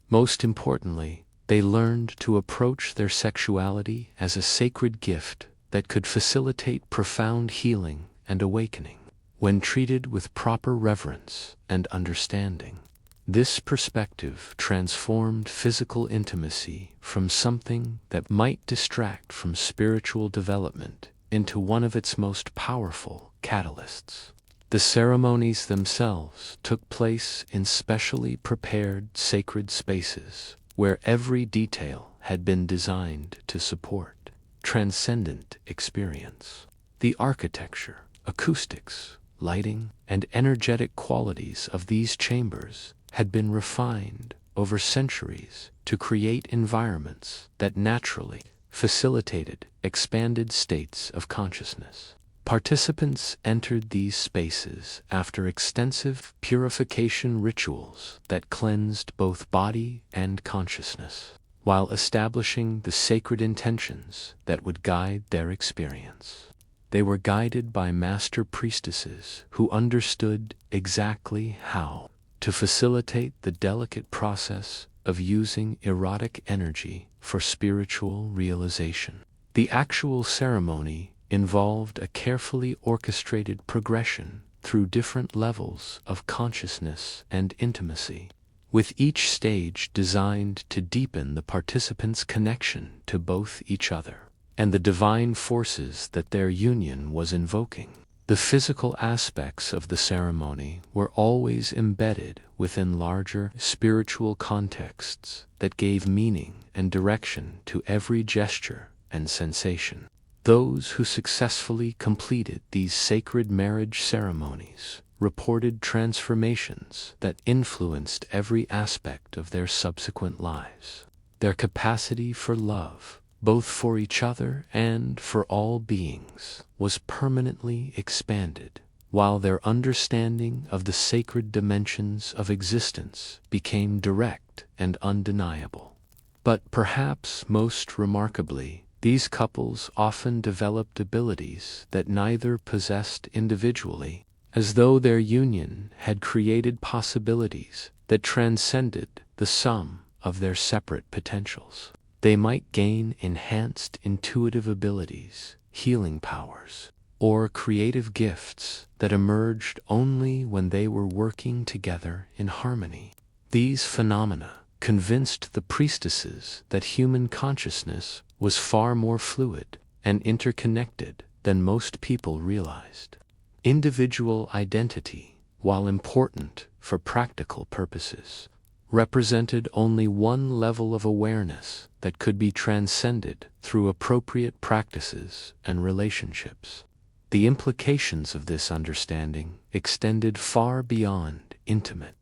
Most importantly, they learned to approach their sexuality as a sacred gift that could facilitate profound healing and awakening when treated with proper reverence and understanding. This perspective transformed physical intimacy from something that might distract from spiritual development into one of its most powerful catalysts. The ceremonies themselves took place in specially prepared sacred spaces where every detail had been designed to support transcendent experience. The architecture, acoustics, lighting, and energetic qualities of these chambers had been refined over centuries to create environments that naturally facilitated expanded states of consciousness. Participants entered these spaces after extensive purification rituals that cleansed both body and consciousness, while establishing the sacred intentions that would guide their experience. They were guided by master priestesses who understood exactly how to facilitate the delicate process of using erotic energy for spiritual realization. The actual ceremony involved a carefully orchestrated progression through different levels of consciousness and intimacy, with each stage designed to deepen the participants' connection to both each other and the divine forces that their union was invoking. The physical aspects of the ceremony were always embedded within larger spiritual contexts that gave meaning and direction to every gesture and sensation. Those who successfully completed these sacred marriage ceremonies reported transformations that influenced every aspect of their subsequent lives. Their capacity for love, both for each other and for all beings, was permanently expanded, while their understanding of the sacred dimensions of existence became direct and undeniable. But perhaps most remarkably, these couples often developed abilities that neither possessed individually, as though their union had created possibilities that transcended the sum of their separate potentials. They might gain enhanced intuitive abilities, healing powers, or creative gifts that emerged only when they were working together in harmony. These phenomena convinced the priestesses that human consciousness was far more fluid and interconnected than most people realized. Individual identity, while important for practical purposes, represented only one level of awareness that could be transcended through appropriate practices and relationships. The implications of this understanding extended far beyond intimate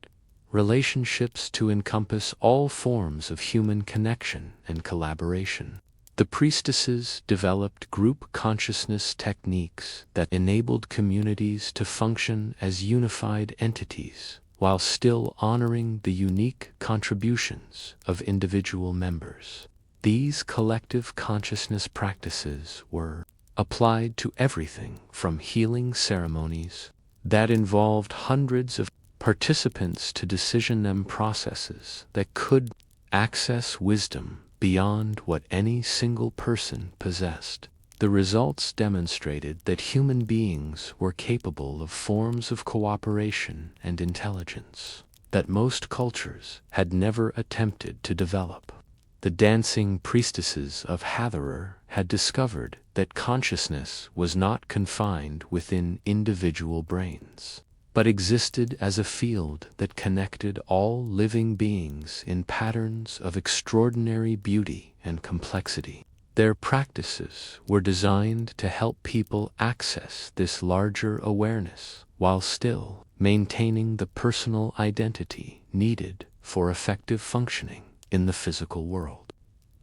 relationships to encompass all forms of human connection and collaboration. The priestesses developed group consciousness techniques that enabled communities to function as unified entities, while still honoring the unique contributions of individual members. These collective consciousness practices were applied to everything from healing ceremonies that involved hundreds of participants to decision-them processes that could access wisdom beyond what any single person possessed. The results demonstrated that human beings were capable of forms of cooperation and intelligence that most cultures had never attempted to develop. The dancing priestesses of Hathor had discovered that consciousness was not confined within individual brains, but existed as a field that connected all living beings in patterns of extraordinary beauty and complexity. Their practices were designed to help people access this larger awareness while still maintaining the personal identity needed for effective functioning in the physical world.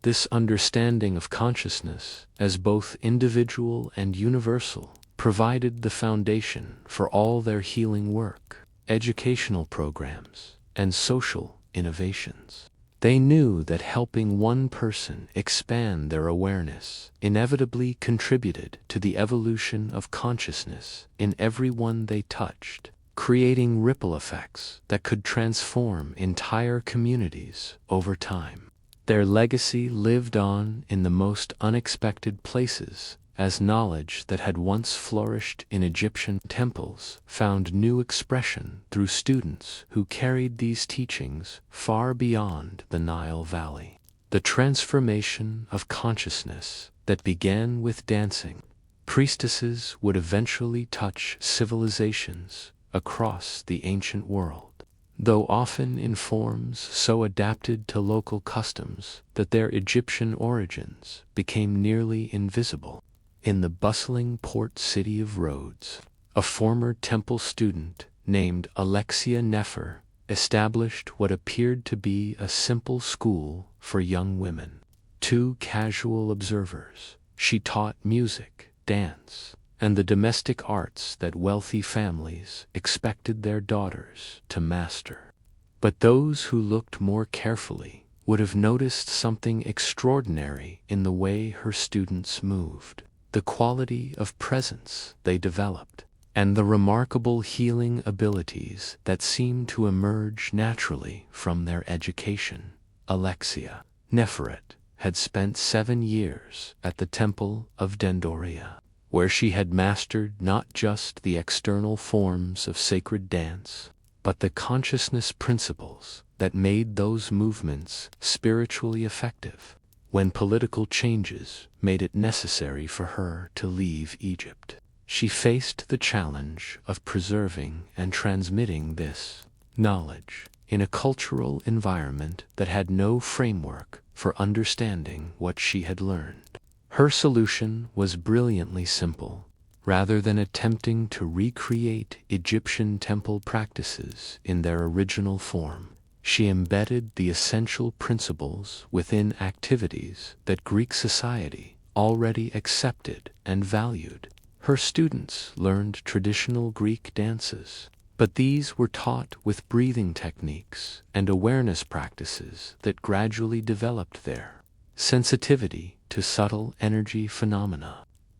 This understanding of consciousness as both individual and universal provided the foundation for all their healing work, educational programs, and social innovations. They knew that helping one person expand their awareness inevitably contributed to the evolution of consciousness in everyone they touched, creating ripple effects that could transform entire communities over time. Their legacy lived on in the most unexpected places, as knowledge that had once flourished in Egyptian temples found new expression through students who carried these teachings far beyond the Nile Valley. The transformation of consciousness that began with dancing priestesses would eventually touch civilizations across the ancient world, though often in forms so adapted to local customs that their Egyptian origins became nearly invisible. In the bustling port city of Rhodes, a former temple student named Alexia Nefer established what appeared to be a simple school for young women. To casual observers, she taught music, dance, and the domestic arts that wealthy families expected their daughters to master. But those who looked more carefully would have noticed something extraordinary in the way her students moved, the quality of presence they developed, and the remarkable healing abilities that seemed to emerge naturally from their education. Alexia Neferet had spent 7 years at the Temple of Dendera, where she had mastered not just the external forms of sacred dance, but the consciousness principles that made those movements spiritually effective. When political changes made it necessary for her to leave Egypt, she faced the challenge of preserving and transmitting this knowledge in a cultural environment that had no framework for understanding what she had learned. Her solution was brilliantly simple. Rather than attempting to recreate Egyptian temple practices in their original form, she embedded the essential principles within activities that Greek society already accepted and valued. Her students learned traditional Greek dances, but these were taught with breathing techniques and awareness practices that gradually developed their sensitivity to subtle energy phenomena.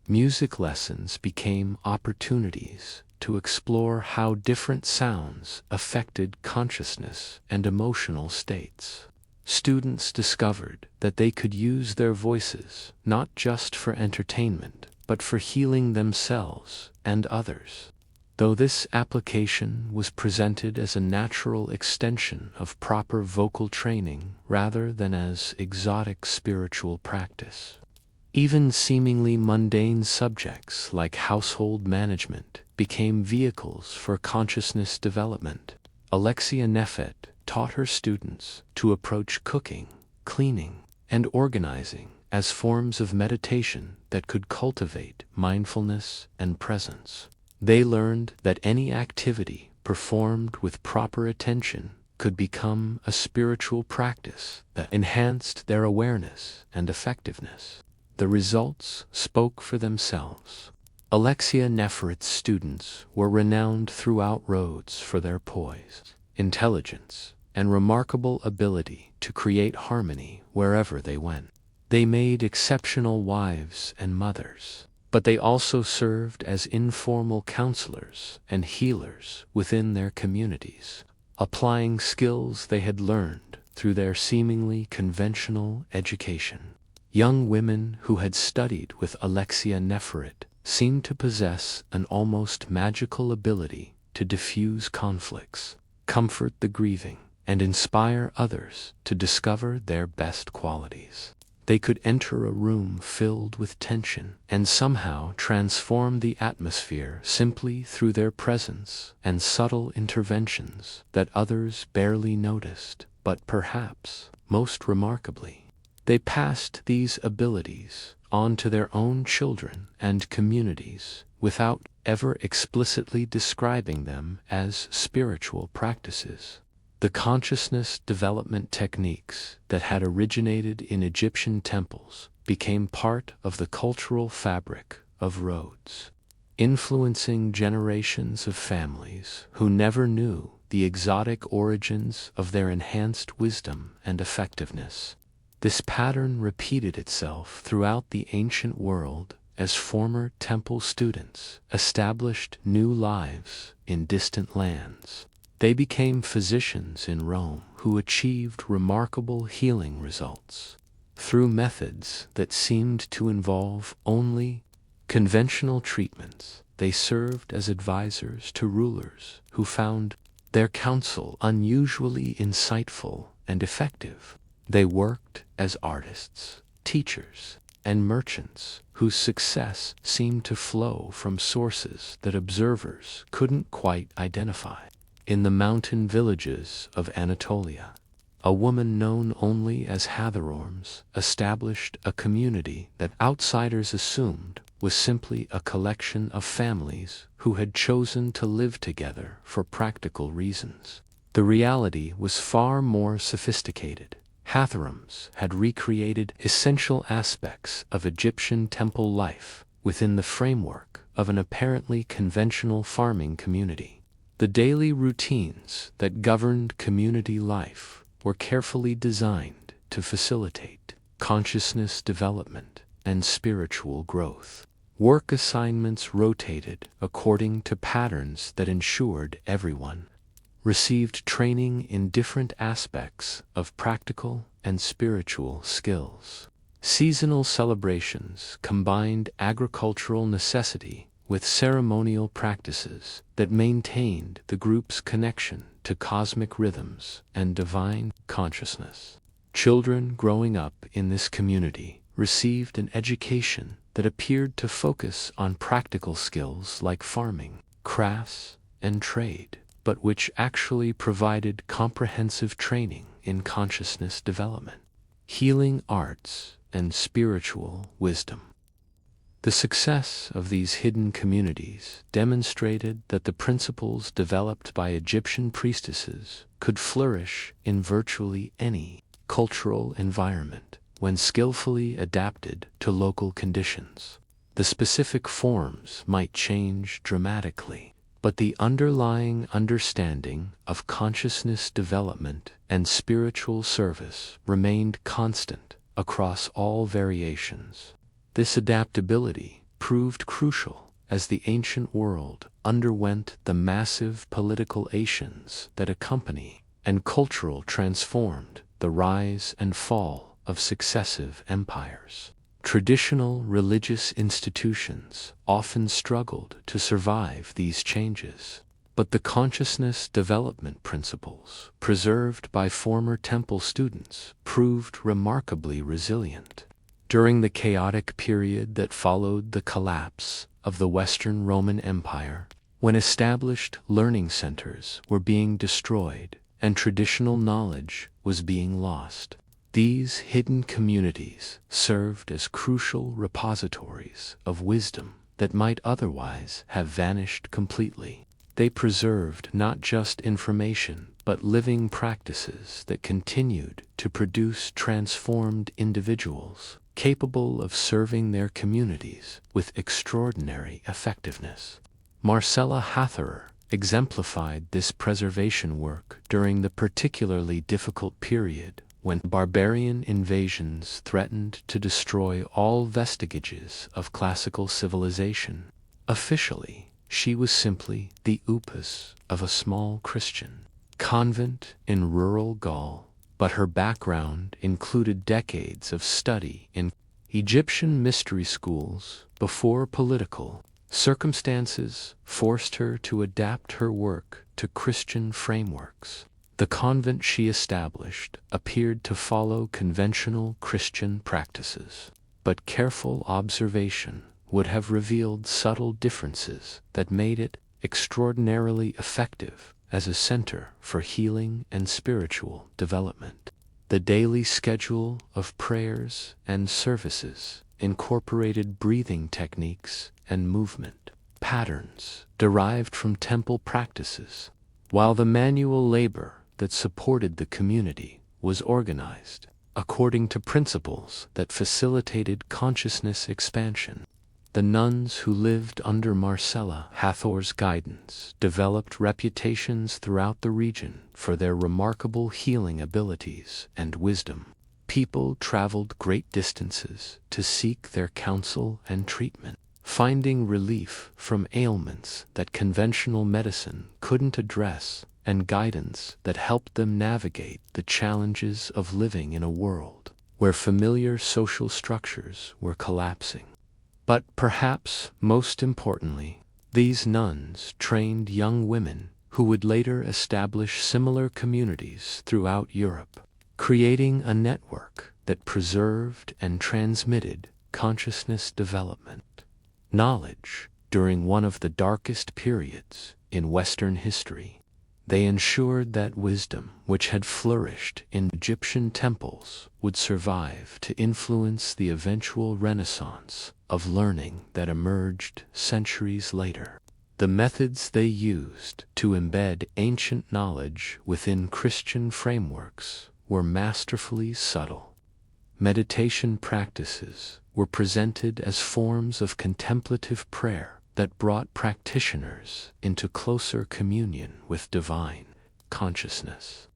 Music lessons became opportunities to explore how different sounds affected consciousness and emotional states. Students discovered that they could use their voices not just for entertainment, but for healing themselves and others. Though this application was presented as a natural extension of proper vocal training rather than as exotic spiritual practice, even seemingly mundane subjects like household management became vehicles for consciousness development. Alexia Neferet taught her students to approach cooking, cleaning, and organizing as forms of meditation that could cultivate mindfulness and presence. They learned that any activity performed with proper attention could become a spiritual practice that enhanced their awareness and effectiveness. The results spoke for themselves. Alexia Neferet's students were renowned throughout Rhodes for their poise, intelligence, and remarkable ability to create harmony wherever they went. They made exceptional wives and mothers, but they also served as informal counselors and healers within their communities, applying skills they had learned through their seemingly conventional education. Young women who had studied with Alexia Neferet seemed to possess an almost magical ability to diffuse conflicts, comfort the grieving, and inspire others to discover their best qualities. They could enter a room filled with tension and somehow transform the atmosphere simply through their presence and subtle interventions that others barely noticed, but perhaps, most remarkably, they passed these abilities on to their own children and communities without ever explicitly describing them as spiritual practices. The consciousness development techniques that had originated in Egyptian temples became part of the cultural fabric of Rhodes, influencing generations of families who never knew the exotic origins of their enhanced wisdom and effectiveness. This pattern repeated itself throughout the ancient world as former temple students established new lives in distant lands. They became physicians in Rome who achieved remarkable healing results through methods that seemed to involve only conventional treatments. They served as advisors to rulers who found their counsel unusually insightful and effective. They worked as artists, teachers, and merchants whose success seemed to flow from sources that observers couldn't quite identify. In the mountain villages of Anatolia, a woman known only as Hathororms established a community that outsiders assumed was simply a collection of families who had chosen to live together for practical reasons. The reality was far more sophisticated. Hathororms had recreated essential aspects of Egyptian temple life within the framework of an apparently conventional farming community. The daily routines that governed community life were carefully designed to facilitate consciousness development and spiritual growth. Work assignments rotated according to patterns that ensured everyone received training in different aspects of practical and spiritual skills. Seasonal celebrations combined agricultural necessity with ceremonial practices that maintained the group's connection to cosmic rhythms and divine consciousness. Children growing up in this community received an education that appeared to focus on practical skills like farming, crafts, and trade, but which actually provided comprehensive training in consciousness development, healing arts, and spiritual wisdom. The success of these hidden communities demonstrated that the principles developed by Egyptian priestesses could flourish in virtually any cultural environment when skillfully adapted to local conditions. The specific forms might change dramatically, but the underlying understanding of consciousness development and spiritual service remained constant across all variations. This adaptability proved crucial as the ancient world underwent the massive political actions that accompany and cultural transformed the rise and fall of successive empires. Traditional religious institutions often struggled to survive these changes, but the consciousness development principles preserved by former temple students proved remarkably resilient. During the chaotic period that followed the collapse of the Western Roman Empire, when established learning centers were being destroyed and traditional knowledge was being lost, these hidden communities served as crucial repositories of wisdom that might otherwise have vanished completely. They preserved not just information, but living practices that continued to produce transformed individuals capable of serving their communities with extraordinary effectiveness. Marcella Hathor exemplified this preservation work during the particularly difficult period when barbarian invasions threatened to destroy all vestiges of classical civilization. Officially, she was simply the upus of a small Christian convent in rural Gaul, but her background included decades of study in Egyptian mystery schools before political circumstances forced her to adapt her work to Christian frameworks. The convent she established appeared to follow conventional Christian practices, but careful observation would have revealed subtle differences that made it extraordinarily effective as a center for healing and spiritual development. The daily schedule of prayers and services incorporated breathing techniques and movement patterns derived from temple practices, while the manual labor that supported the community was organized according to principles that facilitated consciousness expansion. The nuns who lived under Marcella Hathor's guidance developed reputations throughout the region for their remarkable healing abilities and wisdom. People traveled great distances to seek their counsel and treatment, finding relief from ailments that conventional medicine couldn't address and guidance that helped them navigate the challenges of living in a world where familiar social structures were collapsing. But perhaps most importantly, these nuns trained young women who would later establish similar communities throughout Europe, creating a network that preserved and transmitted consciousness development knowledge during one of the darkest periods in Western history. They ensured that wisdom, which had flourished in Egyptian temples, would survive to influence the eventual renaissance of learning that emerged centuries later. The methods they used to embed ancient knowledge within Christian frameworks were masterfully subtle. Meditation practices were presented as forms of contemplative prayer that brought practitioners into closer communion with divine consciousness.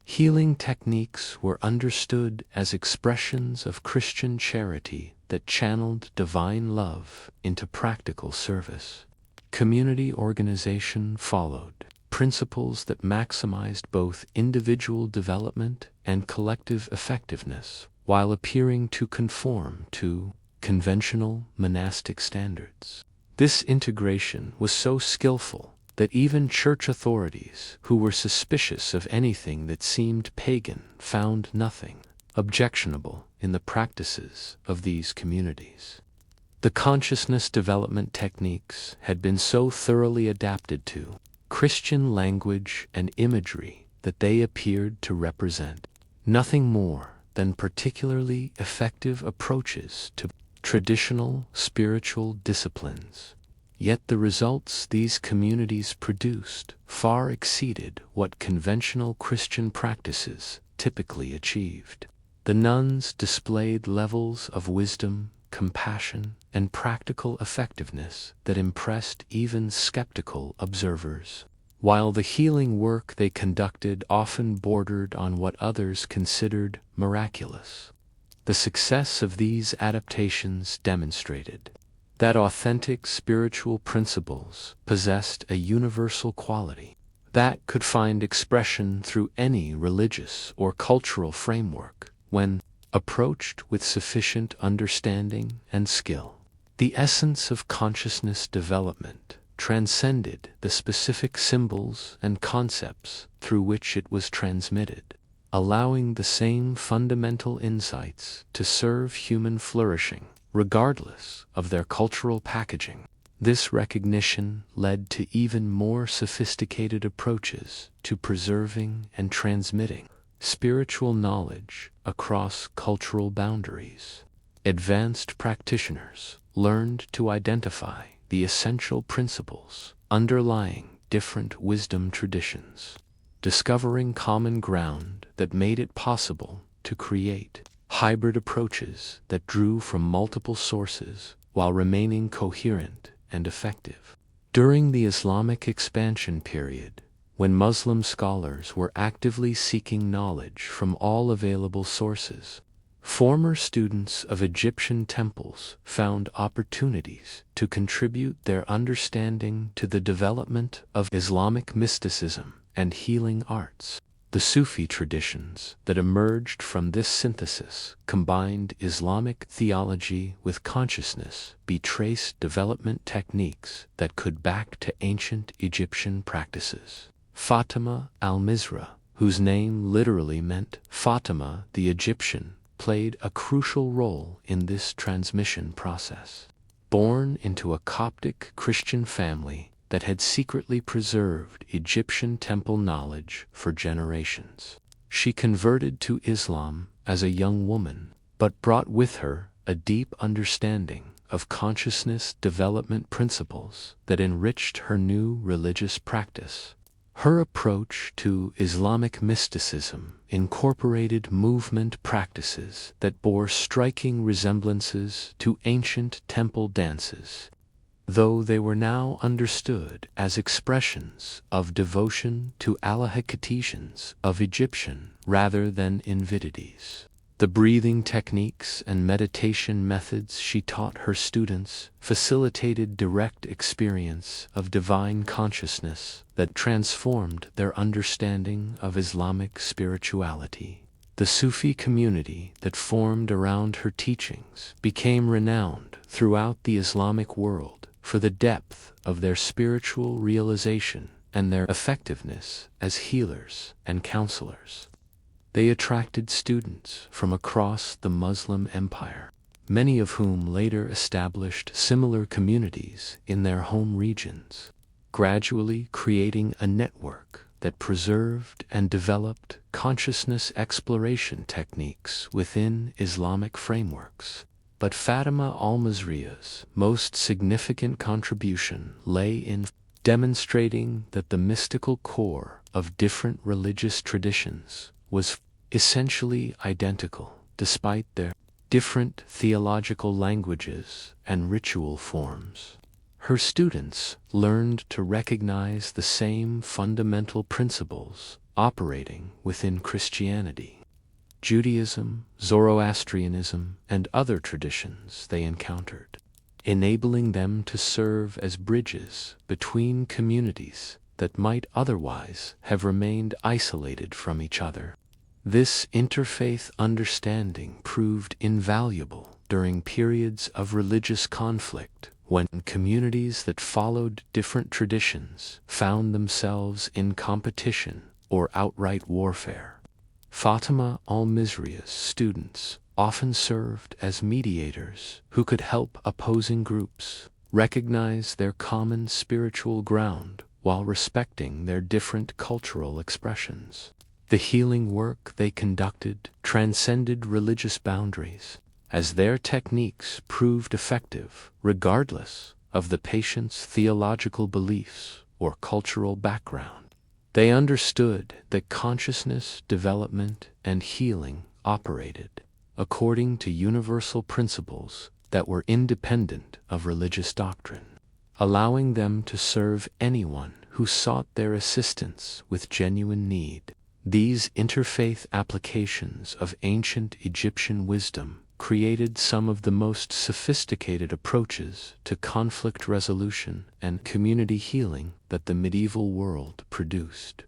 Healing techniques were understood as expressions of Christian charity that channeled divine love into practical service. Community organization followed principles that maximized both individual development and collective effectiveness, while appearing to conform to conventional monastic standards. This integration was so skillful that even church authorities who were suspicious of anything that seemed pagan found nothing objectionable in the practices of these communities. The consciousness development techniques had been so thoroughly adapted to Christian language and imagery that they appeared to represent nothing more than particularly effective approaches to traditional spiritual disciplines. Yet the results these communities produced far exceeded what conventional Christian practices typically achieved. The nuns displayed levels of wisdom, compassion, and practical effectiveness that impressed even skeptical observers, while the healing work they conducted often bordered on what others considered miraculous. The success of these adaptations demonstrated that authentic spiritual principles possessed a universal quality that could find expression through any religious or cultural framework when approached with sufficient understanding and skill. The essence of consciousness development transcended the specific symbols and concepts through which it was transmitted, allowing the same fundamental insights to serve human flourishing, regardless of their cultural packaging. This recognition led to even more sophisticated approaches to preserving and transmitting spiritual knowledge across cultural boundaries. Advanced practitioners learned to identify the essential principles underlying different wisdom traditions, discovering common ground that made it possible to create hybrid approaches that drew from multiple sources while remaining coherent and effective. During the Islamic expansion period, when Muslim scholars were actively seeking knowledge from all available sources, former students of Egyptian temples found opportunities to contribute their understanding to the development of Islamic mysticism and healing arts. The Sufi traditions that emerged from this synthesis combined Islamic theology with consciousness, traced development techniques that could back to ancient Egyptian practices. Fatima al-Mizra, whose name literally meant Fatima the Egyptian, played a crucial role in this transmission process. Born into a Coptic Christian family that had secretly preserved Egyptian temple knowledge for generations, she converted to Islam as a young woman, but brought with her a deep understanding of consciousness development principles that enriched her new religious practice. Her approach to Islamic mysticism incorporated movement practices that bore striking resemblances to ancient temple dances, though they were now understood as expressions of devotion to Allah-Hecatians of Egyptian rather than invitities. The breathing techniques and meditation methods she taught her students facilitated direct experience of divine consciousness that transformed their understanding of Islamic spirituality. The Sufi community that formed around her teachings became renowned throughout the Islamic world for the depth of their spiritual realization and their effectiveness as healers and counselors. They attracted students from across the Muslim empire, many of whom later established similar communities in their home regions, gradually creating a network that preserved and developed consciousness exploration techniques within Islamic frameworks. But Fatima al-Misriya's most significant contribution lay in demonstrating that the mystical core of different religious traditions was essentially identical, despite their different theological languages and ritual forms. Her students learned to recognize the same fundamental principles operating within Christianity, Judaism, Zoroastrianism, and other traditions they encountered, enabling them to serve as bridges between communities that might otherwise have remained isolated from each other. This interfaith understanding proved invaluable during periods of religious conflict, when communities that followed different traditions found themselves in competition or outright warfare. Fatima al-Misriya's students often served as mediators who could help opposing groups recognize their common spiritual ground while respecting their different cultural expressions. The healing work they conducted transcended religious boundaries, as their techniques proved effective regardless of the patient's theological beliefs or cultural background. They understood that consciousness development and healing operated according to universal principles that were independent of religious doctrine, allowing them to serve anyone who sought their assistance with genuine need. These interfaith applications of ancient Egyptian wisdom created some of the most sophisticated approaches to conflict resolution and community healing that the medieval world produced.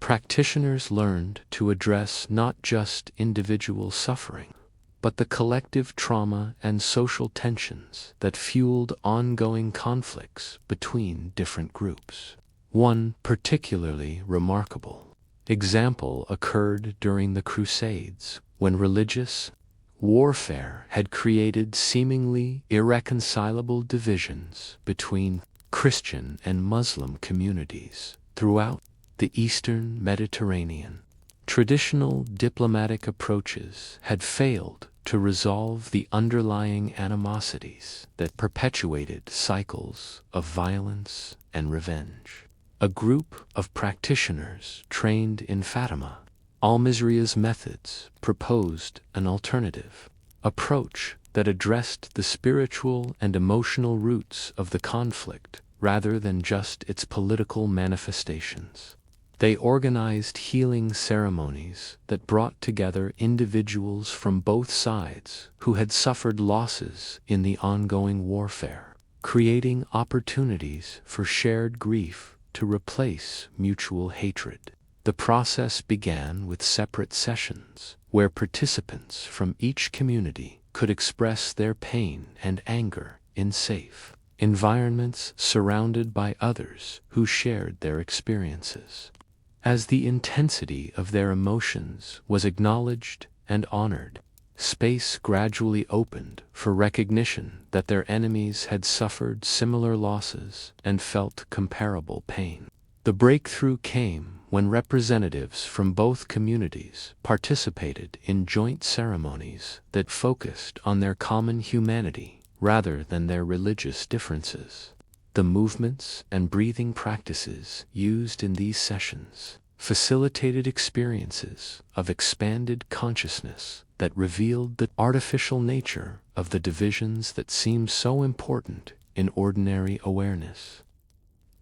Practitioners learned to address not just individual suffering, but the collective trauma and social tensions that fueled ongoing conflicts between different groups. One particularly remarkable example occurred during the Crusades, when religious warfare had created seemingly irreconcilable divisions between Christian and Muslim communities throughout the Eastern Mediterranean. Traditional diplomatic approaches had failed to resolve the underlying animosities that perpetuated cycles of violence and revenge. A group of practitioners trained in Fatima al-Misriya's methods proposed an alternative approach that addressed the spiritual and emotional roots of the conflict rather than just its political manifestations. They organized healing ceremonies that brought together individuals from both sides who had suffered losses in the ongoing warfare, creating opportunities for shared grief to replace mutual hatred. The process began with separate sessions, where participants from each community could express their pain and anger in safe environments surrounded by others who shared their experiences. As the intensity of their emotions was acknowledged and honored, space gradually opened for recognition that their enemies had suffered similar losses and felt comparable pain. The breakthrough came when representatives from both communities participated in joint ceremonies that focused on their common humanity rather than their religious differences. The movements and breathing practices used in these sessions facilitated experiences of expanded consciousness that revealed the artificial nature of the divisions that seem so important in ordinary awareness.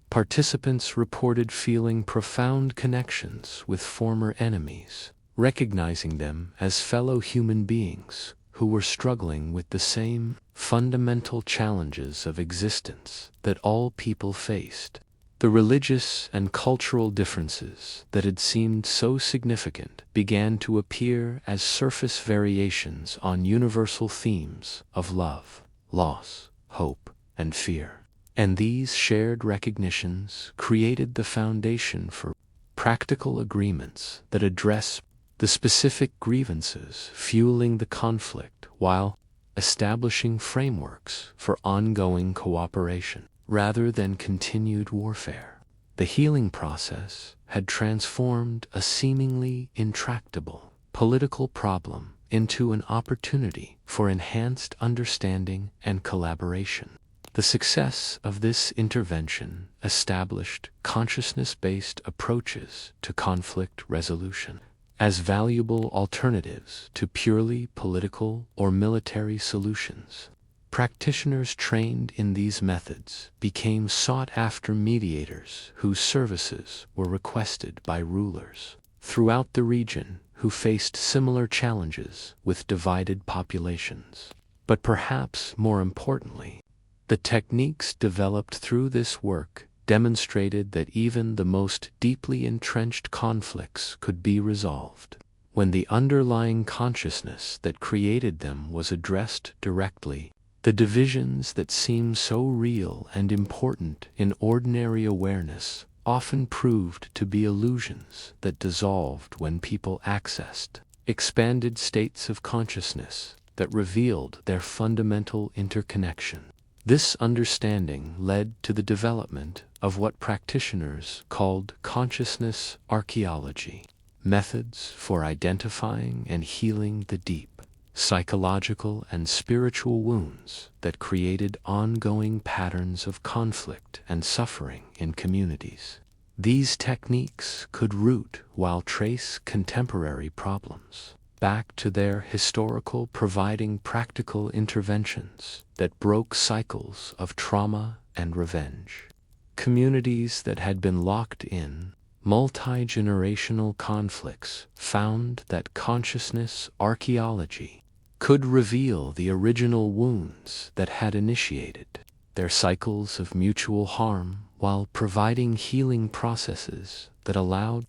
Participants reported feeling profound connections with former enemies, recognizing them as fellow human beings who were struggling with the same fundamental challenges of existence that all people faced. The religious and cultural differences that had seemed so significant began to appear as surface variations on universal themes of love, loss, hope, and fear. And these shared recognitions created the foundation for practical agreements that address the specific grievances fueling the conflict while establishing frameworks for ongoing cooperation rather than continued warfare. The healing process had transformed a seemingly intractable political problem into an opportunity for enhanced understanding and collaboration. The success of this intervention established consciousness-based approaches to conflict resolution as valuable alternatives to purely political or military solutions. Practitioners trained in these methods became sought-after mediators whose services were requested by rulers throughout the region who faced similar challenges with divided populations. But perhaps more importantly, the techniques developed through this work demonstrated that even the most deeply entrenched conflicts could be resolved when the underlying consciousness that created them was addressed directly. The divisions that seem so real and important in ordinary awareness often proved to be illusions that dissolved when people accessed expanded states of consciousness that revealed their fundamental interconnection. This understanding led to the development of what practitioners called consciousness archaeology, methods for identifying and healing the deep, psychological and spiritual wounds that created ongoing patterns of conflict and suffering in communities. These techniques could root while trace contemporary problems back to their historical, providing practical interventions that broke cycles of trauma and revenge. Communities that had been locked in multi-generational conflicts found that consciousness archaeology could reveal the original wounds that had initiated their cycles of mutual harm while providing healing processes that allowed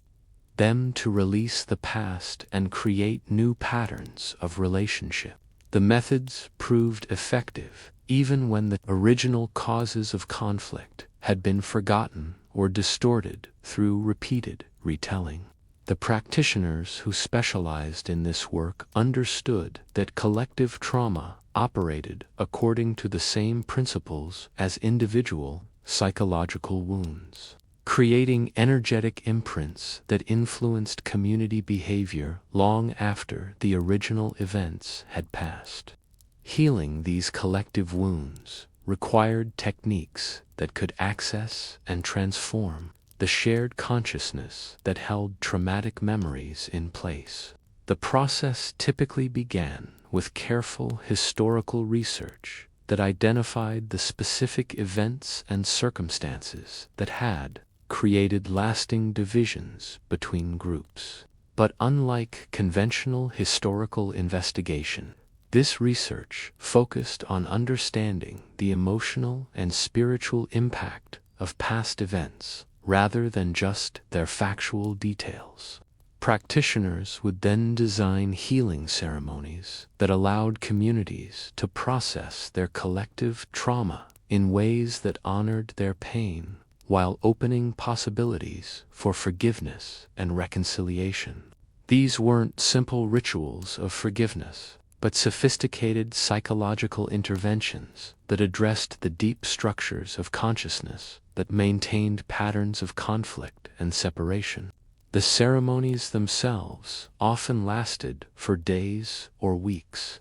them to release the past and create new patterns of relationship. The methods proved effective even when the original causes of conflict had been forgotten or distorted through repeated retelling. The practitioners who specialized in this work understood that collective trauma operated according to the same principles as individual psychological wounds, creating energetic imprints that influenced community behavior long after the original events had passed. Healing these collective wounds required techniques that could access and transform the shared consciousness that held traumatic memories in place. The process typically began with careful historical research that identified the specific events and circumstances that had created lasting divisions between groups. But unlike conventional historical investigation, this research focused on understanding the emotional and spiritual impact of past events rather than just their factual details. Practitioners would then design healing ceremonies that allowed communities to process their collective trauma in ways that honored their pain while opening possibilities for forgiveness and reconciliation. These weren't simple rituals of forgiveness, but sophisticated psychological interventions that addressed the deep structures of consciousness that maintained patterns of conflict and separation. The ceremonies themselves often lasted for days or weeks,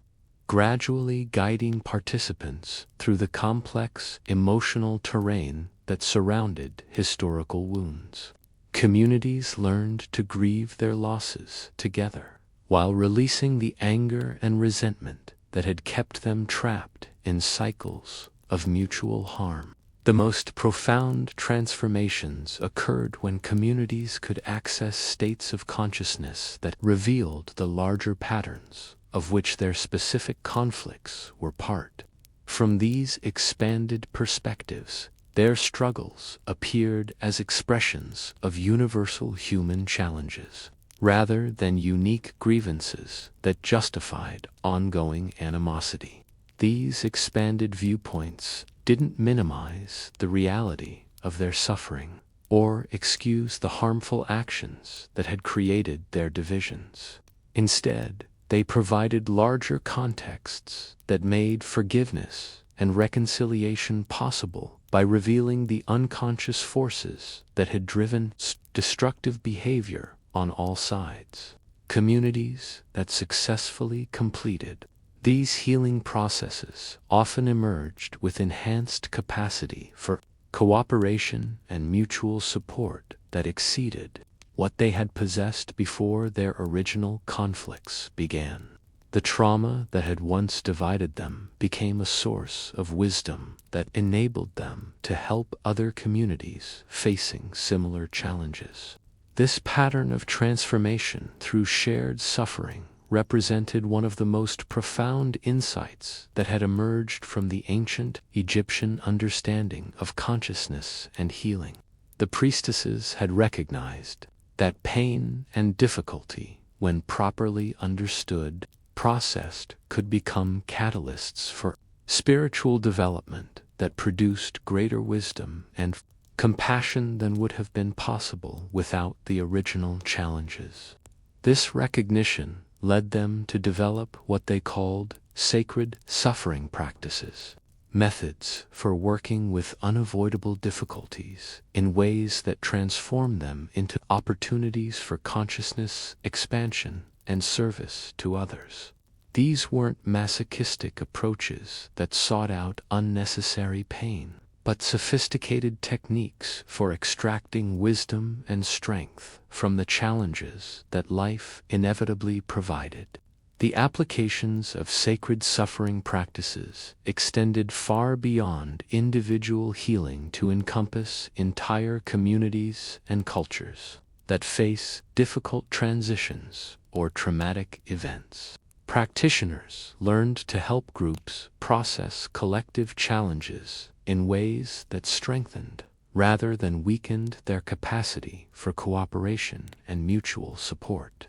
gradually guiding participants through the complex emotional terrain that surrounded historical wounds. Communities learned to grieve their losses together, while releasing the anger and resentment that had kept them trapped in cycles of mutual harm. The most profound transformations occurred when communities could access states of consciousness that revealed the larger patterns of which their specific conflicts were part. From these expanded perspectives, their struggles appeared as expressions of universal human challenges, rather than unique grievances that justified ongoing animosity. These expanded viewpoints didn't minimize the reality of their suffering or excuse the harmful actions that had created their divisions. Instead, they provided larger contexts that made forgiveness and reconciliation possible by revealing the unconscious forces that had driven destructive behavior on all sides. Communities that successfully completed these healing processes often emerged with enhanced capacity for cooperation and mutual support that exceeded what they had possessed before their original conflicts began. The trauma that had once divided them became a source of wisdom that enabled them to help other communities facing similar challenges. This pattern of transformation through shared suffering represented one of the most profound insights that had emerged from the ancient Egyptian understanding of consciousness and healing. The priestesses had recognized that pain and difficulty, when properly understood, processed, could become catalysts for spiritual development that produced greater wisdom and compassion than would have been possible without the original challenges. This recognition led them to develop what they called sacred suffering practices, methods for working with unavoidable difficulties in ways that transform them into opportunities for consciousness expansion and service to others. These weren't masochistic approaches that sought out unnecessary pain, but sophisticated techniques for extracting wisdom and strength from the challenges that life inevitably provided. The applications of sacred suffering practices extended far beyond individual healing to encompass entire communities and cultures that face difficult transitions or traumatic events. Practitioners learned to help groups process collective challenges in ways that strengthened rather than weakened their capacity for cooperation and mutual support.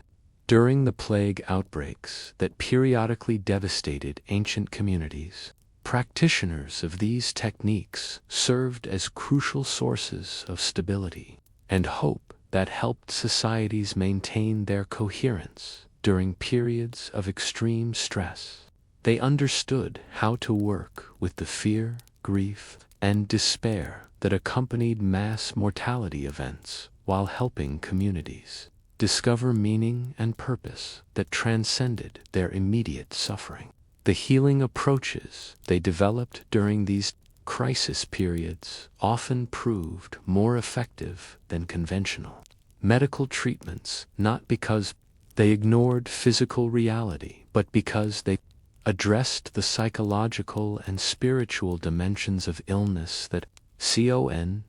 During the plague outbreaks that periodically devastated ancient communities, practitioners of these techniques served as crucial sources of stability and hope that helped societies maintain their coherence during periods of extreme stress. They understood how to work with the fear, grief, and despair that accompanied mass mortality events while helping communities discover meaning and purpose that transcended their immediate suffering. The healing approaches they developed during these crisis periods often proved more effective than conventional medical treatments, not because they ignored physical reality, but because they addressed the psychological and spiritual dimensions of illness that conventional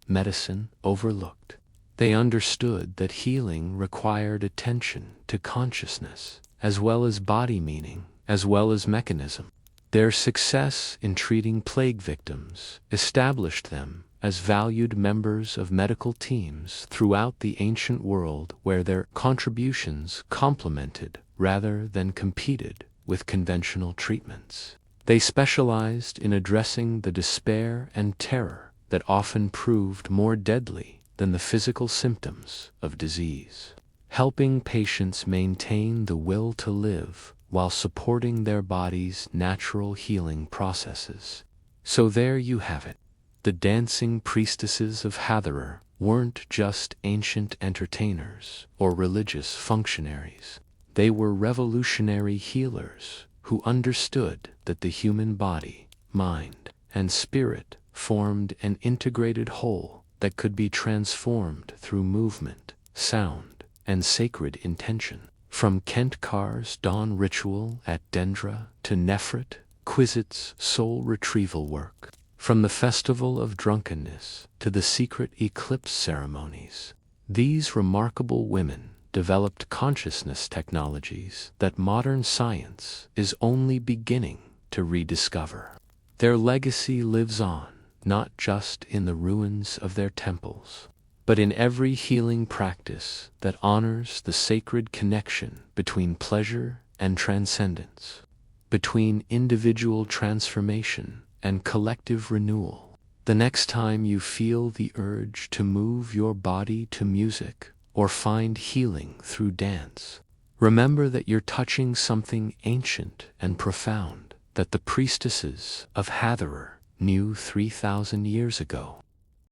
medicine overlooked. They understood that healing required attention to consciousness, as well as body meaning, as well as mechanism. Their success in treating plague victims established them as valued members of medical teams throughout the ancient world, where their contributions complemented rather than competed with conventional treatments. They specialized in addressing the despair and terror that often proved more deadly than the physical symptoms of disease, helping patients maintain the will to live while supporting their body's natural healing processes. So there you have it. The dancing priestesses of Hathor weren't just ancient entertainers or religious functionaries. They were revolutionary healers who understood that the human body, mind, and spirit formed an integrated whole that could be transformed through movement, sound, and sacred intention. From Kentkar's dawn ritual at Dendera to Nefertiti's soul retrieval work, from the Festival of Drunkenness to the secret eclipse ceremonies, these remarkable women developed consciousness technologies that modern science is only beginning to rediscover. Their legacy lives on, not just in the ruins of their temples, but in every healing practice that honors the sacred connection between pleasure and transcendence, between individual transformation and collective renewal. The next time you feel the urge to move your body to music or find healing through dance, remember that you're touching something ancient and profound that the priestesses of Hathor knew 3,000 years ago.